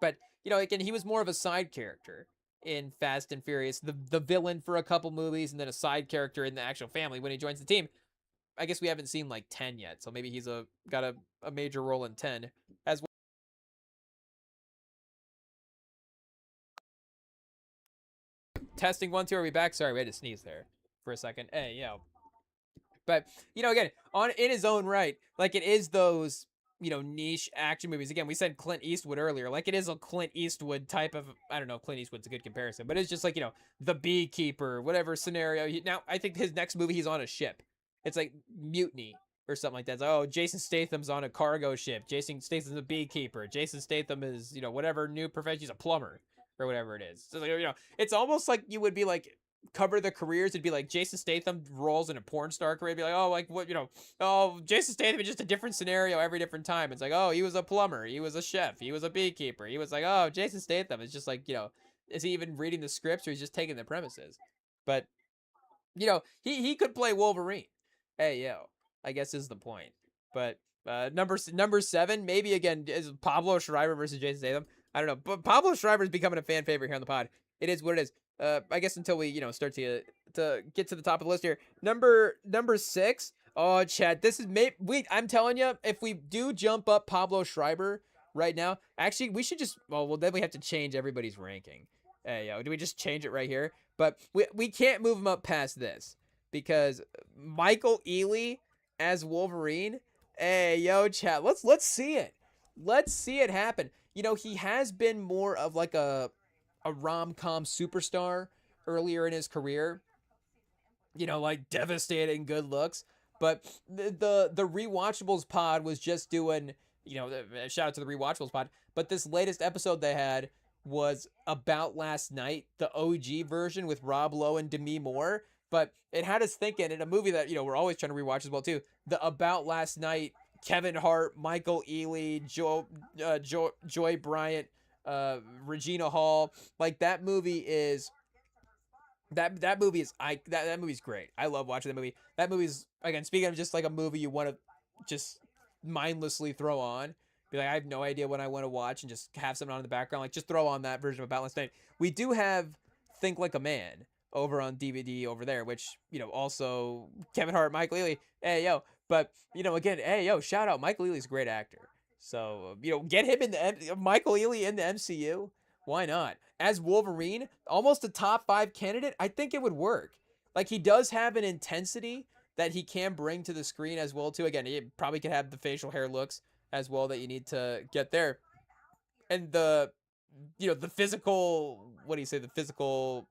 Speaker 1: But again, he was more of a side character in Fast and Furious, the villain for a couple movies, and then a side character in the actual family when he joins the team. I guess we haven't seen like 10 yet, so maybe he's got a major role in 10 as well. Testing 1 2, are we back? Sorry, we had to sneeze there for a second. Hey, but again, in his own right, like it is those niche action movies. Again, we said Clint Eastwood earlier. Like it is a Clint Eastwood type of, I don't know, Clint Eastwood's a good comparison, but it's just like, the beekeeper, whatever scenario. Now, I think his next movie, he's on a ship. It's like Mutiny or something like that. It's like, oh, Jason Statham's on a cargo ship. Jason Statham's a beekeeper. Jason Statham is, whatever new profession. He's a plumber or whatever it is. So, it's almost like you would be like, cover the careers. It'd be like Jason Statham roles in a porn star career. It'd be like, oh, like what, oh, Jason Statham is just a different scenario every different time. It's like, oh, he was a plumber. He was a chef. He was a beekeeper. He was like, oh, Jason Statham is just like, is he even reading the scripts or he's just taking the premises? But, he could play Wolverine. Hey, I guess is the point. But number 7, maybe again, is Pablo Schreiber versus Jason Statham. I don't know, but Pablo Schreiber is becoming a fan favorite here on the pod. It is what it is. I guess until we start to get to the top of the list here. Number 6. Oh, Chad, this is I'm telling you, if we do jump up Pablo Schreiber right now, actually we should just well then we have to change everybody's ranking. Hey, do we just change it right here? But we can't move him up past this because Michael Ealy as Wolverine. Hey, chat. Let's see it. Let's see it happen. He has been more of like a rom-com superstar earlier in his career. Like devastating good looks. But the Rewatchables pod was just doing, shout out to the Rewatchables pod. But this latest episode they had was About Last Night, the OG version with Rob Lowe and Demi Moore. But it had us thinking in a movie that, we're always trying to rewatch as well, too. The About Last Night, Kevin Hart, Michael Ealy, Joy Bryant, Regina Hall. Like, that movie is... That movie's great. I love watching that movie. That movie's, again, speaking of just like a movie you want to just mindlessly throw on. Be like, I have no idea what I want to watch and just have something on in the background. Like, just throw on that version of About Last Night. We do have Think Like a Man over on DVD over there, which, also Kevin Hart, Michael Ealy. Hey, But, again, hey, shout out. Michael Ealy's a great actor. So, get him in Michael Ealy in the MCU. Why not? As Wolverine, almost a top 5 candidate, I think it would work. Like, he does have an intensity that he can bring to the screen as well, too. Again, he probably could have the facial hair looks as well that you need to get there. And the physical, the physical,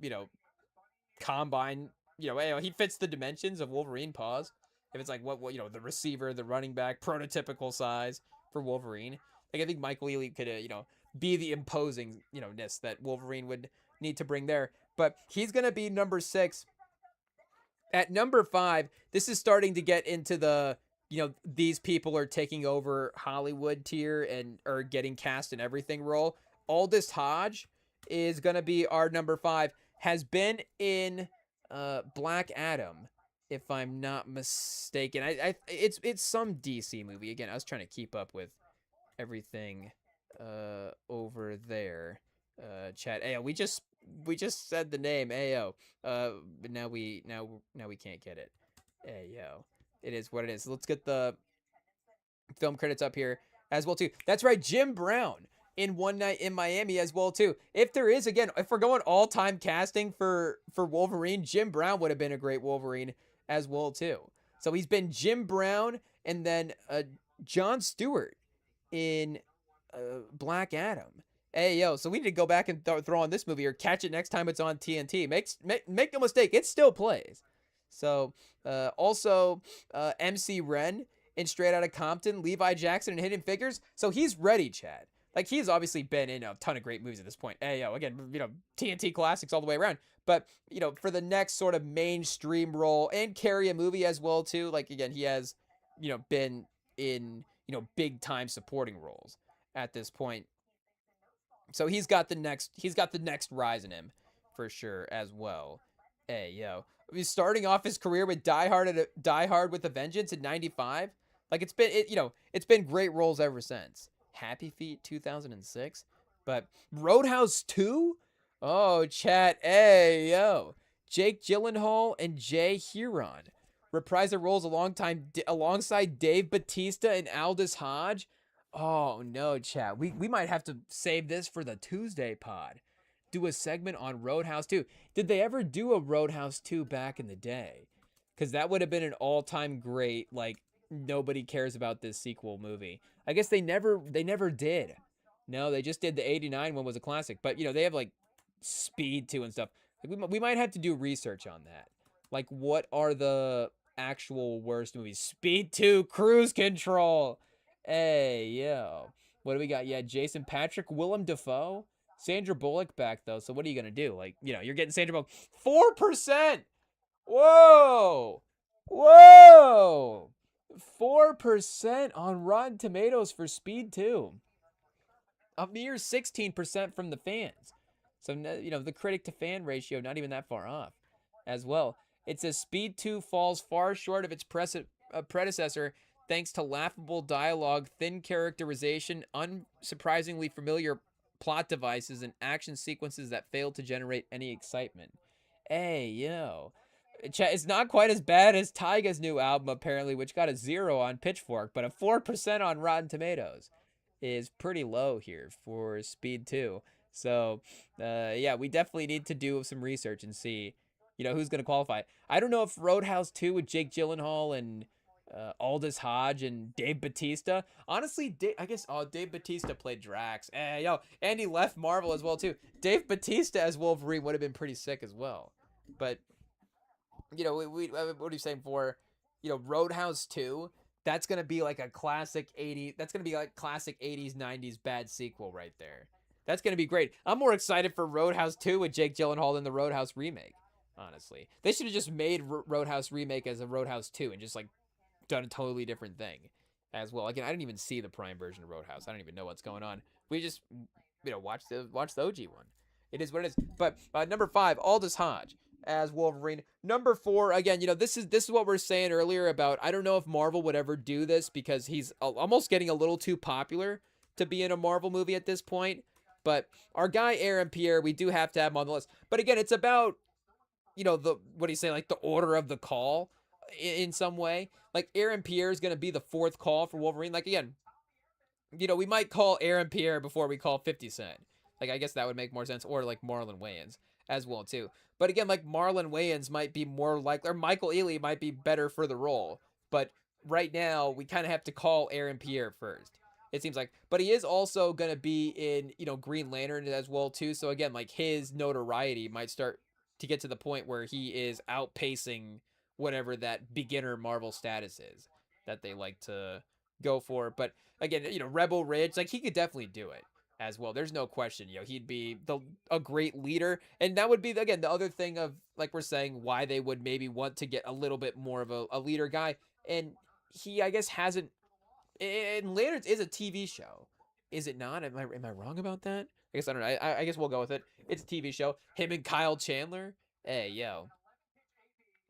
Speaker 1: combine, he fits the dimensions of Wolverine paws. If it's like what the receiver, the running back, prototypical size for Wolverine. Like, I think Michael Ealy could, be the imposing, ness that Wolverine would need to bring there. But he's going to be number 6. At number 5, this is starting to get into the, these people are taking over Hollywood tier and are getting cast in everything role. Aldous Hodge is going to be our number 5. Has been in Black Adam, if I'm not mistaken. It's some DC movie. Again, I was trying to keep up with everything over there. Chat. Ayo, we just said the name. Ayo. But now we can't get it. Ayo. It is what it is. Let's get the film credits up here as well too. That's right, Jim Brown in One Night in Miami as well too. If there is, again, if we're going all-time casting for Wolverine, Jim Brown would have been a great Wolverine as well too. So he's been Jim Brown and then Jon Stewart in Black Adam. Hey, so we need to go back and throw on this movie or catch it next time it's on TNT. Make no mistake, it still plays. So, also, MC Ren in Straight Outta Compton, Levi Jackson in Hidden Figures. So he's ready, Chad. Like, he's obviously been in a ton of great movies at this point. Hey, again, TNT classics all the way around. But, for the next sort of mainstream role and carry a movie as well, too. Like, again, he has, been in, big time supporting roles at this point. So he's got the next rise in him for sure as well. Hey, he's starting off his career with Die Hard with a Vengeance in 95. Like, it's been great roles ever since. Happy Feet 2006, but Roadhouse 2? Oh, chat. Hey, Jake Gyllenhaal and Jay Huron reprise their roles alongside Dave Bautista and Aldous Hodge. Oh no, chat. We might have to save this for the Tuesday pod. Do a segment on Roadhouse 2. Did they ever do a Roadhouse 2 back in the day? Because that would have been an all-time great, like, nobody cares about this sequel movie. I guess they never did. No, they just did the 89 one was a classic. But, they have, like, Speed 2 and stuff. Like, we might have to do research on that. Like, what are the actual worst movies. Speed 2, Cruise Control. Hey, yo. What do we got? Yeah, Jason Patrick, Willem Dafoe, Sandra Bullock back, though. So what are you going to do? Like, you're getting Sandra Bullock. 4%. Whoa. Whoa. 4% on Rotten Tomatoes for Speed 2. A mere 16% from the fans. So, the critic to fan ratio, not even that far off as well. It says Speed 2 falls far short of its predecessor thanks to laughable dialogue, thin characterization, unsurprisingly familiar plot devices, and action sequences that fail to generate any excitement. Hey, yo. It's not quite as bad as Tyga's new album, apparently, which got a 0 on Pitchfork, but a 4% on Rotten Tomatoes is pretty low here for Speed 2. So, yeah, we definitely need to do some research and see, who's going to qualify. I don't know if Roadhouse 2 with Jake Gyllenhaal and Aldous Hodge and Dave Bautista. Honestly, I guess Dave Bautista played Drax. And he left Marvel as well, too. Dave Bautista as Wolverine would have been pretty sick as well. But, what are you saying for, Roadhouse 2? That's going to be like a classic 80s. That's going to be like classic 80s, 90s bad sequel right there. That's going to be great. I'm more excited for Roadhouse 2 with Jake Gyllenhaal than the Roadhouse remake, honestly. They should have just made Roadhouse remake as a Roadhouse 2 and just like done a totally different thing as well. Again, I didn't even see the Prime version of Roadhouse. I don't even know what's going on. We just, watch the OG one. It is what it is. But number 5, Aldous Hodge as Wolverine. Number 4, again, this is what we're saying earlier about, I don't know if Marvel would ever do this because he's almost getting a little too popular to be in a Marvel movie at this point. But our guy Aaron Pierre, we do have to have him on the list. But again, it's about, what do you say, like the order of the call in some way. Like Aaron Pierre is going to be the 4th call for Wolverine. Like, again, we might call Aaron Pierre before we call 50 Cent. Like, I guess that would make more sense. Or like Marlon Wayans as well, too. But again, like Marlon Wayans might be more likely, or Michael Ealy might be better for the role. But right now, we kind of have to call Aaron Pierre first, it seems like. But he is also going to be in, Green Lantern as well, too. So again, like his notoriety might start to get to the point where he is outpacing whatever that beginner Marvel status is that they like to go for. But again, Rebel Ridge, like he could definitely do it as well. There's no question, he'd be a great leader. And that would be, again, the other thing of, like we're saying, why they would maybe want to get a little bit more of a leader guy. And he, I guess, hasn't, and Lanterns is a TV show. Is it not? Am I wrong about that? I guess I don't know. I guess we'll go with it. It's a TV show. Him and Kyle Chandler. Hey, yo.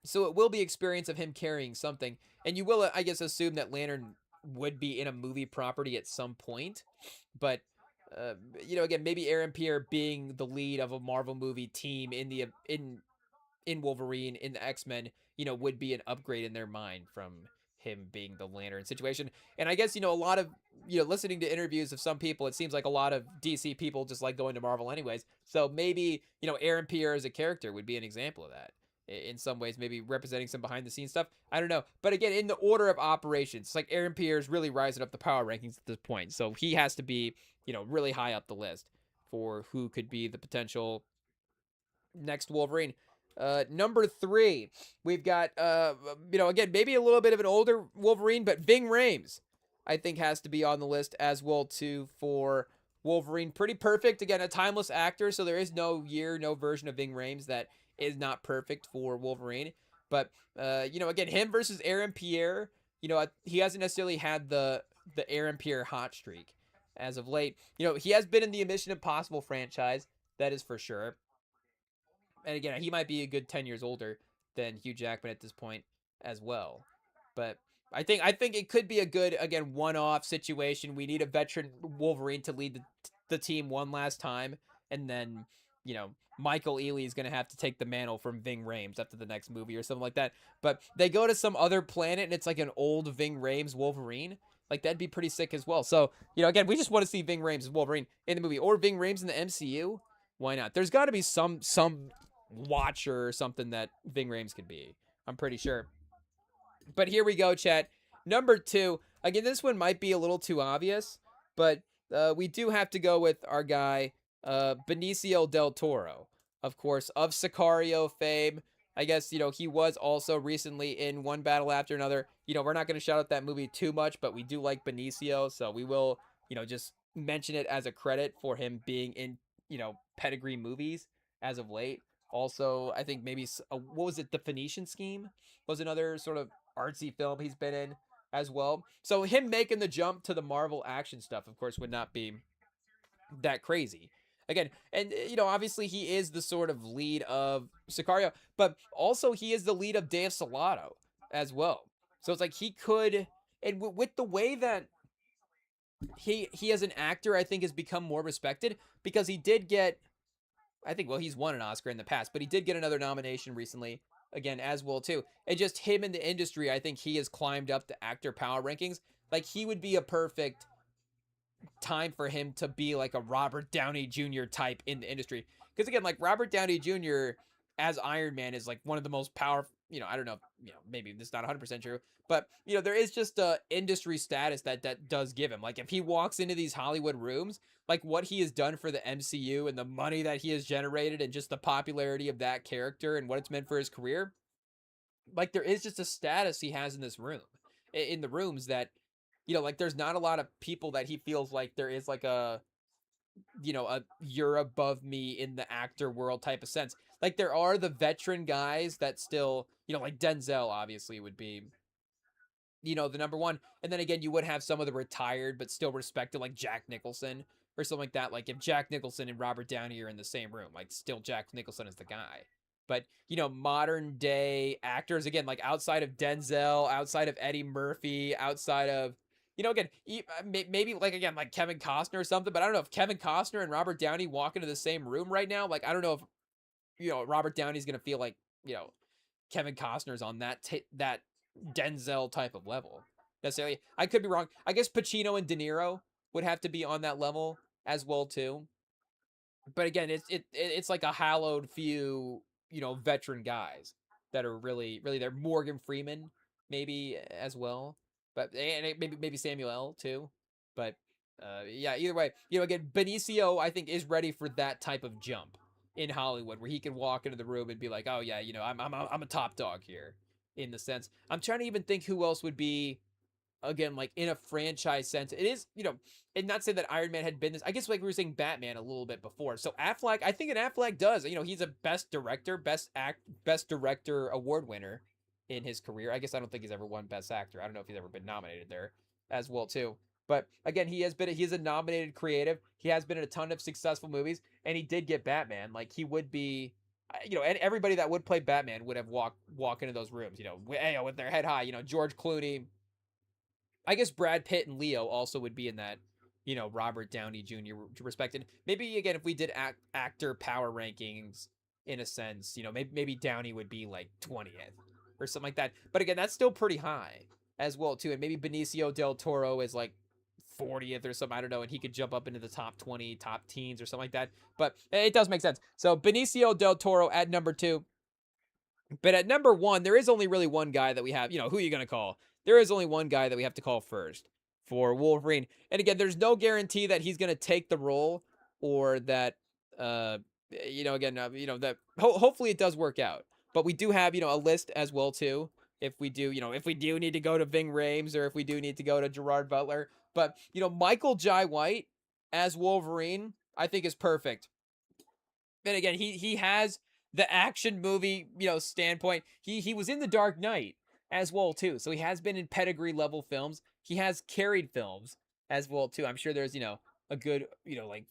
Speaker 1: So it will be experience of him carrying something. And you will, I guess, assume that Lantern would be in a movie property at some point. But again, maybe Aaron Pierre being the lead of a Marvel movie team in Wolverine, in the X-Men, would be an upgrade in their mind from him being the Lantern situation. And I guess, a lot of, listening to interviews of some people, it seems like a lot of DC people just like going to Marvel anyways. So maybe, Aaron Pierre as a character would be an example of that. In some ways, maybe representing some behind the scenes stuff. I don't know. But again, in the order of operations, it's like Aaron Pierre is really rising up the power rankings at this point. So he has to be, really high up the list for who could be the potential next Wolverine. Number 3, we've got, again, maybe a little bit of an older Wolverine, but Ving Rhames, I think, has to be on the list as well, too, for Wolverine. Pretty perfect. Again, a timeless actor, so there is no version of Ving Rhames that is not perfect for Wolverine. But, again, him versus Aaron Pierre, he hasn't necessarily had the Aaron Pierre hot streak as of late. He has been in the Mission Impossible franchise, that is for sure. And again, he might be a good 10 years older than Hugh Jackman at this point as well. But I think it could be a good, again, one-off situation. We need a veteran Wolverine to lead the team one last time. And then, Michael Ealy is going to have to take the mantle from Ving Rhames after the next movie or something like that. But they go to some other planet and it's like an old Ving Rhames Wolverine. Like, that'd be pretty sick as well. So, again, we just want to see Ving Rhames as Wolverine in the movie. Or Ving Rhames in the MCU. Why not? There's got to be some Watcher or something that Ving Rhames could be. I'm pretty sure. But here we go, chat. Number 2. Again, this one might be a little too obvious, but we do have to go with our guy, Benicio del Toro. Of course, of Sicario fame. I guess, he was also recently in One Battle After Another. We're not going to shout out that movie too much, but we do like Benicio, so we will, just mention it as a credit for him being in, pedigree movies as of late. Also, I think maybe, what was it? The Phoenician Scheme was another sort of artsy film he's been in as well. So him making the jump to the Marvel action stuff, of course, would not be that crazy. Again, and obviously he is the sort of lead of Sicario, but also he is the lead of Day of Salado as well. So it's like he could, and with the way that he as an actor, I think has become more respected because he did get, I think, well, he's won an Oscar in the past, but he did get another nomination recently, again, as well too. And just him in the industry, I think he has climbed up the actor power rankings. Like he would be a perfect time for him to be like a Robert Downey Jr. type in the industry. Because again, like Robert Downey Jr. as Iron Man is like one of the most powerful, I don't know, maybe this is not 100% true, but there is just a industry status that does give him. Like if he walks into these Hollywood rooms, like what he has done for the MCU and the money that he has generated and just the popularity of that character and what it's meant for his career, like there is just a status he has in this room, in the rooms that, like there's not a lot of people that he feels like there is like a you're above me in the actor world type of sense. Like there are the veteran guys that still, like Denzel obviously would be, the number one. And then again, you would have some of the retired but still respected, like Jack Nicholson or something like that. Like if Jack Nicholson and Robert Downey are in the same room, like still Jack Nicholson is the guy. But, modern day actors, again, like outside of Denzel, outside of Eddie Murphy, outside of, again, maybe like, again, like Kevin Costner or something, but I don't know if Kevin Costner and Robert Downey walk into the same room right now. Like, I don't know if, Robert Downey's going to feel like, Kevin Costner's on that Denzel type of level necessarily. I could be wrong. I guess Pacino and De Niro would have to be on that level as well, too. But again, it's like a hallowed few, veteran guys that are really, really there. Morgan Freeman, maybe as well. But and maybe Samuel L. too. But yeah, either way, again, Benicio I think is ready for that type of jump in Hollywood where he can walk into the room and be like, oh yeah, I'm a top dog here. In the sense, I'm trying to even think who else would be, again, like in a franchise sense. It is, and not say that Iron Man had been this. I guess like we were saying Batman a little bit before. So Affleck, I think an Affleck does. He's a best director award winner in his career. I guess I don't think he's ever won best actor. I don't know if he's ever been nominated there as well too. But again, he's a nominated creative. He has been in a ton of successful movies, and he did get Batman. Like he would be, and everybody that would play Batman would have walk into those rooms, with their head high. George Clooney. I guess Brad Pitt and Leo also would be in that, Robert Downey Jr. respected. Maybe again, if we did actor power rankings in a sense, maybe Downey would be like 20th or something like that. But again, that's still pretty high as well too. And maybe Benicio del Toro is like 40th or something. I don't know, and he could jump up into the top 20, top teens or something like that. But it does make sense. So Benicio del Toro at number 2. But at number 1, there is only really one guy that we have. Who are you gonna call? There is only one guy that we have to call first for Wolverine. And again, there's no guarantee that he's going to take the role or that, that hopefully it does work out. But we do have, a list as well, too. If we do need to go to Ving Rhames or if we do need to go to Gerard Butler. But, Michael Jai White as Wolverine, I think is perfect. And again, he has the action movie, standpoint. He was in The Dark Knight as well too. So he has been in pedigree level films. He has carried films as well too. I'm sure there's, a good, like,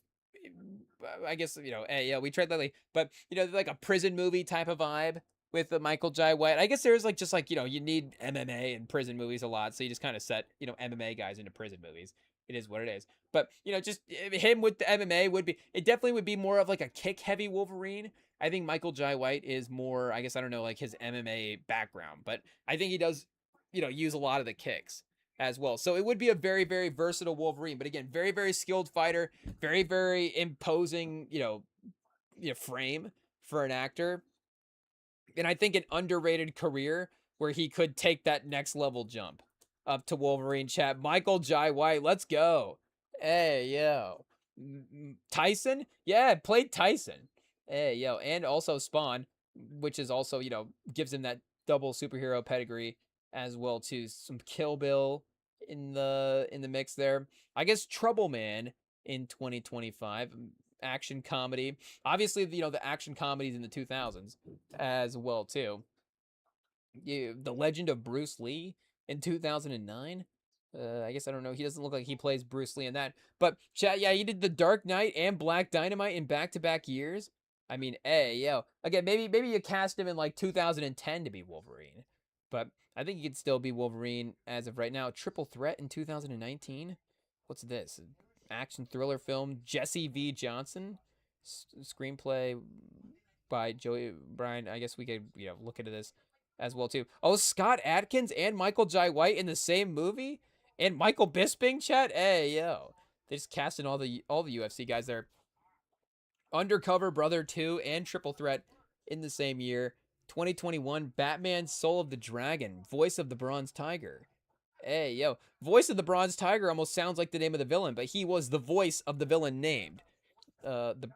Speaker 1: I guess, hey, yeah, we tried lately, but like a prison movie type of vibe with the Michael Jai White. I guess there's like, just like, you need MMA and prison movies a lot. So you just kind of set, MMA guys into prison movies. It is what it is. But, just him with the MMA it definitely would be more of like a kick heavy Wolverine. I think Michael Jai White is more, I guess, I don't know, like his MMA background, but I think he does, use a lot of the kicks as well. So it would be a very, very versatile Wolverine, but again, very, very skilled fighter, very, very imposing, frame for an actor. And I think an underrated career where he could take that next level jump up to Wolverine chat. Michael Jai White, let's go. Hey, yo. Tyson? Yeah, played Tyson. Hey, yo, and also Spawn. which is also, gives him that double superhero pedigree as well too. Some Kill Bill in the mix there. I guess Trouble Man in 2025, action comedy. Obviously, the action comedies in the 2000s as well too. The Legend of Bruce Lee in 2009. I guess I don't know. He doesn't look like he plays Bruce Lee in that. But chat, yeah, he did The Dark Knight and Black Dynamite in back-to-back years. I mean, hey, yo, again, maybe you cast him in like 2010 to be Wolverine, but I think he could still be Wolverine as of right now. Triple Threat in 2019. What's this? Action thriller film. Jesse V. Johnson. Screenplay by Joey Bryan. I guess we could look into this as well too. Oh, Scott Adkins and Michael Jai White in the same movie, and Michael Bisping. Chat, hey yo, they just casting all the UFC guys there. Undercover Brother 2 and Triple Threat in the same year. 2021, Batman: Soul of the Dragon, voice of the Bronze Tiger. Hey yo, voice of the Bronze Tiger almost sounds like the name of the villain, but he was the voice of the villain named the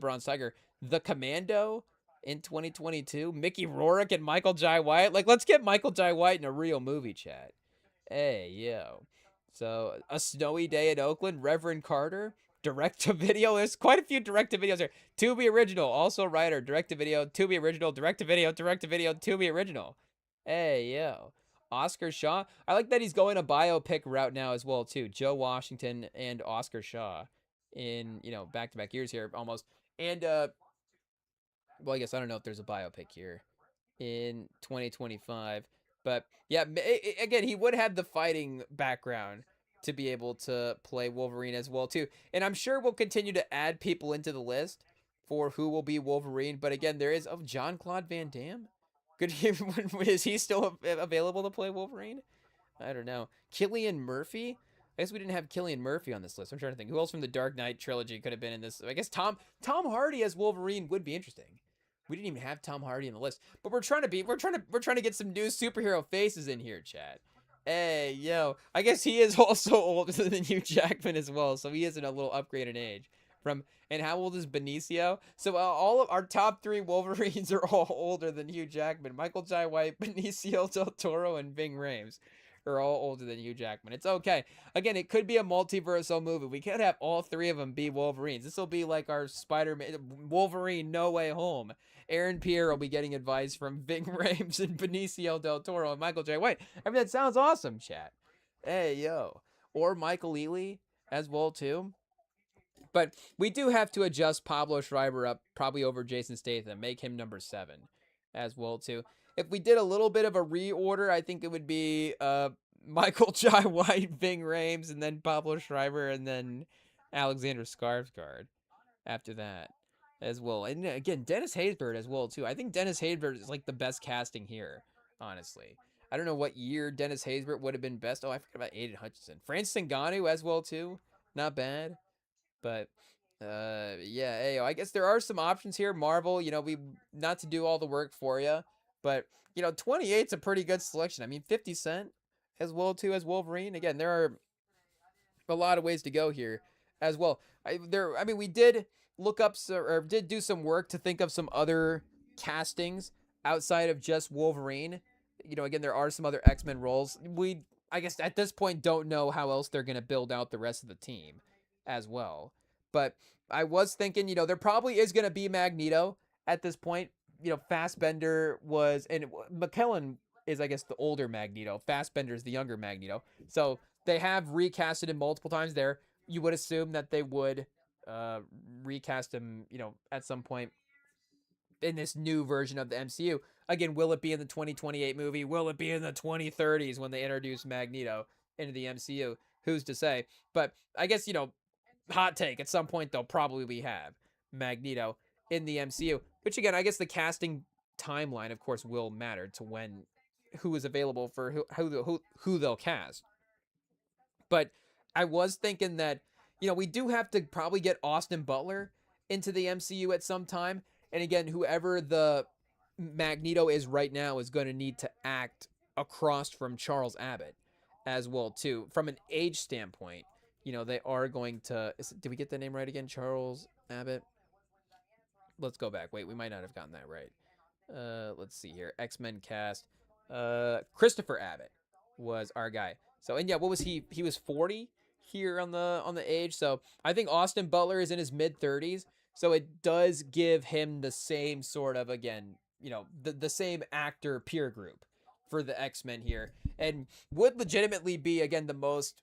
Speaker 1: Bronze Tiger. The Commando in 2022. Mickey Rourke and Michael Jai White. Like, let's get Michael Jai White in a real movie, chat. Hey, yo. So, A Snowy Day in Oakland. Reverend Carter. Direct to video. There's quite a few direct to videos here. Tubi original. Also writer. Direct to video. Tubi original. Direct to video. Direct to video. Tubi original. Hey, yo. Oscar Shaw. I like that he's going a biopic route now as well, too. Joe Washington and Oscar Shaw in, back-to-back years here almost. And, well, I guess I don't know if there's a biopic here in 2025. But yeah, again, he would have the fighting background to be able to play Wolverine as well too. And I'm sure we'll continue to add people into the list for who will be Wolverine. But again, there is Jean-Claude Van Damme. Is he still available to play Wolverine? I don't know. Cillian Murphy. I guess we didn't have Cillian Murphy on this list. I'm trying to think who else from the Dark Knight trilogy could have been in this. I guess Tom Hardy as Wolverine would be interesting. We didn't even have Tom Hardy on the list, but we're trying to get some new superhero faces in here, chat. Hey, yo, I guess he is also older than Hugh Jackman as well, so he is in a little upgrade in age. And how old is Benicio? So all of our top 3 Wolverines are all older than Hugh Jackman. Michael Jai White, Benicio del Toro, and Ving Rhames are all older than Hugh Jackman. It's okay. Again, it could be a multiversal movie. We could have all 3 of them be Wolverines. This will be like our Spider-Man Wolverine No Way Home. Aaron Pierre will be getting advice from Ving Rhames and Benicio del Toro and Michael Jai White. I mean, that sounds awesome, chat. Hey, yo. Or Michael Ealy as well, too. But we do have to adjust Pablo Schreiber up probably over Jason Statham, make him number 7 as well, too. If we did a little bit of a reorder, I think it would be Michael Jai White, Ving Rhames, and then Pablo Schreiber, and then Alexander Skarsgård after that as well. And again, Dennis Haysbert as well, too. I think Dennis Haysbert is like the best casting here, honestly. I don't know what year Dennis Haysbert would have been best. Oh, I forgot about Aiden Hutchinson. Francis Ngannou as well, too. Not bad. But yeah, hey, I guess there are some options here. Marvel, we not to do all the work for you, but 28's a pretty good selection. I mean, 50 Cent as well too as Wolverine. Again, there are a lot of ways to go here as well. We did look up or did do some work to think of some other castings outside of just Wolverine. Again, there are some other X-Men roles. I guess at this point don't know how else they're going to build out the rest of the team as well. But I was thinking, there probably is going to be Magneto at this point. Fassbender was, and McKellen is, I guess, the older Magneto. Fassbender is the younger Magneto. So they have recasted him multiple times there. You would assume that they would recast him, at some point in this new version of the MCU. Again, will it be in the 2028 movie? Will it be in the 2030s when they introduce Magneto into the MCU? Who's to say? But I guess, hot take, at some point they'll probably have Magneto in the MCU. Which again, I guess the casting timeline, of course, will matter to who is available for who they'll cast. But I was thinking that, we do have to probably get Austin Butler into the MCU at some time. And again, whoever the Magneto is right now is going to need to act across from Charles Abbott as well, too. From an age standpoint, they are going to... did we get the name right again? Charles Abbott? let's go back. Wait, we might not have gotten that right. Let's see here. X-Men cast. Christopher Abbott was our guy. So, and yeah, what was he? He was 40 here on the age. So I think Austin Butler is in his mid 30s. So it does give him the same sort of, again, the same actor peer group for the X-Men here, and would legitimately be, again, the most,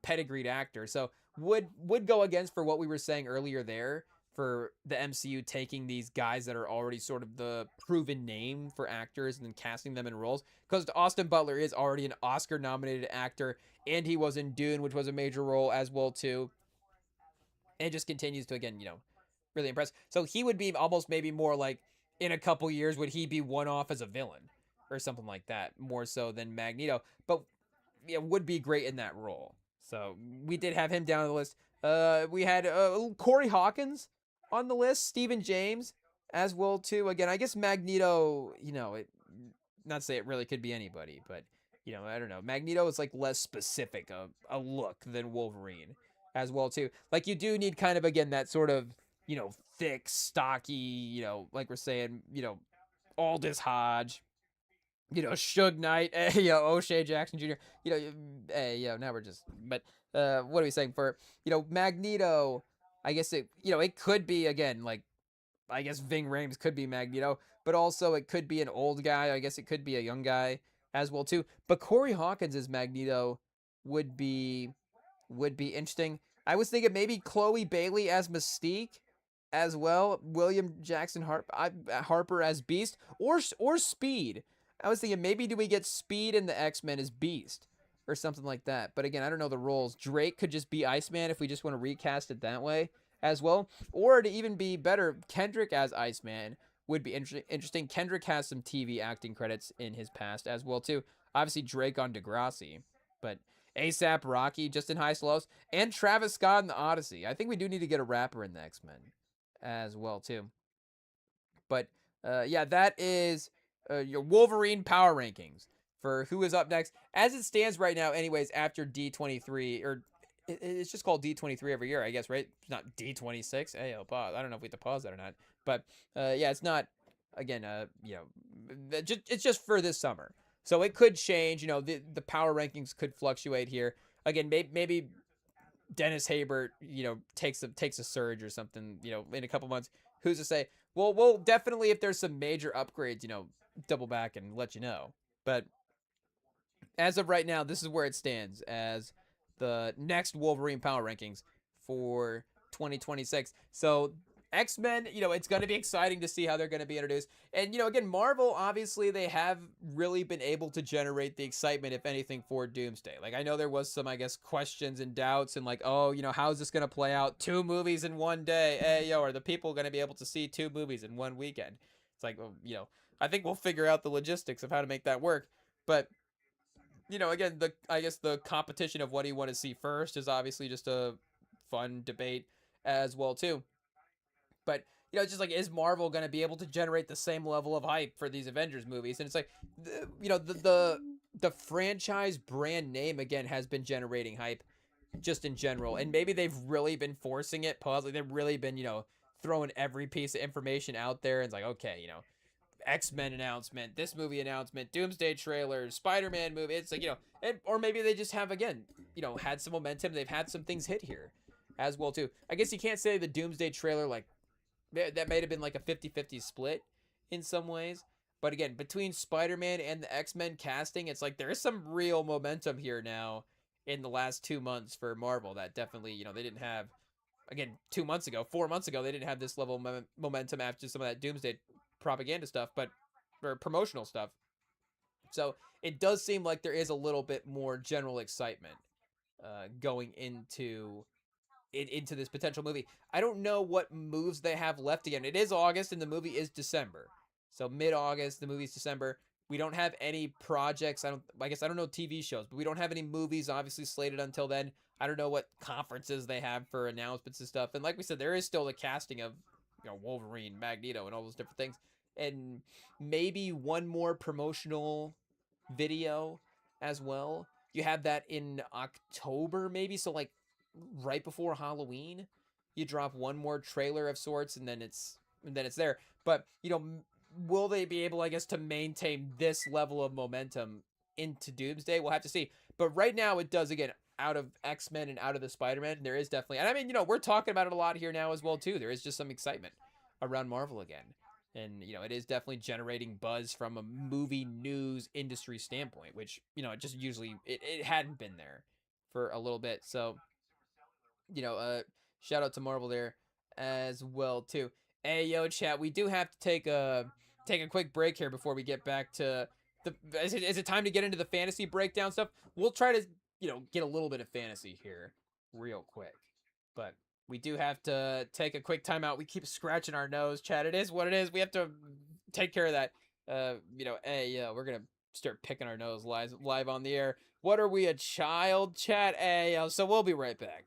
Speaker 1: pedigreed actor. So would go against for what we were saying earlier there, for the MCU taking these guys that are already sort of the proven name for actors and then casting them in roles. Because Austin Butler is already an Oscar nominated actor, and he was in Dune, which was a major role as well too. And just continues to, again, really impress. So he would be almost maybe more like, in a couple years, would he be one off as a villain or something like that, more so than Magneto. But would be great in that role. So we did have him down on the list. We had Corey Hawkins on the list, Stephen James as well too. Again, I guess Magneto, not to say it really could be anybody, but I don't know. Magneto is like less specific a look than Wolverine as well too. Like, you do need kind of, again, that sort of, thick, stocky, like we're saying, Aldous Hodge, Suge Knight, O'Shea Jackson Jr. Now we're just, but what are we saying for, Magneto? I guess it could be, again, like, I guess Ving Rhames could be Magneto, but also it could be an old guy. I guess it could be a young guy as well too. But Corey Hawkins as Magneto would be interesting. I was thinking maybe Chloe Bailey as Mystique as well. William Jackson Harper as Beast, or Speed. I was thinking maybe do we get Speed in the X-Men as Beast or something like that. But again, I don't know the roles. Drake could just be Iceman if we just want to recast it that way as well. Or to even be better, Kendrick as Iceman would be interesting. Kendrick has some TV acting credits in his past as well too. Obviously Drake on Degrassi, but ASAP Rocky just in High Slows, and Travis Scott in the Odyssey. I think we do need to get a rapper in the X-Men as well too. But yeah, that is your Wolverine power rankings for who is up next as it stands right now. Anyways, after D23, or it's just called D23 every year, I guess, right? It's not D26. Hey, I'll pause. I don't know if we have to pause that or not, but yeah, it's not. Again, it's just for this summer, so it could change. The power rankings could fluctuate here. Again, maybe Dennis Haybert, takes a surge or something, in a couple months. Who's to say? Well, we'll definitely, if there's some major upgrades, double back and let you know. But as of right now, this is where it stands as the next Wolverine power rankings for 2026. So X-Men, it's going to be exciting to see how they're going to be introduced. And, again, Marvel, obviously, they have really been able to generate the excitement, if anything, for Doomsday. Like, I know there was some, I guess, questions and doubts and like, oh, how is this going to play out? 2 movies in one day. Hey, are the people going to be able to see 2 movies in one weekend? It's like, well, I think we'll figure out the logistics of how to make that work. But, again, I guess the competition of what do you want to see first is obviously just a fun debate as well, too. But, it's just like, is Marvel going to be able to generate the same level of hype for these Avengers movies? And it's like, the franchise brand name, again, has been generating hype just in general. And maybe they've really been forcing it. Like, they've really been, throwing every piece of information out there. And it's like, okay, X-Men announcement, this movie announcement, Doomsday trailer, Spider-Man movie. It's like, or maybe they just have, again, had some momentum. They've had some things hit here as well, too. I guess you can't say the Doomsday trailer, like, that might have been like a 50-50 split in some ways. But again, between Spider-Man and the X-Men casting, it's like there is some real momentum here now in the last 2 months for Marvel that definitely, they didn't have, again, 4 months ago, they didn't have this level of momentum after some of that Doomsday propaganda stuff, or promotional stuff. So it does seem like there is a little bit more general excitement going into this potential movie. I don't know what moves they have left again. It is August and the movie is December. So mid-August, the movie's December. We don't have any projects. I don't know TV shows, but we don't have any movies obviously slated until then. I don't know what conferences they have for announcements and stuff. And like we said, there is still the casting of, Wolverine, Magneto, and all those different things. And maybe one more promotional video as well. You have that in October, maybe. So like right before Halloween, you drop one more trailer of sorts, and then it's and then it's there. But will they be able, I guess, to maintain this level of momentum into Doomsday? We'll have to see. But right now, it does again out of X-Men and out of the Spider-Man. There is definitely, and I mean, we're talking about it a lot here now as well too. There is just some excitement around Marvel again, and it is definitely generating buzz from a movie news industry standpoint, which it just usually it hadn't been there for a little bit. So you know, uh, shout out to Marvel there as well too. Hey, yo, chat. We do have to take a quick break here before we get back to the. Is it time to get into the fantasy breakdown stuff? We'll try to get a little bit of fantasy here real quick, but we do have to take a quick timeout. We keep scratching our nose, chat. It is what it is. We have to take care of that. Hey, yeah, we're gonna start picking our nose live on the air. What are we, a child, chat? Hey, so we'll be right back.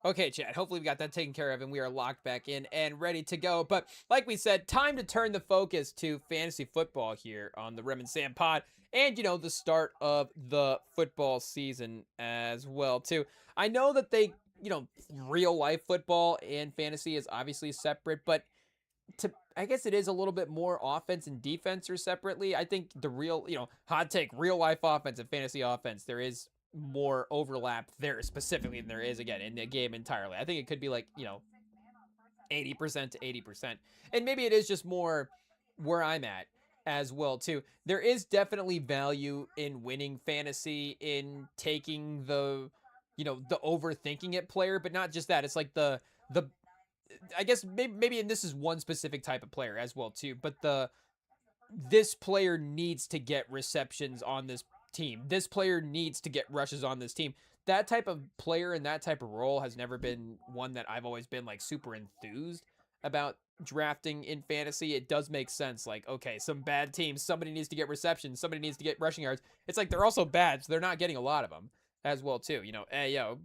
Speaker 1: Okay, Chad. Hopefully, we got that taken care of and we are locked back in and ready to go. But like we said, time to turn the focus to fantasy football here on the Rem and Sam pod, and the start of the football season as well too. I know that real life football and fantasy is obviously separate, but I guess it is a little bit more offense and defense are separately. I think the real, hot take, real life offense and fantasy offense, there is more overlap there specifically than there is again in the game entirely. I think it could be like, 80% to 80%. And maybe it is just more where I'm at as well too. There is definitely value in winning fantasy in taking the overthinking it player, but not just that. It's like the I guess maybe and this is one specific type of player as well too, but this player needs to get receptions on this team. This player needs to get rushes on this team. That type of player and that type of role has never been one that I've always been like super enthused about drafting in fantasy. It does make sense. Like, okay, some bad teams, somebody needs to get receptions, somebody needs to get rushing yards. It's like they're also bad, so they're not getting a lot of them as well too.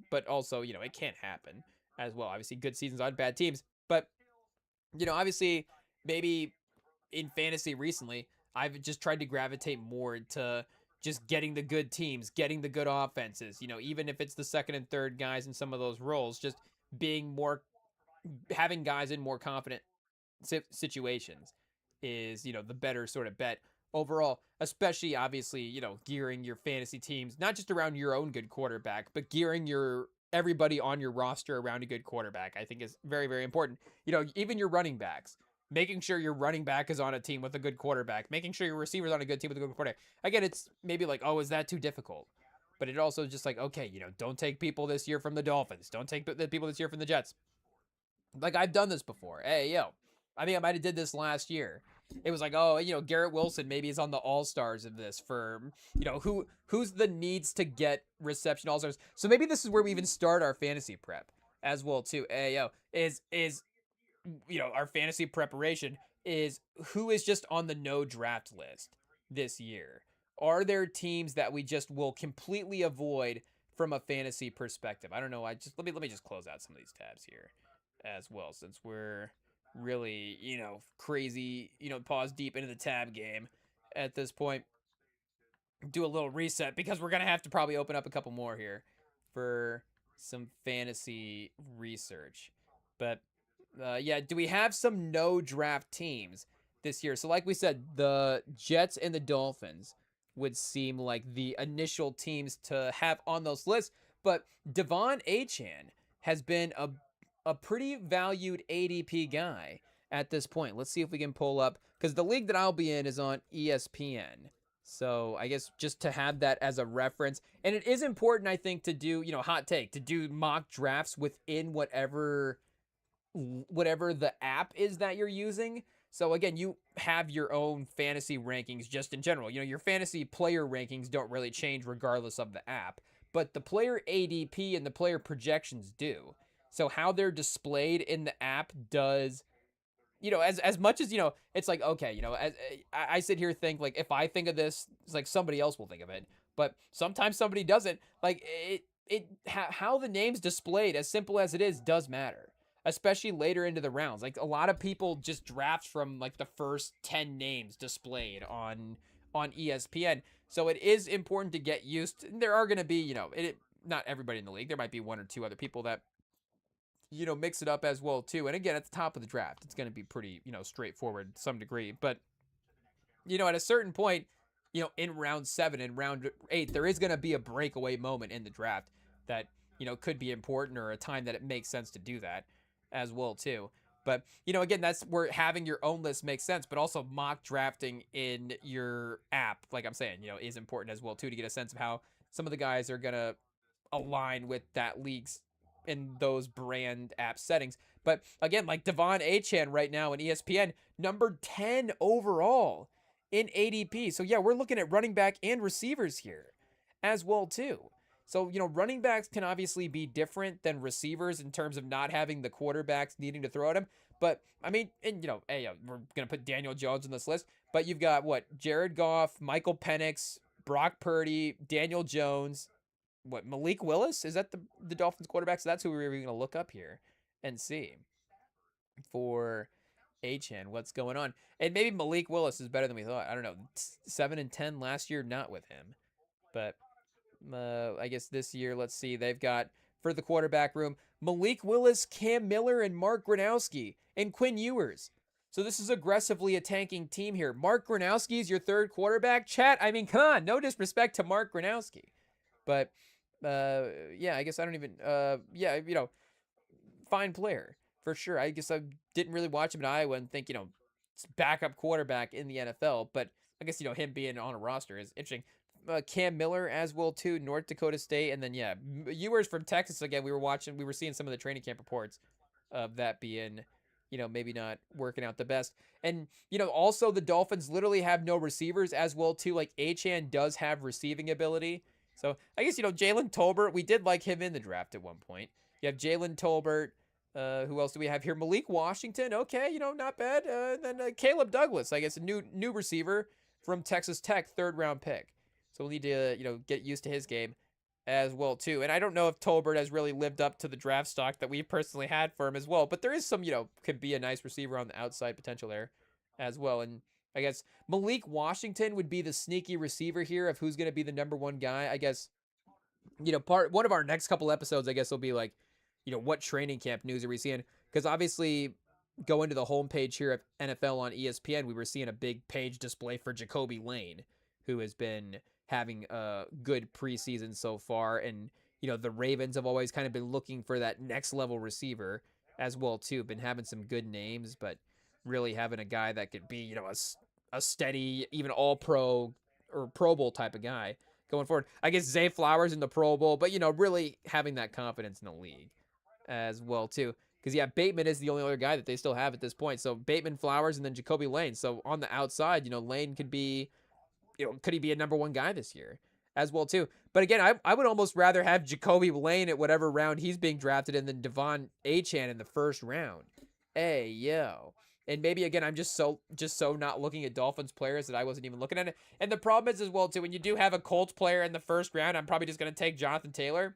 Speaker 1: But also, it can't happen as well. Obviously, good seasons on bad teams, but obviously, maybe in fantasy recently, I've just tried to gravitate more to just getting the good teams, getting the good offenses, even if it's the second and third guys in some of those roles, just being more, having guys in more confident situations is, the better sort of bet overall, especially obviously, gearing your fantasy teams, not just around your own good quarterback, but gearing everybody on your roster around a good quarterback, I think is very, very important. Even your running backs, making sure your running back is on a team with a good quarterback, making sure your receiver's on a good team with a good quarterback. Again, it's maybe like, oh, is that too difficult? But it also just like, okay, don't take people this year from the Dolphins. Don't take the people this year from the Jets. Like I've done this before. Hey, yo, I think I might have did this last year. It was like, oh, Garrett Wilson maybe is on the All Stars of this for, who's the needs to get reception All Stars. So maybe this is where we even start our fantasy prep as well too. Hey, yo, is our fantasy preparation is who is just on the no draft list this year. Are there teams that we just will completely avoid from a fantasy perspective? I don't know. I just let me just close out some of these tabs here as well, since we're really, crazy, pause deep into the tab game at this point. Do a little reset because we're going to have to probably open up a couple more here for some fantasy research. But yeah, do we have some no draft teams this year? So, like we said, the Jets and the Dolphins would seem like the initial teams to have on those lists. But Devon Achane has been a pretty valued ADP guy at this point. Let's see if we can pull up, because the league that I'll be in is on ESPN. So I guess just to have that as a reference. And it is important, I think, to do, hot take, to do mock drafts within whatever the app is that you're using. So again, you have your own fantasy rankings just in general. Your fantasy player rankings don't really change regardless of the app, but the player ADP and the player projections do. So how they're displayed in the app does, as much as, it's like, okay, as I sit here think like, if I think of this, it's like somebody else will think of it, but sometimes somebody doesn't. Like how the name's displayed, as simple as it is, does matter, especially later into the rounds. Like a lot of people just draft from like the first 10 names displayed on ESPN. So it is important to get used to. There are going to be, not everybody in the league. There might be one or two other people that mix it up as well too. And again, at the top of the draft, it's going to be pretty, straightforward to some degree. But, at a certain point, in round 7 and round 8, there is going to be a breakaway moment in the draft that, could be important, or a time that it makes sense to do that as well too. But, again, that's where having your own list makes sense, but also mock drafting in your app, like I'm saying, is important as well too, to get a sense of how some of the guys are going to align with that league's in those brand app settings. But again, like Devon Achane right now in ESPN, number 10 overall in ADP. So yeah, we're looking at running back and receivers here as well too. So, running backs can obviously be different than receivers in terms of not having the quarterbacks needing to throw at him. But I mean, and hey, we're going to put Daniel Jones on this list, but you've got Jared Goff, Michael Penix, Brock Purdy, Daniel Jones, Malik Willis? Is that the Dolphins quarterback? So that's who we're going to look up here and see for Achane, what's going on. And maybe Malik Willis is better than we thought. I don't know. 7-10 last year, not with him. But I guess this year, let's see. They've got, for the quarterback room, Malik Willis, Cam Miller, and Mark Gronowski, and Quinn Ewers. So this is aggressively a tanking team here. Mark Gronowski's your third quarterback. Chat, I mean, come on, no disrespect to Mark Gronowski, but yeah, I guess I don't even yeah, fine player for sure. I guess I didn't really watch him in Iowa and think, backup quarterback in the NFL, but I guess, him being on a roster is interesting. Cam Miller as well too, North Dakota State, and then yeah, Ewers from Texas again. We were seeing some of the training camp reports of that being, maybe not working out the best. And also the Dolphins literally have no receivers as well too. Like Achane does have receiving ability, so I guess Jalen Tolbert. We did like him in the draft at one point. You have Jalen Tolbert. Who else do we have here? Malik Washington. Okay, not bad. Then Caleb Douglas. I guess a new receiver from Texas Tech, third round pick. So we'll need to get used to his game as well too. And I don't know if Tolbert has really lived up to the draft stock that we personally had for him as well. But there is some could be a nice receiver on the outside potential there as well. And I guess Malik Washington would be the sneaky receiver here of who's going to be the number one guy. I guess one of our next couple episodes, I guess, will be like, what training camp news are we seeing? Because obviously, going to the homepage here of NFL on ESPN, we were seeing a big page display for Jacoby Lane, who has been having a good preseason so far. And, the Ravens have always kind of been looking for that next level receiver as well, too. Been having some good names, but really having a guy that could be, a steady, even all pro or Pro Bowl type of guy going forward. I guess Zay Flowers in the Pro Bowl, but, really having that confidence in the league as well too, because yeah, Bateman is the only other guy that they still have at this point. So Bateman, Flowers, and then Jacoby Lane. So on the outside, Lane could be, could he be a number one guy this year as well too? But again, I would almost rather have Jacoby Lane at whatever round he's being drafted in than Devon Achane in the first round. Hey yo. And maybe again, I'm just so not looking at Dolphins players that I wasn't even looking at it. And the problem is as well too, when you do have a Colts player in the first round, I'm probably just gonna take Jonathan Taylor.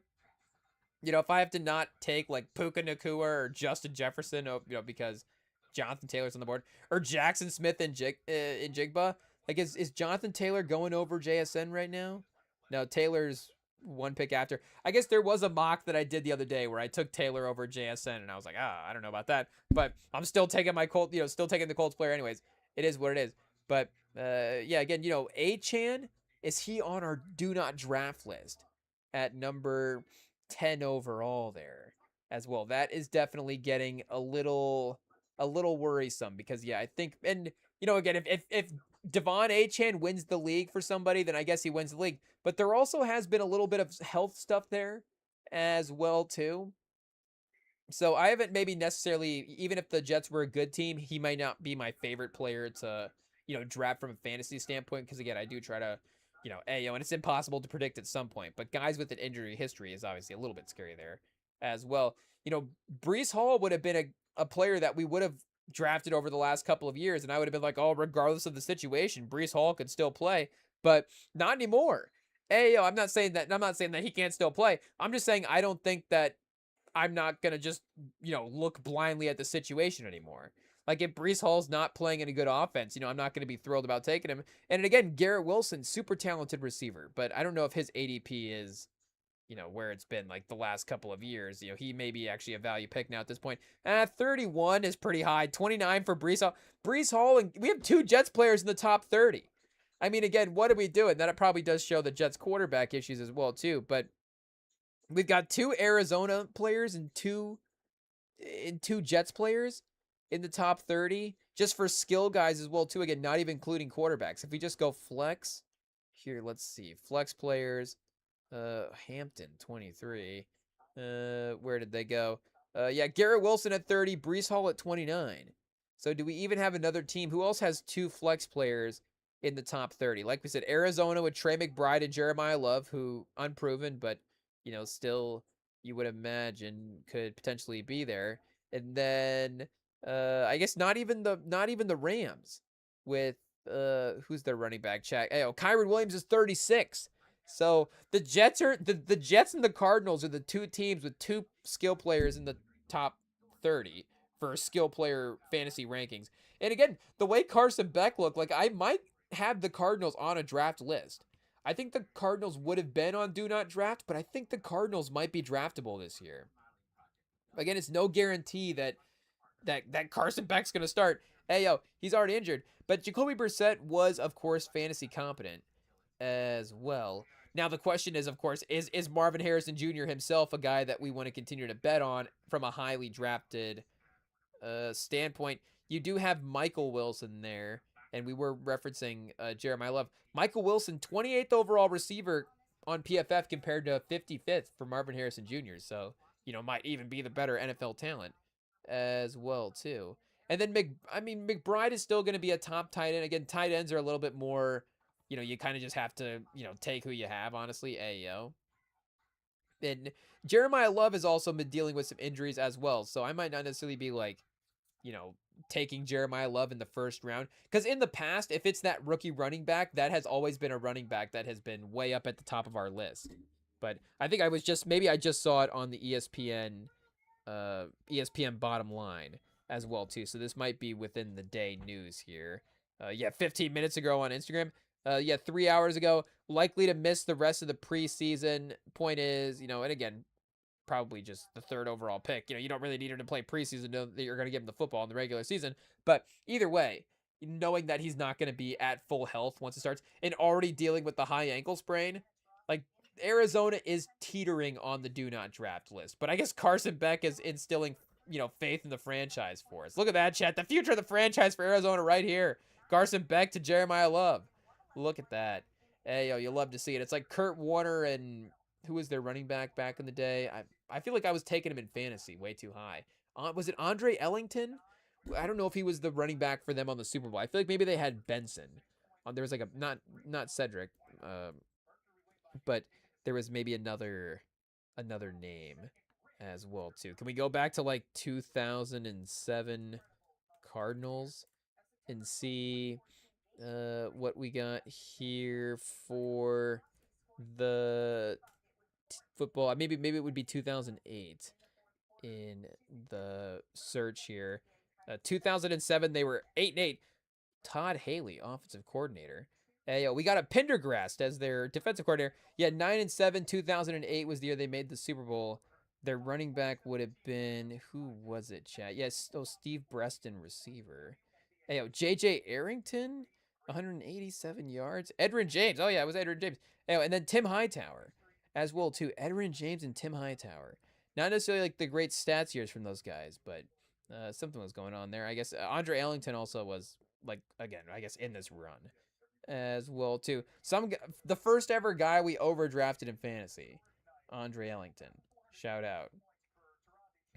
Speaker 1: If I have to not take like Puka Nacua or Justin Jefferson, because Jonathan Taylor's on the board, or Jackson Smith and Jigba, like is Jonathan Taylor going over JSN right now? No, Taylor's one pick after. I guess there was a mock that I did the other day where I took Taylor over JSN, and I was like, I don't know about that, but I'm still taking my Colt, still taking the Colts player anyways. It is what it is. But yeah, again, Achane, is he on our do not draft list at number 10 overall there as well? That is definitely getting a little worrisome, because yeah, I think, and again, if Devon Achane wins the league for somebody, then I guess he wins the league. But there also has been a little bit of health stuff there as well too. So I haven't maybe necessarily, even if the Jets were a good team, he might not be my favorite player to draft from a fantasy standpoint, because again, I do try to and it's impossible to predict at some point. But guys with an injury history is obviously a little bit scary there as well. Breece Hall would have been a player that we would have drafted over the last couple of years, and I would have been like, oh, regardless of the situation, Breece Hall could still play, but not anymore. I'm not saying that he can't still play. I'm just saying I don't think that I'm not gonna just look blindly at the situation anymore. Like, if Breece Hall's not playing in a good offense, I'm not going to be thrilled about taking him. And again, Garrett Wilson, super talented receiver, but I don't know if his ADP is, where it's been like the last couple of years. He may be actually a value pick now at this point. 31 is pretty high. 29 for Breece Hall. Breece Hall, and we have two Jets players in the top 30. I mean, again, what are we doing? That probably does show the Jets quarterback issues as well too. But we've got two Arizona players and two Jets players in the top 30, just for skill guys as well too. Again, not even including quarterbacks. If we just go flex here, let's see, flex players. Hampton 23. Where did they go? Yeah, Garrett Wilson at 30, Breece Hall at 29. So do we even have another team? Who else has two flex players in the top 30? Like we said, Arizona with Trey McBride and Jeremiah Love, who unproven, but still you would imagine could potentially be there. And then I guess not even the Rams with who's their running back? Check. Kyron Williams is 36. So the Jets the Jets and the Cardinals are the two teams with two skill players in the top 30 for skill player fantasy rankings. And again, the way Carson Beck looked, like, I might have the Cardinals on a draft list. I think the Cardinals would have been on do not draft, but I think the Cardinals might be draftable this year. Again, it's no guarantee that Carson Beck's going to start. Hey, yo, he's already injured. But Jacoby Brissett was, of course, fantasy competent as well. Now the question is, of course, is Marvin Harrison Jr. himself a guy that we want to continue to bet on from a highly drafted standpoint? You do have Michael Wilson there, and we were referencing Jeremiah Love. Michael Wilson, 28th overall receiver on PFF compared to 55th for Marvin Harrison Jr. So might even be the better NFL talent as well too. And then McBride is still going to be a top tight end. Again, tight ends are a little bit more, you kind of just have to, take who you have, honestly. Ayo. And Jeremiah Love has also been dealing with some injuries as well. So I might not necessarily be like, taking Jeremiah Love in the first round. Because in the past, if it's that rookie running back, that has always been a running back that has been way up at the top of our list. But I think maybe I just saw it on the ESPN bottom line as well too. So this might be within the day news here. 15 minutes ago on Instagram. 3 hours ago. Likely to miss the rest of the preseason. Point is, and again, probably just the third overall pick. You don't really need him to play preseason to know that you're going to give him the football in the regular season. But either way, knowing that he's not going to be at full health once it starts and already dealing with the high ankle sprain, like Arizona is teetering on the do not draft list. But I guess Carson Beck is instilling, faith in the franchise for us. Look at that, chat. The future of the franchise for Arizona right here. Carson Beck to Jeremiah Love. Look at that. Hey, yo, you love to see it. It's like Kurt Warner and who was their running back in the day? I feel like I was taking him in fantasy way too high. Was it Andre Ellington? I don't know if he was the running back for them on the Super Bowl. I feel like maybe they had Benson. There was like a not Cedric, but there was maybe another name as well too. Can we go back to like 2007 Cardinals and see what we got here for the football? Maybe it would be 2008 in the search here. 2007 they were 8-8. Todd Haley, offensive coordinator. Hey, we got a Pendergrast as their defensive coordinator. Yeah, 9-7. 2008 was the year they made the Super Bowl. Their running back would have been, who was it, chat? Yes, Steve Breston, receiver. Hey, J.J. Arrington, 187 yards. Edgerrin James. Oh, yeah, it was Edgerrin James. Hey, and then Tim Hightower as well, too. Edgerrin James and Tim Hightower. Not necessarily like the great stats years from those guys, but something was going on there. I guess Andre Ellington also was, like, again, I guess in this run as well, too. The first ever guy we overdrafted in fantasy, Andre Ellington. Shout out.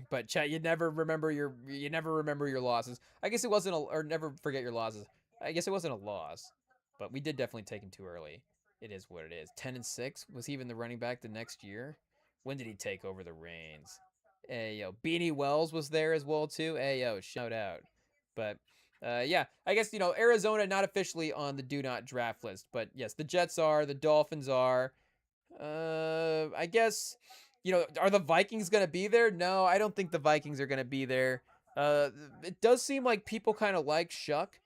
Speaker 1: But chat, you never remember your losses. I guess it wasn't or never forget your losses. I guess it wasn't a loss, but we did definitely take him too early. It is what it is. 10-6. Was he even the running back the next year? When did he take over the reins? Hey yo, Beanie Wells was there as well too. Hey yo, shout out. But yeah, I guess Arizona not officially on the do not draft list, but yes, the Jets are, the Dolphins are. I guess are the Vikings going to be there? No, I don't think the Vikings are going to be there. It does seem like people kind of like Shuck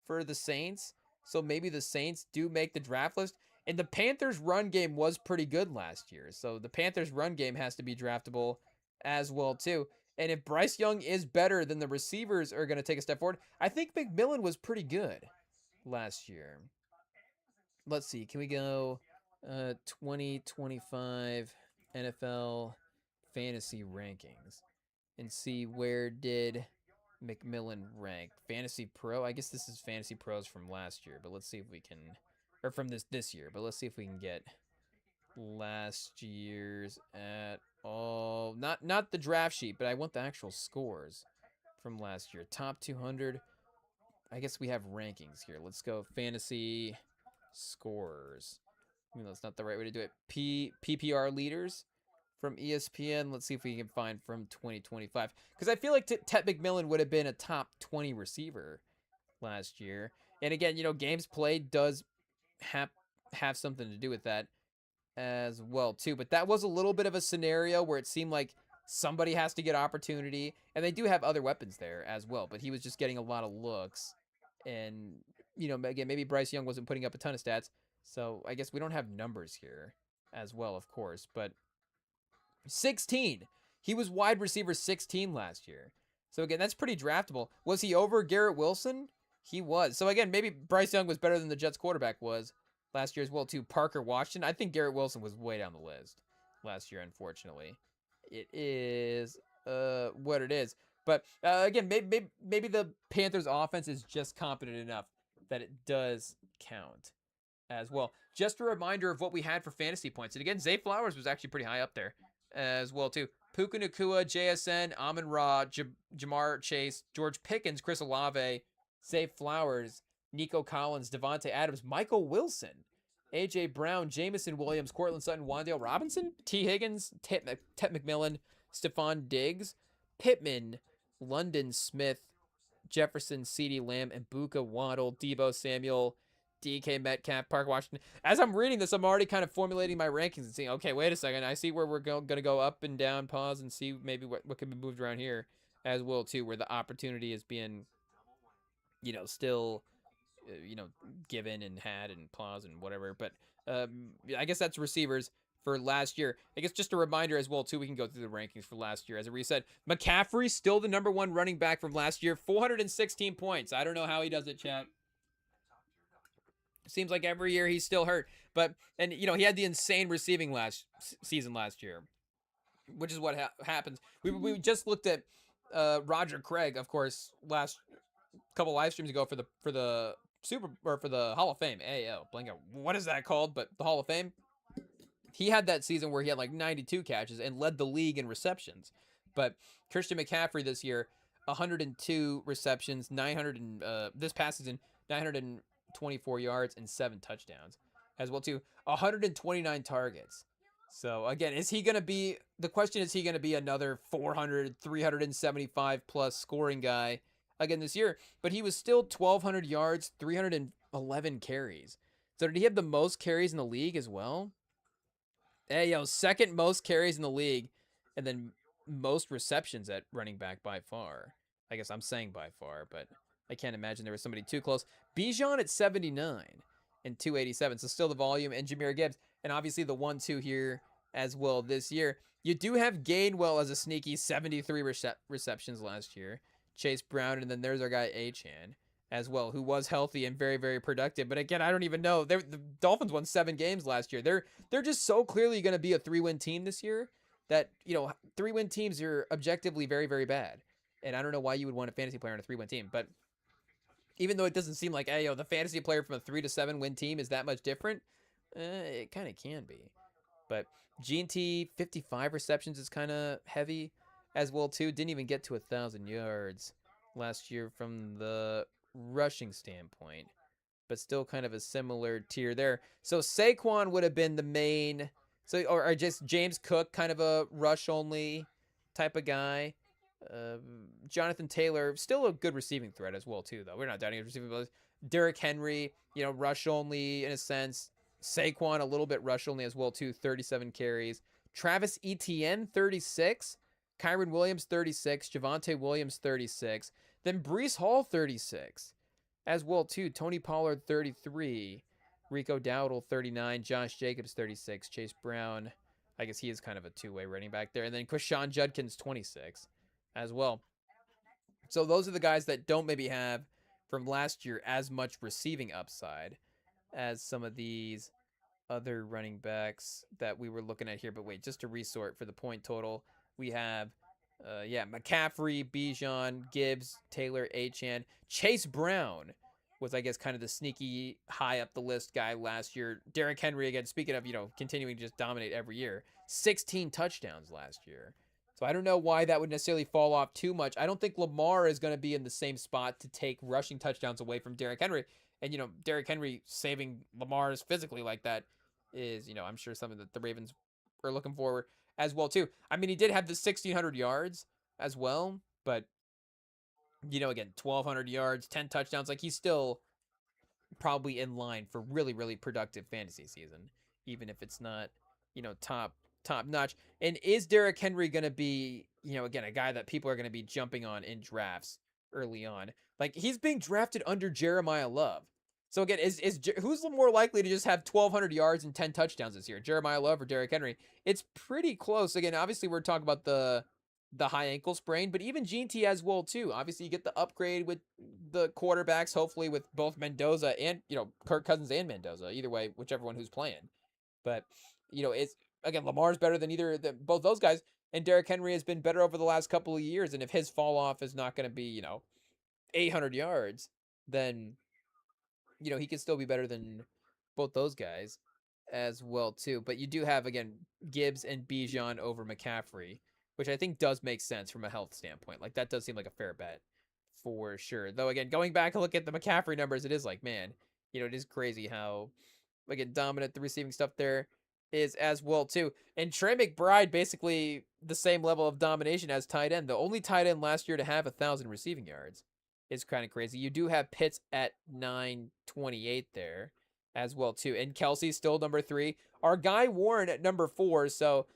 Speaker 1: for the Saints, so maybe the Saints do make the draft list. And the Panthers' run game was pretty good last year, so the Panthers' run game has to be draftable as well too. And if Bryce Young is better, then the receivers are going to take a step forward. I think McMillan was pretty good last year. Let's see. Can we go 2025 NFL fantasy rankings and see where did McMillan rank? Fantasy Pro? I guess this is Fantasy Pros from last year, but let's see if we can, or from this year, but let's see if we can get last year's at all. Not the draft sheet, but I want the actual scores from last year. Top 200. I guess we have rankings here. Let's go fantasy scorers. That's not the right way to do it. PPR leaders from ESPN. Let's see if we can find from 2025. Because I feel like Ted McMillan would have been a top 20 receiver last year. And again, games played does have something to do with that as well, too. But that was a little bit of a scenario where it seemed like somebody has to get opportunity. And they do have other weapons there as well. But he was just getting a lot of looks. And, again, maybe Bryce Young wasn't putting up a ton of stats. So I guess we don't have numbers here as well, of course. But 16. He was wide receiver 16 last year. So again, that's pretty draftable. Was he over Garrett Wilson? He was. So again, maybe Bryce Young was better than the Jets quarterback was last year as well too. Parker Washington. I think Garrett Wilson was way down the list last year, unfortunately. It is what it is. But again, maybe the Panthers offense is just competent enough that it does count as well. Just a reminder of what we had for fantasy points. And again, Zay Flowers was actually pretty high up there as well too. Puka Nacua, JSN, Amon Ra, Jamar Chase, George Pickens, Chris Olave, Zay Flowers, Nico Collins, Devontae Adams, Michael Wilson, A.J. Brown, Jamison Williams, Cortland Sutton, Wan'Dale Robinson, T. Higgins, Tet McMillan, Stephon Diggs, Pittman, London Smith, Jefferson, CeeDee Lamb, and Buka Waddle, Deebo Samuel, DK Metcalf, Park Washington. As I'm reading this, I'm already kind of formulating my rankings and seeing, okay, wait a second. I see where we're going to go up and down, pause, and see maybe what can be moved around here as well, too, where the opportunity is being, still, given and had and pause and whatever. But I guess that's receivers for last year. I guess just a reminder as well, too, we can go through the rankings for last year. As I said, McCaffrey, still the number one running back from last year, 416 points. I don't know how he does it, chat. Seems like every year he's still hurt. But, he had the insane receiving season last year, which is what happens. We just looked at Roger Craig, of course, last couple live streams ago for the Hall of Fame. Ayo, blank out. What is that called? But the Hall of Fame. He had that season where he had like 92 catches and led the league in receptions. But Christian McCaffrey this year, 102 receptions, this past season, 924 yards and 7 touchdowns as well too. 129 targets. So again, the question is he going to be another 400, 375 plus scoring guy again this year? But he was still 1,200 yards, 311 carries. So did he have the most carries in the league as well? Hey, second most carries in the league, and then most receptions at running back by far. I guess I'm saying by far, but I can't imagine there was somebody too close. Bijan at 79 and 287, so still the volume, and Jahmyr Gibbs, and obviously the 1-2 here as well this year. You do have Gainwell as a sneaky 73 receptions last year. Chase Brown, and then there's our guy Achane as well, who was healthy and very, very productive. But again, I don't even know. The Dolphins won 7 games last year. They're just so clearly going to be a 3-win team this year that, 3-win teams are objectively very, very bad. And I don't know why you would want a fantasy player on a 3-win team. But even though it doesn't seem like, the fantasy player from a 3 to 7-win team is that much different, it kind of can be. But G&T, 55 receptions is kind of heavy as well, too. Didn't even get to 1,000 yards last year from the rushing standpoint, but still kind of a similar tier there. So Saquon would have been the main, or just James Cook, kind of a rush only type of guy. Jonathan Taylor, still a good receiving threat as well too, though. We're not doubting his receiving abilities. Derrick Henry, rush only in a sense. Saquon a little bit rush only as well too, 37 carries. Travis Etienne, 36. Kyron Williams, 36. Javonte Williams, 36. Then Breece Hall, 36 as well, too. Tony Pollard, 33. Rico Dowdle, 39. Josh Jacobs, 36. Chase Brown, I guess he is kind of a two-way running back there. And then Quashon Judkins, 26 as well. So those are the guys that don't maybe have from last year as much receiving upside as some of these other running backs that we were looking at here. But wait, just to resort for the point total, we have McCaffrey, Bijan, Gibbs, Taylor, Achane. Chase Brown was, I guess, kind of the sneaky high up the list guy last year. Derrick Henry, again, speaking of, continuing to just dominate every year, 16 touchdowns last year. So I don't know why that would necessarily fall off too much. I don't think Lamar is going to be in the same spot to take rushing touchdowns away from Derrick Henry. And, Derrick Henry saving Lamar's physically like that is, I'm sure something that the Ravens are looking forward as well, too. I mean, he did have the 1,600 yards as well, but, again, 1,200 yards, 10 touchdowns. Like, he's still probably in line for really, really productive fantasy season, even if it's not, top notch. And is Derrick Henry going to be, again, a guy that people are going to be jumping on in drafts early on? Like, he's being drafted under Jeremiah Love. So again, who's more likely to just have 1,200 yards and 10 touchdowns this year? Jeremiah Love or Derrick Henry? It's pretty close. Again, obviously we're talking about the the high ankle sprain, but even Gene T as well too. Obviously, you get the upgrade with the quarterbacks, hopefully with both Mendoza and Kirk Cousins and Mendoza. Either way, whichever one who's playing. But it's again Lamar's better than both those guys, and Derrick Henry has been better over the last couple of years. And if his fall off is not going to be 800 yards, then he can still be better than both those guys as well too. But you do have again Gibbs and Bijan over McCaffrey, which I think does make sense from a health standpoint. Like that does seem like a fair bet for sure. Though again, going back and look at the McCaffrey numbers, it is like, man, it is crazy how again dominant the receiving stuff there is as well too. And Trey McBride basically the same level of domination as tight end. The only tight end last year to have 1,000 receiving yards is kind of crazy. You do have Pitts at 928 there as well too. And Kelsey's still number 3. Our guy Warren at number 4. So,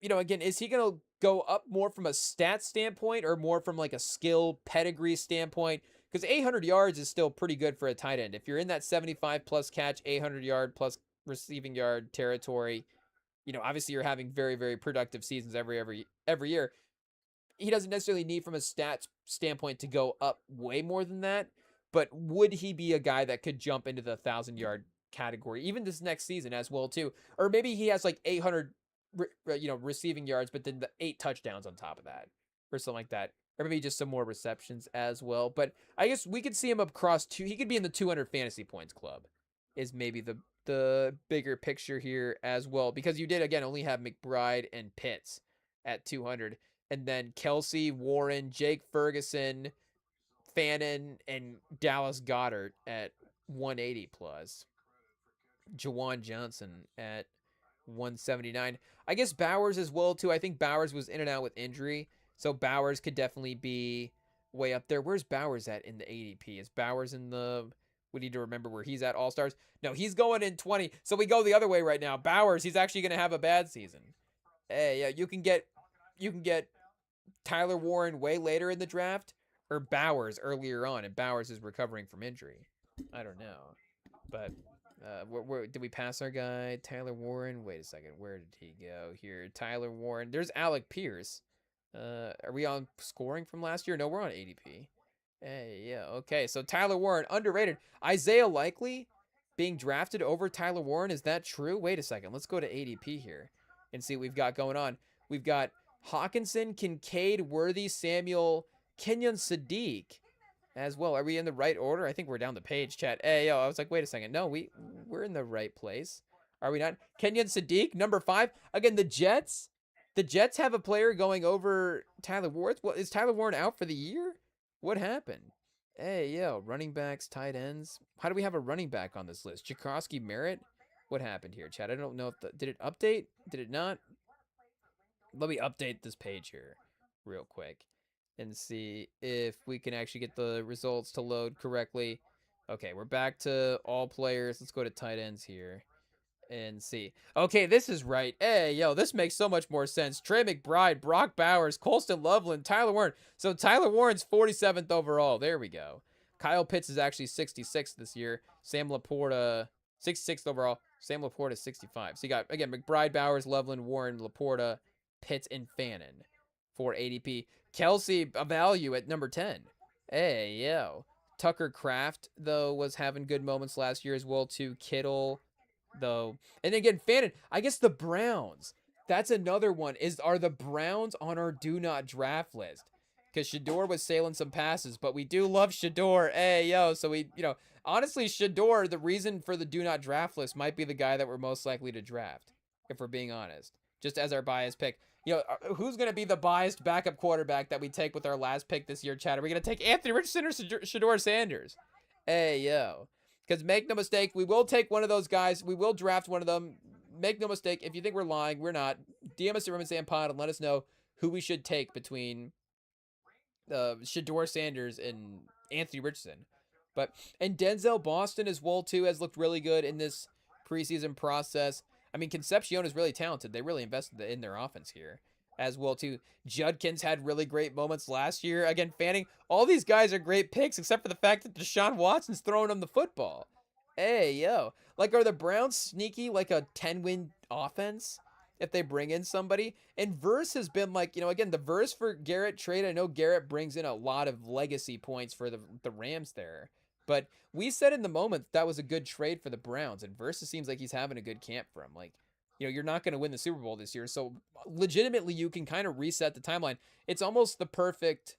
Speaker 1: again, is he going to go up more from a stat standpoint or more from like a skill pedigree standpoint? Because 800 yards is still pretty good for a tight end. If you're in that 75 plus catch, 800 yard plus receiving yard territory, obviously you're having very, very productive seasons every year. He doesn't necessarily need from a stats standpoint to go up way more than that, but would he be a guy that could jump into the 1,000-yard category even this next season as well too? Or maybe he has like 800 receiving yards, but then the 8 touchdowns on top of that or something like that. Or maybe just some more receptions as well. But I guess we could see him across he could be in the 200 fantasy points club is maybe the bigger picture here as well, because you did again only have McBride and Pitts at 200. And then Kelsey, Warren, Jake Ferguson, Fannin, and Dallas Goedert at 180 plus. Jawan Johnson at 179. I guess Bowers as well too. I think Bowers was in and out with injury, so Bowers could definitely be way up there. Where's Bowers at in the ADP? Is Bowers in the... We need to remember where he's at All-Stars. No, he's going in 20. So we go the other way right now. Bowers, he's actually going to have a bad season. Hey, yeah, you can get Tyler Warren way later in the draft or Bowers earlier on, and Bowers is recovering from injury. I don't know. But where did we pass our guy? Tyler Warren? Wait a second. Where did he go here? Tyler Warren. There's Alec Pierce. Are we on scoring from last year? No, we're on ADP. Hey, yeah, okay. So Tyler Warren, underrated. Isaiah Likely being drafted over Tyler Warren. Is that true? Wait a second. Let's go to ADP here and see what we've got going on. We've got Hawkinson, Kincaid, Worthy, Samuel, Kenyon Sadiq as well. Are we in the right order? I think we're down the page, chat. Hey, yo, I was like, wait a second. No, we're in the right place. Are we not? Kenyon Sadiq, number 5. Again, the Jets. The Jets have a player going over Tyler Warren. Well, is Tyler Warren out for the year? What happened? Hey, yo, running backs, tight ends. How do we have a running back on this list? Jakrowski Merritt? What happened here, chat? I don't know if did it update? Did it not? Let me update this page here real quick and see if we can actually get the results to load correctly. Okay, we're back to all players. Let's go to tight ends here and see. Okay, this is right. Hey, yo, this makes so much more sense. Trey McBride, Brock Bowers, Colston Loveland, Tyler Warren. So Tyler Warren's 47th overall. There we go. Kyle Pitts is actually 66th this year. Sam Laporta, 66th overall. Sam Laporta, 65. So you got, again, McBride, Bowers, Loveland, Warren, Laporta, Pitts, and Fannin for ADP. Kelsey, a value at number 10. Hey, yo. Tucker Kraft, though, was having good moments last year as well, too. Kittle, though. And again, Fannin, I guess the Browns. That's another one. Are the Browns on our do not draft list? Because Shador was sailing some passes, but we do love Shador. Hey, yo. So we, honestly, Shador, the reason for the do not draft list might be the guy that we're most likely to draft, if we're being honest. Just as our biased pick. Who's going to be the biased backup quarterback that we take with our last pick this year, Chad? Are we going to take Anthony Richardson or Shador Sanders? Hey, yo. Because make no mistake, we will take one of those guys. We will draft one of them. Make no mistake, if you think we're lying, we're not. DM us at REMINGTOM Pod and let us know who we should take between Shador Sanders and Anthony Richardson. And Denzel Boston as well, too, has looked really good in this preseason process. I mean, Concepcion is really talented. They really invested in their offense here as well, too. Judkins had really great moments last year. Again, Fanning, all these guys are great picks except for the fact that Deshaun Watson's throwing them the football. Hey, yo. Are the Browns sneaky like a 10-win offense? if they bring in somebody. And Verse has been like, again, the Verse for Garrett trade. I know Garrett brings in a lot of legacy points for the Rams there. But we said in the moment that was a good trade for the Browns. And Verse seems like he's having a good camp for him. Like, you're not going to win the Super Bowl this year. So legitimately, you can kind of reset the timeline. It's almost the perfect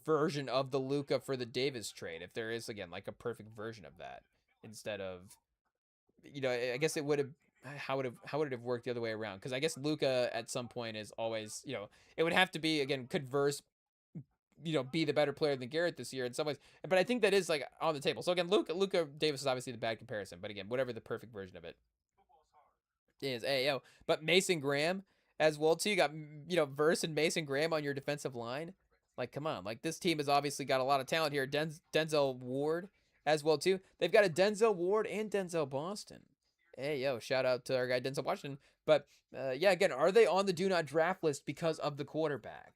Speaker 1: version of the Luka for the Davis trade. If there is, again, like a perfect version of that instead of, I guess it would have, how would it have worked the other way around? Because I guess Luka at some point is always, it would have to be, again, could Verse, be the better player than Garrett this year in some ways. But I think that is like on the table. So again, Luka Davis is obviously the bad comparison. But again, whatever the perfect version of it is. Hey, yo. But Mason Graham as well, too. You got, Verse and Mason Graham on your defensive line. Like, come on. Like, this team has obviously got a lot of talent here. Denzel Ward as well, too. They've got a Denzel Ward and Denzel Boston. Hey, yo. Shout out to our guy, Denzel Washington. But, yeah, again, are they on the do not draft list because of the quarterback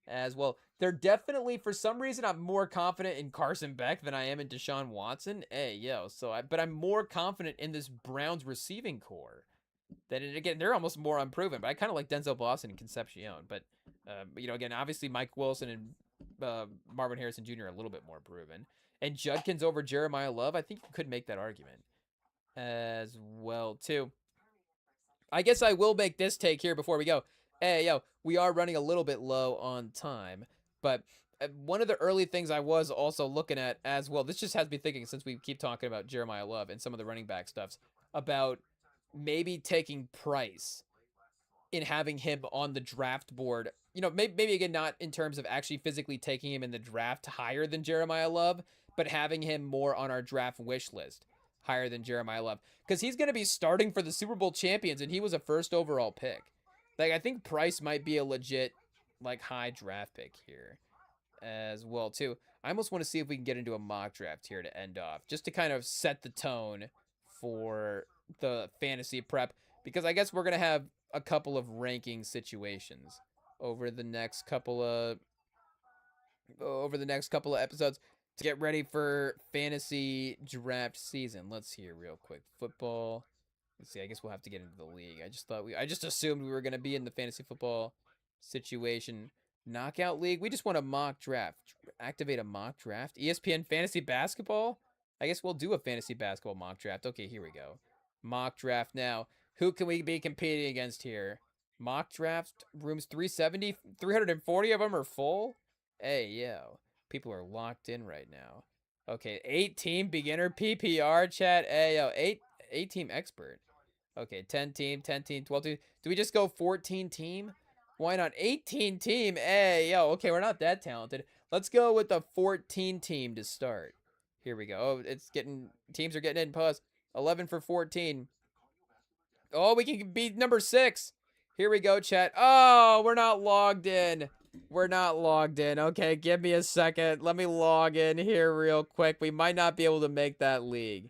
Speaker 1: as well? They're definitely, for some reason, I'm more confident in Carson Beck than I am in Deshaun Watson. Hey, yo. But I'm more confident in this Browns receiving core. Then again, they're almost more unproven, but I kind of like Denzel Boston and Concepcion. But again, obviously Mike Wilson and Marvin Harrison Jr. are a little bit more proven, and Judkins over Jeremiah Love. I think you could make that argument as well too. I guess I will make this take here before we go. Hey, yo, we are running a little bit low on time, but one of the early things I was also looking at as well. This just has me thinking since we keep talking about Jeremiah Love and some of the running back stuffs about maybe taking Price in having him on the draft board. Maybe again, not in terms of actually physically taking him in the draft higher than Jeremiah Love, but having him more on our draft wish list higher than Jeremiah Love. Because he's going to be starting for the Super Bowl champions, and he was a first overall pick. Like, I think Price might be a legit, like, high draft pick here as well, too. I almost want to see if we can get into a mock draft here to end off, just to kind of set the tone for the fantasy prep, because I guess we're going to have a couple of ranking situations over the next couple of episodes to get ready for fantasy draft season. Let's see here real quick. Football. Let's see. I guess we'll have to get into the league. I just assumed we were going to be in the fantasy football situation. Knockout league. We just want a mock draft. Activate a mock draft. ESPN fantasy basketball. I guess we'll do a fantasy basketball mock draft. Okay, here we go. Mock draft now. Who can we be competing against here? Mock draft rooms 370, 340 of them are full. Hey, yo. People are locked in right now. Okay, 8-team beginner PPR chat. Hey, yo, 8-team expert. Okay, 10 team, 10 team, 12 team. Do we just go 14 team? Why not 18 team? Hey, yo, okay, we're not that talented. Let's go with the 14 team to start. Here we go. Oh, teams are getting in. Pause. 11 for 14. Oh, we can be number 6. Here we go, chat. Oh, we're not logged in. We're not logged in. Okay, give me a second. Let me log in here real quick. We might not be able to make that league.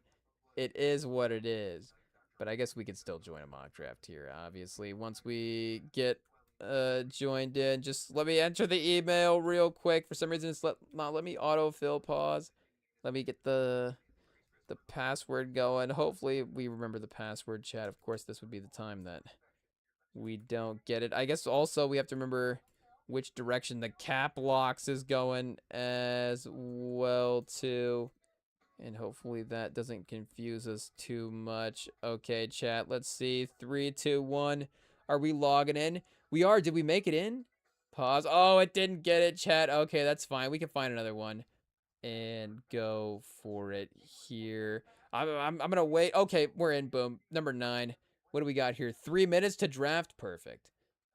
Speaker 1: It is what it is. But I guess we could still join a mock draft here, obviously. Once we get joined in, just let me enter the email real quick. For some reason, it's not let me autofill. Pause. Let me get the password going. Hopefully, we remember the password, chat. Of course, this would be the time that we don't get it. I guess also we have to remember which direction the cap locks is going as well, too. And hopefully that doesn't confuse us too much. Okay, chat, let's see. 3, 2, 1. Are we logging in? We are. Did we make it in? Pause. Oh, it didn't get it, chat. Okay, that's fine. We can find another one and go for it here. I'm going to wait. Okay, we're in. Boom. Number 9. What do we got here? 3 minutes to draft. Perfect.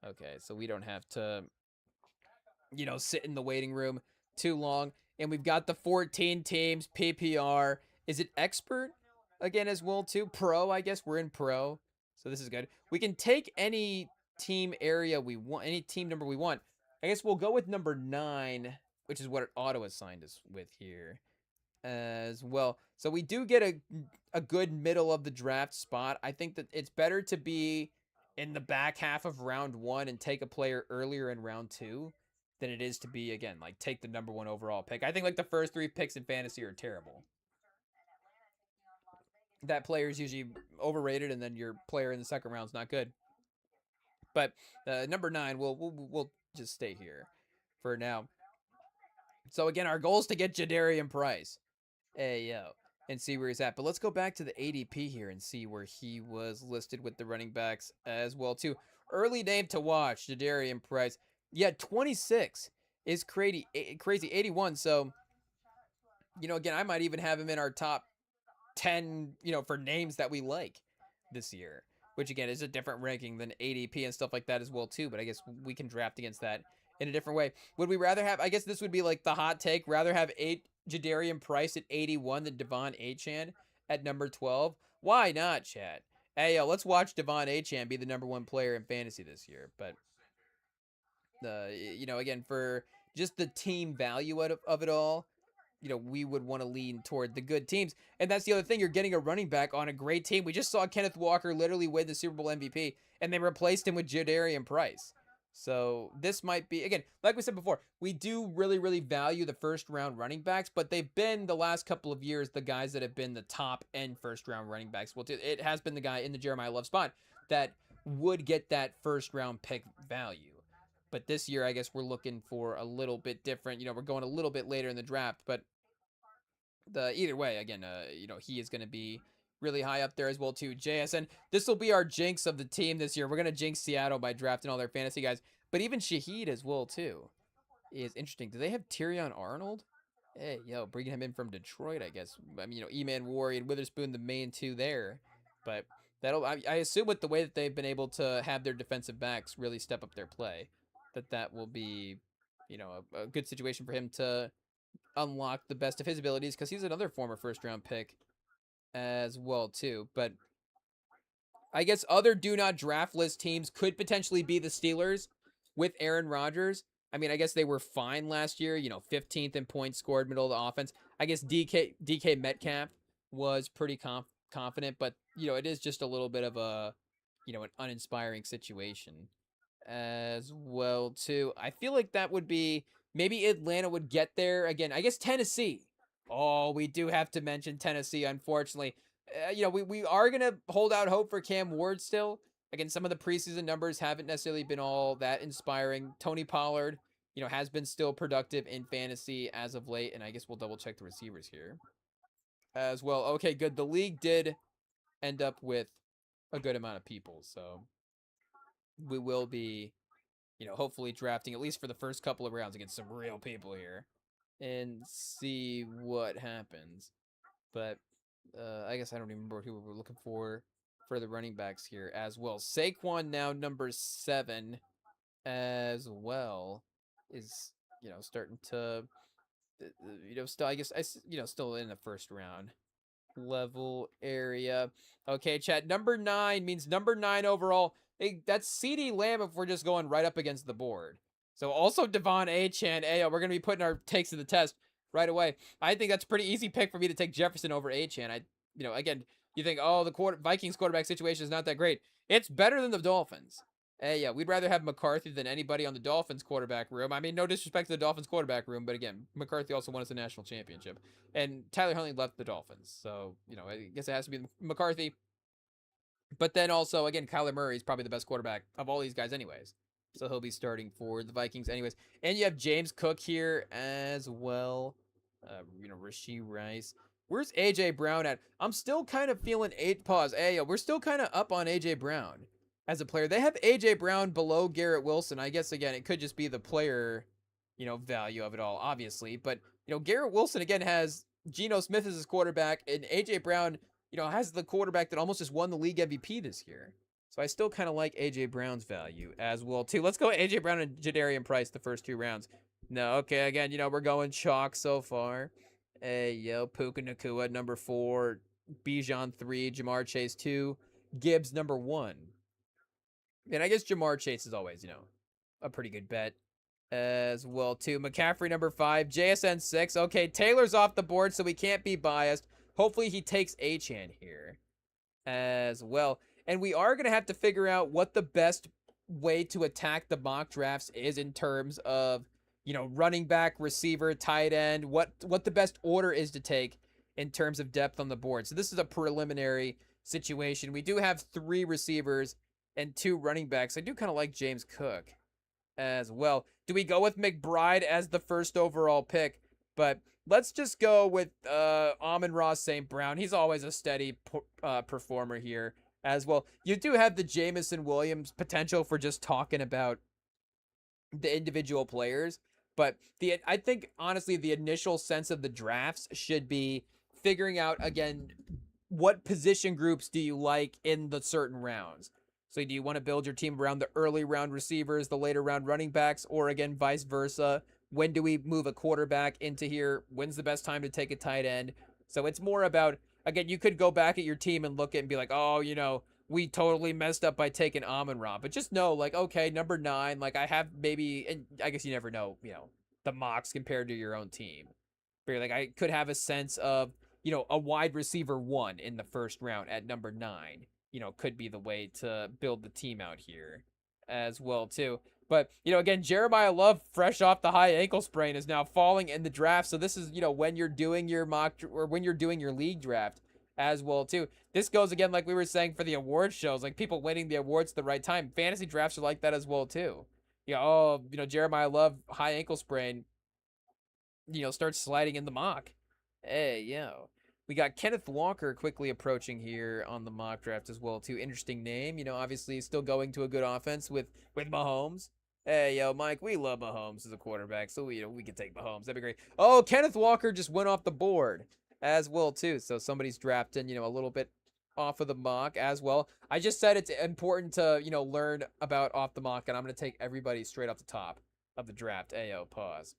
Speaker 1: Okay, so we don't have to, sit in the waiting room too long. And we've got the 14 teams, PPR. Is it expert again as well, too? Pro, I guess. We're in pro. So this is good. We can take any team area we want, any team number we want. I guess we'll go with number 9, which is what it auto-assigned us with here as well. So we do get a good middle of the draft spot. I think that it's better to be in the back half of round 1 and take a player earlier in round 2 than it is to be, again, like, take the number 1 overall pick. I think, like, the first 3 picks in fantasy are terrible. That player is usually overrated, and then your player in the second round is not good. But number 9, we'll just stay here for now. So again, our goal is to get Jadarian Price. Hey, yo. And see where he's at. But let's go back to the ADP here and see where he was listed with the running backs as well, too. Early name to watch, Jadarian Price. Yeah, 26 is crazy 81. So, again, I might even have him in our top 10, for names that we like this year, which again is a different ranking than ADP and stuff like that as well too, but I guess we can draft against that in a different way. Would we rather have, I guess this would be like the hot take, rather have Jadarian Price at 81 than Devon Achane at number 12? Why not, Chad? Hey, yo, let's watch Devon Achane be the number 1 player in fantasy this year. But again, for just the team value of it all, we would want to lean toward the good teams. And that's the other thing. You're getting a running back on a great team. We just saw Kenneth Walker literally win the Super Bowl MVP, and they replaced him with Jadarian Price. So this might be, again, like we said before, we do really, really value the first-round running backs, but they've been, the last couple of years, the guys that have been the top-end first-round running backs. Well, it has been the guy in the Jeremiah Love spot that would get that first-round pick value. But this year, I guess we're looking for a little bit different. We're going a little bit later in the draft, but either way, again, he is going to be really high up there as well too. JSN, this will be our jinx of the team this year. We're going to jinx Seattle by drafting all their fantasy guys, but even Shaheed as well too is interesting. Do they have Tyrion Arnold? Hey, yo, bringing him in from Detroit, I guess. I mean, E-Man Warrior and Witherspoon, the main 2 there, but I assume with the way that they've been able to have their defensive backs really step up their play, that will be, a good situation for him to unlock the best of his abilities, because he's another former first-round pick as well too. But I guess other do not draft list teams could potentially be the Steelers with Aaron Rodgers. I mean, I guess they were fine last year, 15th in points scored, middle of the offense. I guess DK Metcalf was pretty confident, but it is just a little bit of a an uninspiring situation as well too. I feel like that would be, maybe Atlanta would get there again. I guess Tennessee. Oh, we do have to mention Tennessee, unfortunately. We are going to hold out hope for Cam Ward still. Again, some of the preseason numbers haven't necessarily been all that inspiring. Tony Pollard, has been still productive in fantasy as of late, and I guess we'll double check the receivers here as well. Okay, good. The league did end up with a good amount of people, so we will be, hopefully drafting, at least for the first couple of rounds, against some real people here and see what happens. But I guess I don't even remember who we were looking for the running backs here as well. Saquon now number 7 as well is, starting to, still, I guess, still in the first round level area. Okay, chat. Number 9 means number 9 overall. Hey, that's CeeDee Lamb if we're just going right up against the board. So also Devon Achane. Hey, we're going to be putting our takes to the test right away. I think that's a pretty easy pick for me to take Jefferson over Achane. Again, you think, oh, the Vikings quarterback situation is not that great. It's better than the Dolphins. Hey, yeah, we'd rather have McCarthy than anybody on the Dolphins quarterback room. I mean, no disrespect to the Dolphins quarterback room, but again, McCarthy also won us a national championship. And Tyler Huntley left the Dolphins. So, I guess it has to be McCarthy. But then also, again, Kyler Murray is probably the best quarterback of all these guys anyways. So he'll be starting for the Vikings anyways. And you have James Cook here as well. Rashee Rice. Where's A.J. Brown at? I'm still kind of feeling we're still kind of up on A.J. Brown as a player. They have A.J. Brown below Garrett Wilson. I guess, again, it could just be the player, value of it all, obviously. But, Garrett Wilson, again, has Geno Smith as his quarterback, and A.J. Brown, has the quarterback that almost just won the league MVP this year. So I still kind of like A.J. Brown's value as well, too. Let's go A.J. Brown and Jadarian Price the first 2 rounds. No, okay, again, we're going chalk so far. Hey, yo, Puka Nacua, number 4. Bijan, 3. Jamar Chase, 2. Gibbs, number 1. And I guess Jamar Chase is always, a pretty good bet as well, too. McCaffrey, number 5. JSN, 6. Okay, Taylor's off the board, so we can't be biased. Hopefully he takes Achane here as well. And we are going to have to figure out what the best way to attack the mock drafts is in terms of, running back, receiver, tight end, what the best order is to take in terms of depth on the board. So this is a preliminary situation. We do have 3 receivers and 2 running backs. I do kind of like James Cook as well. Do we go with McBride as the first overall pick? But let's just go with Amon-Ra St. Brown. He's always a steady performer here as well. You do have the Jamison Williams potential for just talking about the individual players, but I think honestly the initial sense of the drafts should be figuring out again what position groups do you like in the certain rounds. So do you want to build your team around the early round receivers, the later round running backs, or again vice versa? When do we move a quarterback into here? When's the best time to take a tight end? So it's more about, again, you could go back at your team and look at it and be like, oh, we totally messed up by taking Amon-Ra. But just know, like, okay, number 9, like I have maybe, and I guess you never know, the mocks compared to your own team. But like I could have a sense of, a wide receiver 1 in the first round at number 9, could be the way to build the team out here as well too. But, again, Jeremiah Love, fresh off the high ankle sprain, is now falling in the draft. So this is, when you're doing your mock or when you're doing your league draft as well too. This goes again, like we were saying for the award shows, like people winning the awards at the right time. Fantasy drafts are like that as well too. Jeremiah Love, high ankle sprain, starts sliding in the mock. Hey, yo. We got Kenneth Walker quickly approaching here on the mock draft as well too. Interesting name. Obviously still going to a good offense with Mahomes. Hey, yo, Mike, we love Mahomes as a quarterback, so we can take Mahomes. That'd be great. Oh, Kenneth Walker just went off the board as well too. So somebody's drafting, a little bit off of the mock as well. I just said it's important to, learn about off the mock, and I'm going to take everybody straight off the top of the draft. Ayo, pause.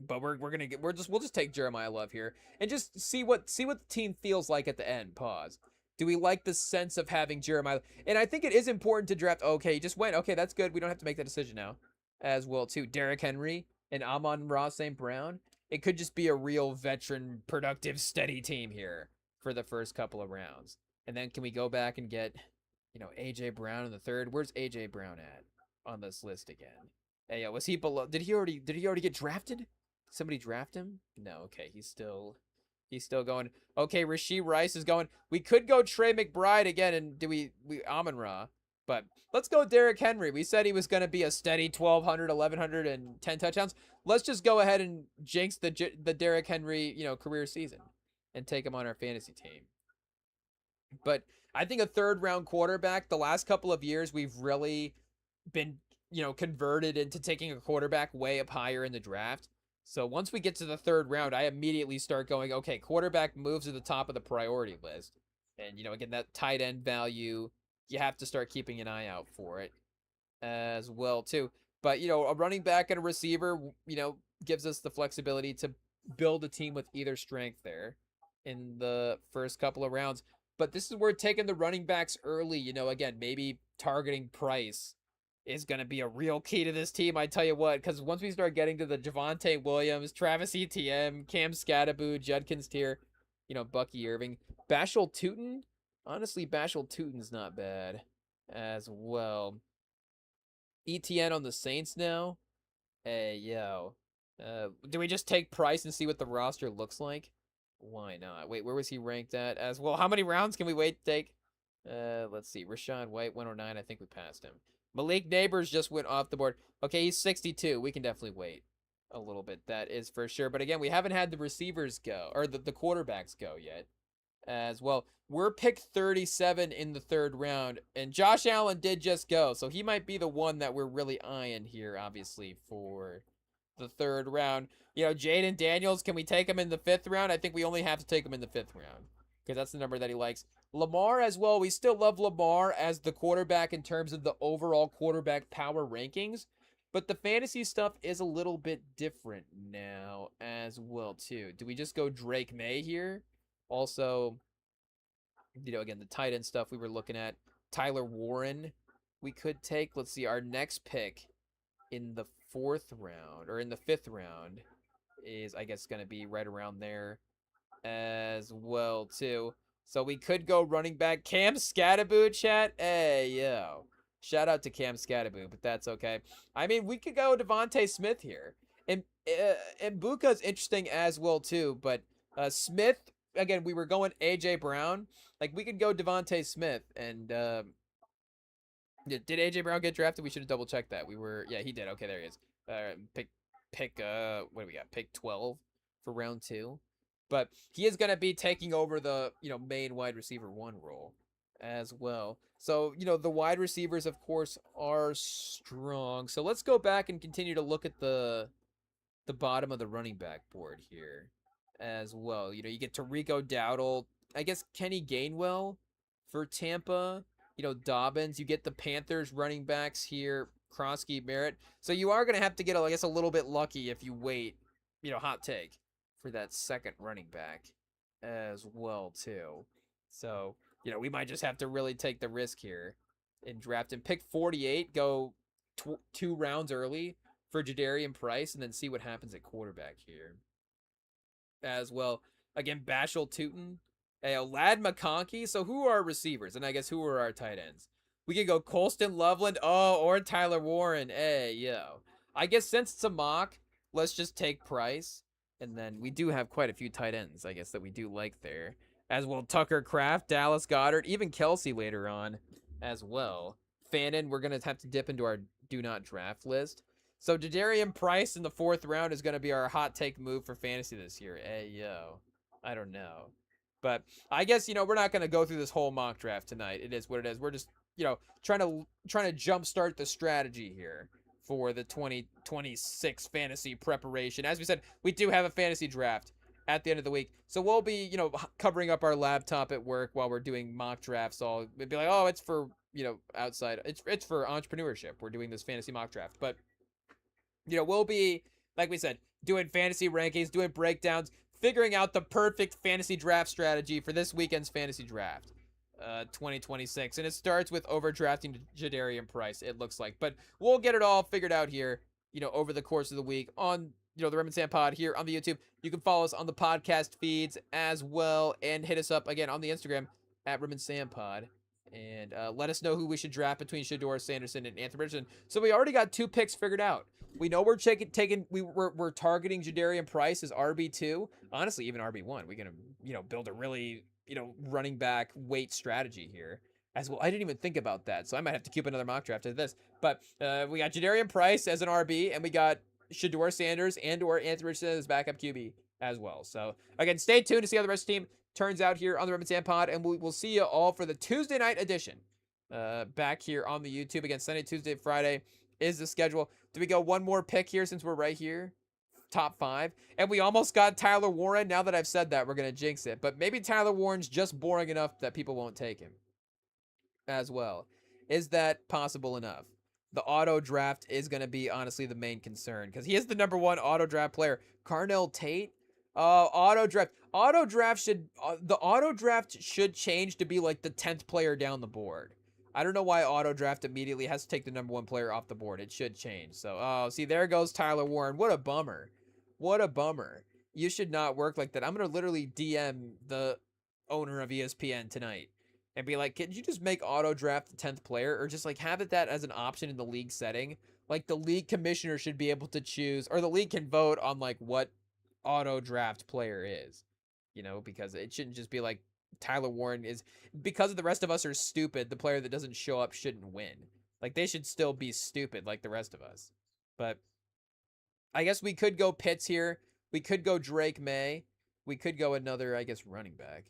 Speaker 1: But we'll just take Jeremiah Love here and just see what the team feels like at the end. Pause. Do we like the sense of having Jeremiah? And I think it is important to draft. Okay, he just went. Okay, that's good. We don't have to make that decision now, as well too. Derrick Henry and Amon-Ra St. Brown. It could just be a real veteran, productive, steady team here for the first couple of rounds. And then can we go back and get, AJ Brown in the third? Where's AJ Brown at on this list again? Hey, was he below? Did he already get drafted? Somebody draft him? No, okay, he's still going. Okay, Rashee Rice is going. We could go Trey McBride again, and do we Amon-Ra? But let's go Derrick Henry. We said he was going to be a steady 1,200, 1,100, and 10 touchdowns. Let's just go ahead and jinx the Derrick Henry, career season and take him on our fantasy team. But I think a third round quarterback, the last couple of years, we've really been, converted into taking a quarterback way up higher in the draft. So once we get to the third round, I immediately start going, okay, quarterback moves to the top of the priority list. And, again, that tight end value, you have to start keeping an eye out for it as well, too. But, a running back and a receiver, gives us the flexibility to build a team with either strength there in the first couple of rounds. But this is where taking the running backs early, again, maybe targeting price is going to be a real key to this team, I tell you what, because once we start getting to the Javonte Williams, Travis Etienne, Cam Scatteraboo, Judkins tier, Bucky Irving, Bashal Tootin, honestly, Bashal Tootin's not bad as well. Etienne on the Saints now? Hey, yo. Do we just take Price and see what the roster looks like? Why not? Wait, where was he ranked at as well? How many rounds can we wait to take? Let's see. Rashad White, 109. I think we passed him. Malik Neighbors just went off the board. Okay, he's 62. We can definitely wait a little bit. That is for sure. But again, we haven't had the receivers go, or the quarterbacks go yet as well. We're picked 37 in the third round, and Josh Allen did just go. So he might be the one that we're really eyeing here, obviously, for the third round. Jaden Daniels, can we take him in the fifth round? I think we only have to take him in the fifth round because that's the number that he likes. Lamar as well. We still love Lamar as the quarterback in terms of the overall quarterback power rankings, but the fantasy stuff is a little bit different now as well too. Do we just go Drake May here? Also, again, the tight end stuff we were looking at. Tyler Warren we could take. Let's see, our next pick in the fourth round, or in the fifth round, is, I guess, going to be right around there as well too. So we could go running back. Cam Scatteraboo, chat. Hey, yo. Shout out to Cam Scatteraboo, but that's okay. I mean, we could go Devontae Smith here. And Mbuka's interesting as well, too. But Smith, again, we were going A.J. Brown. Like, we could go Devontae Smith. And Did AJ Brown get drafted? We should have double checked that. Yeah, he did. Okay, there he is. What do we got? Pick 12 for round 2. But he is going to be taking over the, main wide receiver 1 role as well. So, the wide receivers of course are strong. So let's go back and continue to look at the bottom of the running back board here as well. You get Tarico Dowdle, I guess Kenny Gainwell for Tampa, Dobbins. You get the Panthers running backs here, Krosky, Merritt. So you are going to have to get, I guess, a little bit lucky if you wait, hot take, for that second running back as well, too. So, we might just have to really take the risk here and draft him. Pick 48, go 2 rounds early for Jadarian Price, and then see what happens at quarterback here as well. Again, Bashal Tootin, Lad McConkey. So who are our receivers? And I guess who are our tight ends? We could go Colston Loveland, or Tyler Warren. Hey, yo. I guess since it's a mock, let's just take Price. And then we do have quite a few tight ends, I guess, that we do like there. As well, Tucker Kraft, Dallas Goedert, even Kelsey later on as well. Fannin, we're going to have to dip into our do not draft list. So Jadarian Price in the 4th round is going to be our hot take move for fantasy this year. Hey, yo. I don't know. But I guess, we're not going to go through this whole mock draft tonight. It is what it is. We're just, trying to jumpstart the strategy here for the 2026 fantasy preparation. As we said, we do have a fantasy draft at the end of the week. So we'll be, covering up our laptop at work while we're doing mock drafts. So we'd be like, oh, it's for, outside. It's for entrepreneurship. We're doing this fantasy mock draft. But we'll be, like we said, doing fantasy rankings, doing breakdowns, figuring out the perfect fantasy draft strategy for this weekend's fantasy draft, 2026. And it starts with overdrafting Jadarian Price, it looks like. But we'll get it all figured out here, over the course of the week on, the Remington Pod here on the YouTube. You can follow us on the podcast feeds as well, and hit us up again on the Instagram at Remington Pod. And let us know who we should draft between Shedeur Sanderson and Anthony Richardson. So we already got 2 picks figured out. We know we're targeting Jadarian Price as RB2. Honestly, even RB1. We're gonna, build a really, running back weight strategy here as well. I didn't even think about that, so I might have to keep another mock draft after this. But we got Jadarian Price as an RB, and we got Shedeur Sanders or Anthony Richardson as backup QB as well. So again, stay tuned to see how the rest of the team turns out here on the Remington Pod, and we'll see you all for the Tuesday night edition back here on the YouTube. Again, Sunday, Tuesday, Friday is the schedule. Do we go one more pick here since we're right here? Top 5. And we almost got Tyler Warren. Now that I've said that, we're going to jinx it. But maybe Tyler Warren's just boring enough that people won't take him as well. Is that possible enough? The auto draft is going to be honestly the main concern because he is the number 1 auto draft player. Carnell Tate, auto draft should change to be like the 10th player down the board. I don't know why auto draft immediately has to take the number 1 player off the board. It should change. So, see, there goes Tyler Warren. What a bummer. What a bummer. You should not work like that. I'm going to literally DM the owner of ESPN tonight and be like, could you just make auto draft the 10th player, or just like have it that as an option in the league setting? Like the league commissioner should be able to choose, or the league can vote on like what auto draft player is, because it shouldn't just be like Tyler Warren is, because the rest of us are stupid, the player that doesn't show up shouldn't win. Like they should still be stupid like the rest of us. But I guess we could go Pitts here. We could go Drake May. We could go another, I guess, running back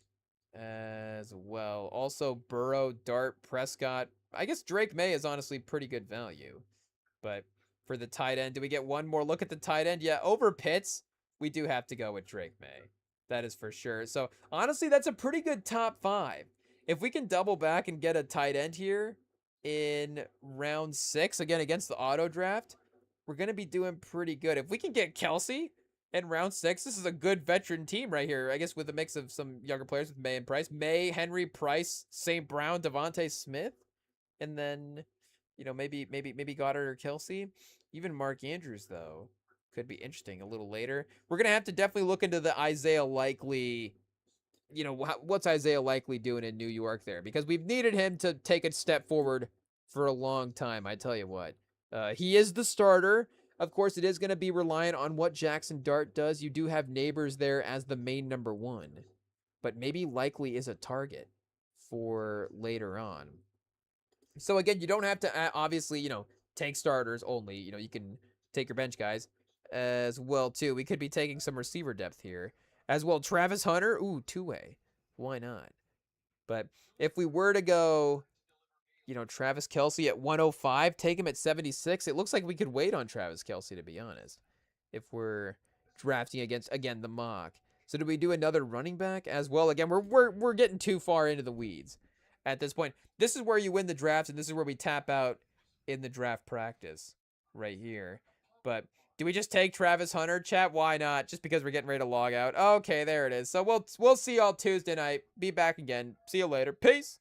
Speaker 1: as well. Also Burrow, Dart, Prescott. I guess Drake May is honestly pretty good value. But for the tight end, do we get one more look at the tight end? Yeah, over Pitts, we do have to go with Drake May. That is for sure. So honestly, that's a pretty good top 5. If we can double back and get a tight end here in round 6, again, against the auto draft, we're going to be doing pretty good. If we can get Kelsey in round 6, this is a good veteran team right here. I guess with a mix of some younger players with May and Price. May, Henry, Price, St. Brown, Devontae Smith. And then, maybe Goddard or Kelsey. Even Mark Andrews, though, could be interesting a little later. We're going to have to definitely look into the Isaiah Likely, what's Isaiah Likely doing in New York there? Because we've needed him to take a step forward for a long time, I tell you what. He is the starter. Of course, it is going to be reliant on what Jackson Dart does. You do have Neighbors there as the main number 1. But maybe Likely is a target for later on. So again, you don't have to obviously, take starters only. You can take your bench guys as well too. We could be taking some receiver depth here as well. Travis Hunter, ooh, two-way. Why not? But if we were to go, Travis Kelce at 105, take him at 76, it looks like we could wait on Travis Kelce, to be honest, if we're drafting against, again, the mock. So do we do another running back as well? Again, we're getting too far into the weeds at this point. This is where you win the draft, and this is where we tap out in the draft practice right here. But do we just take Travis Hunter, chat? Why not? Just because we're getting ready to log out. Okay, there it is. So we'll see y'all Tuesday night. Be back again. See you later. Peace.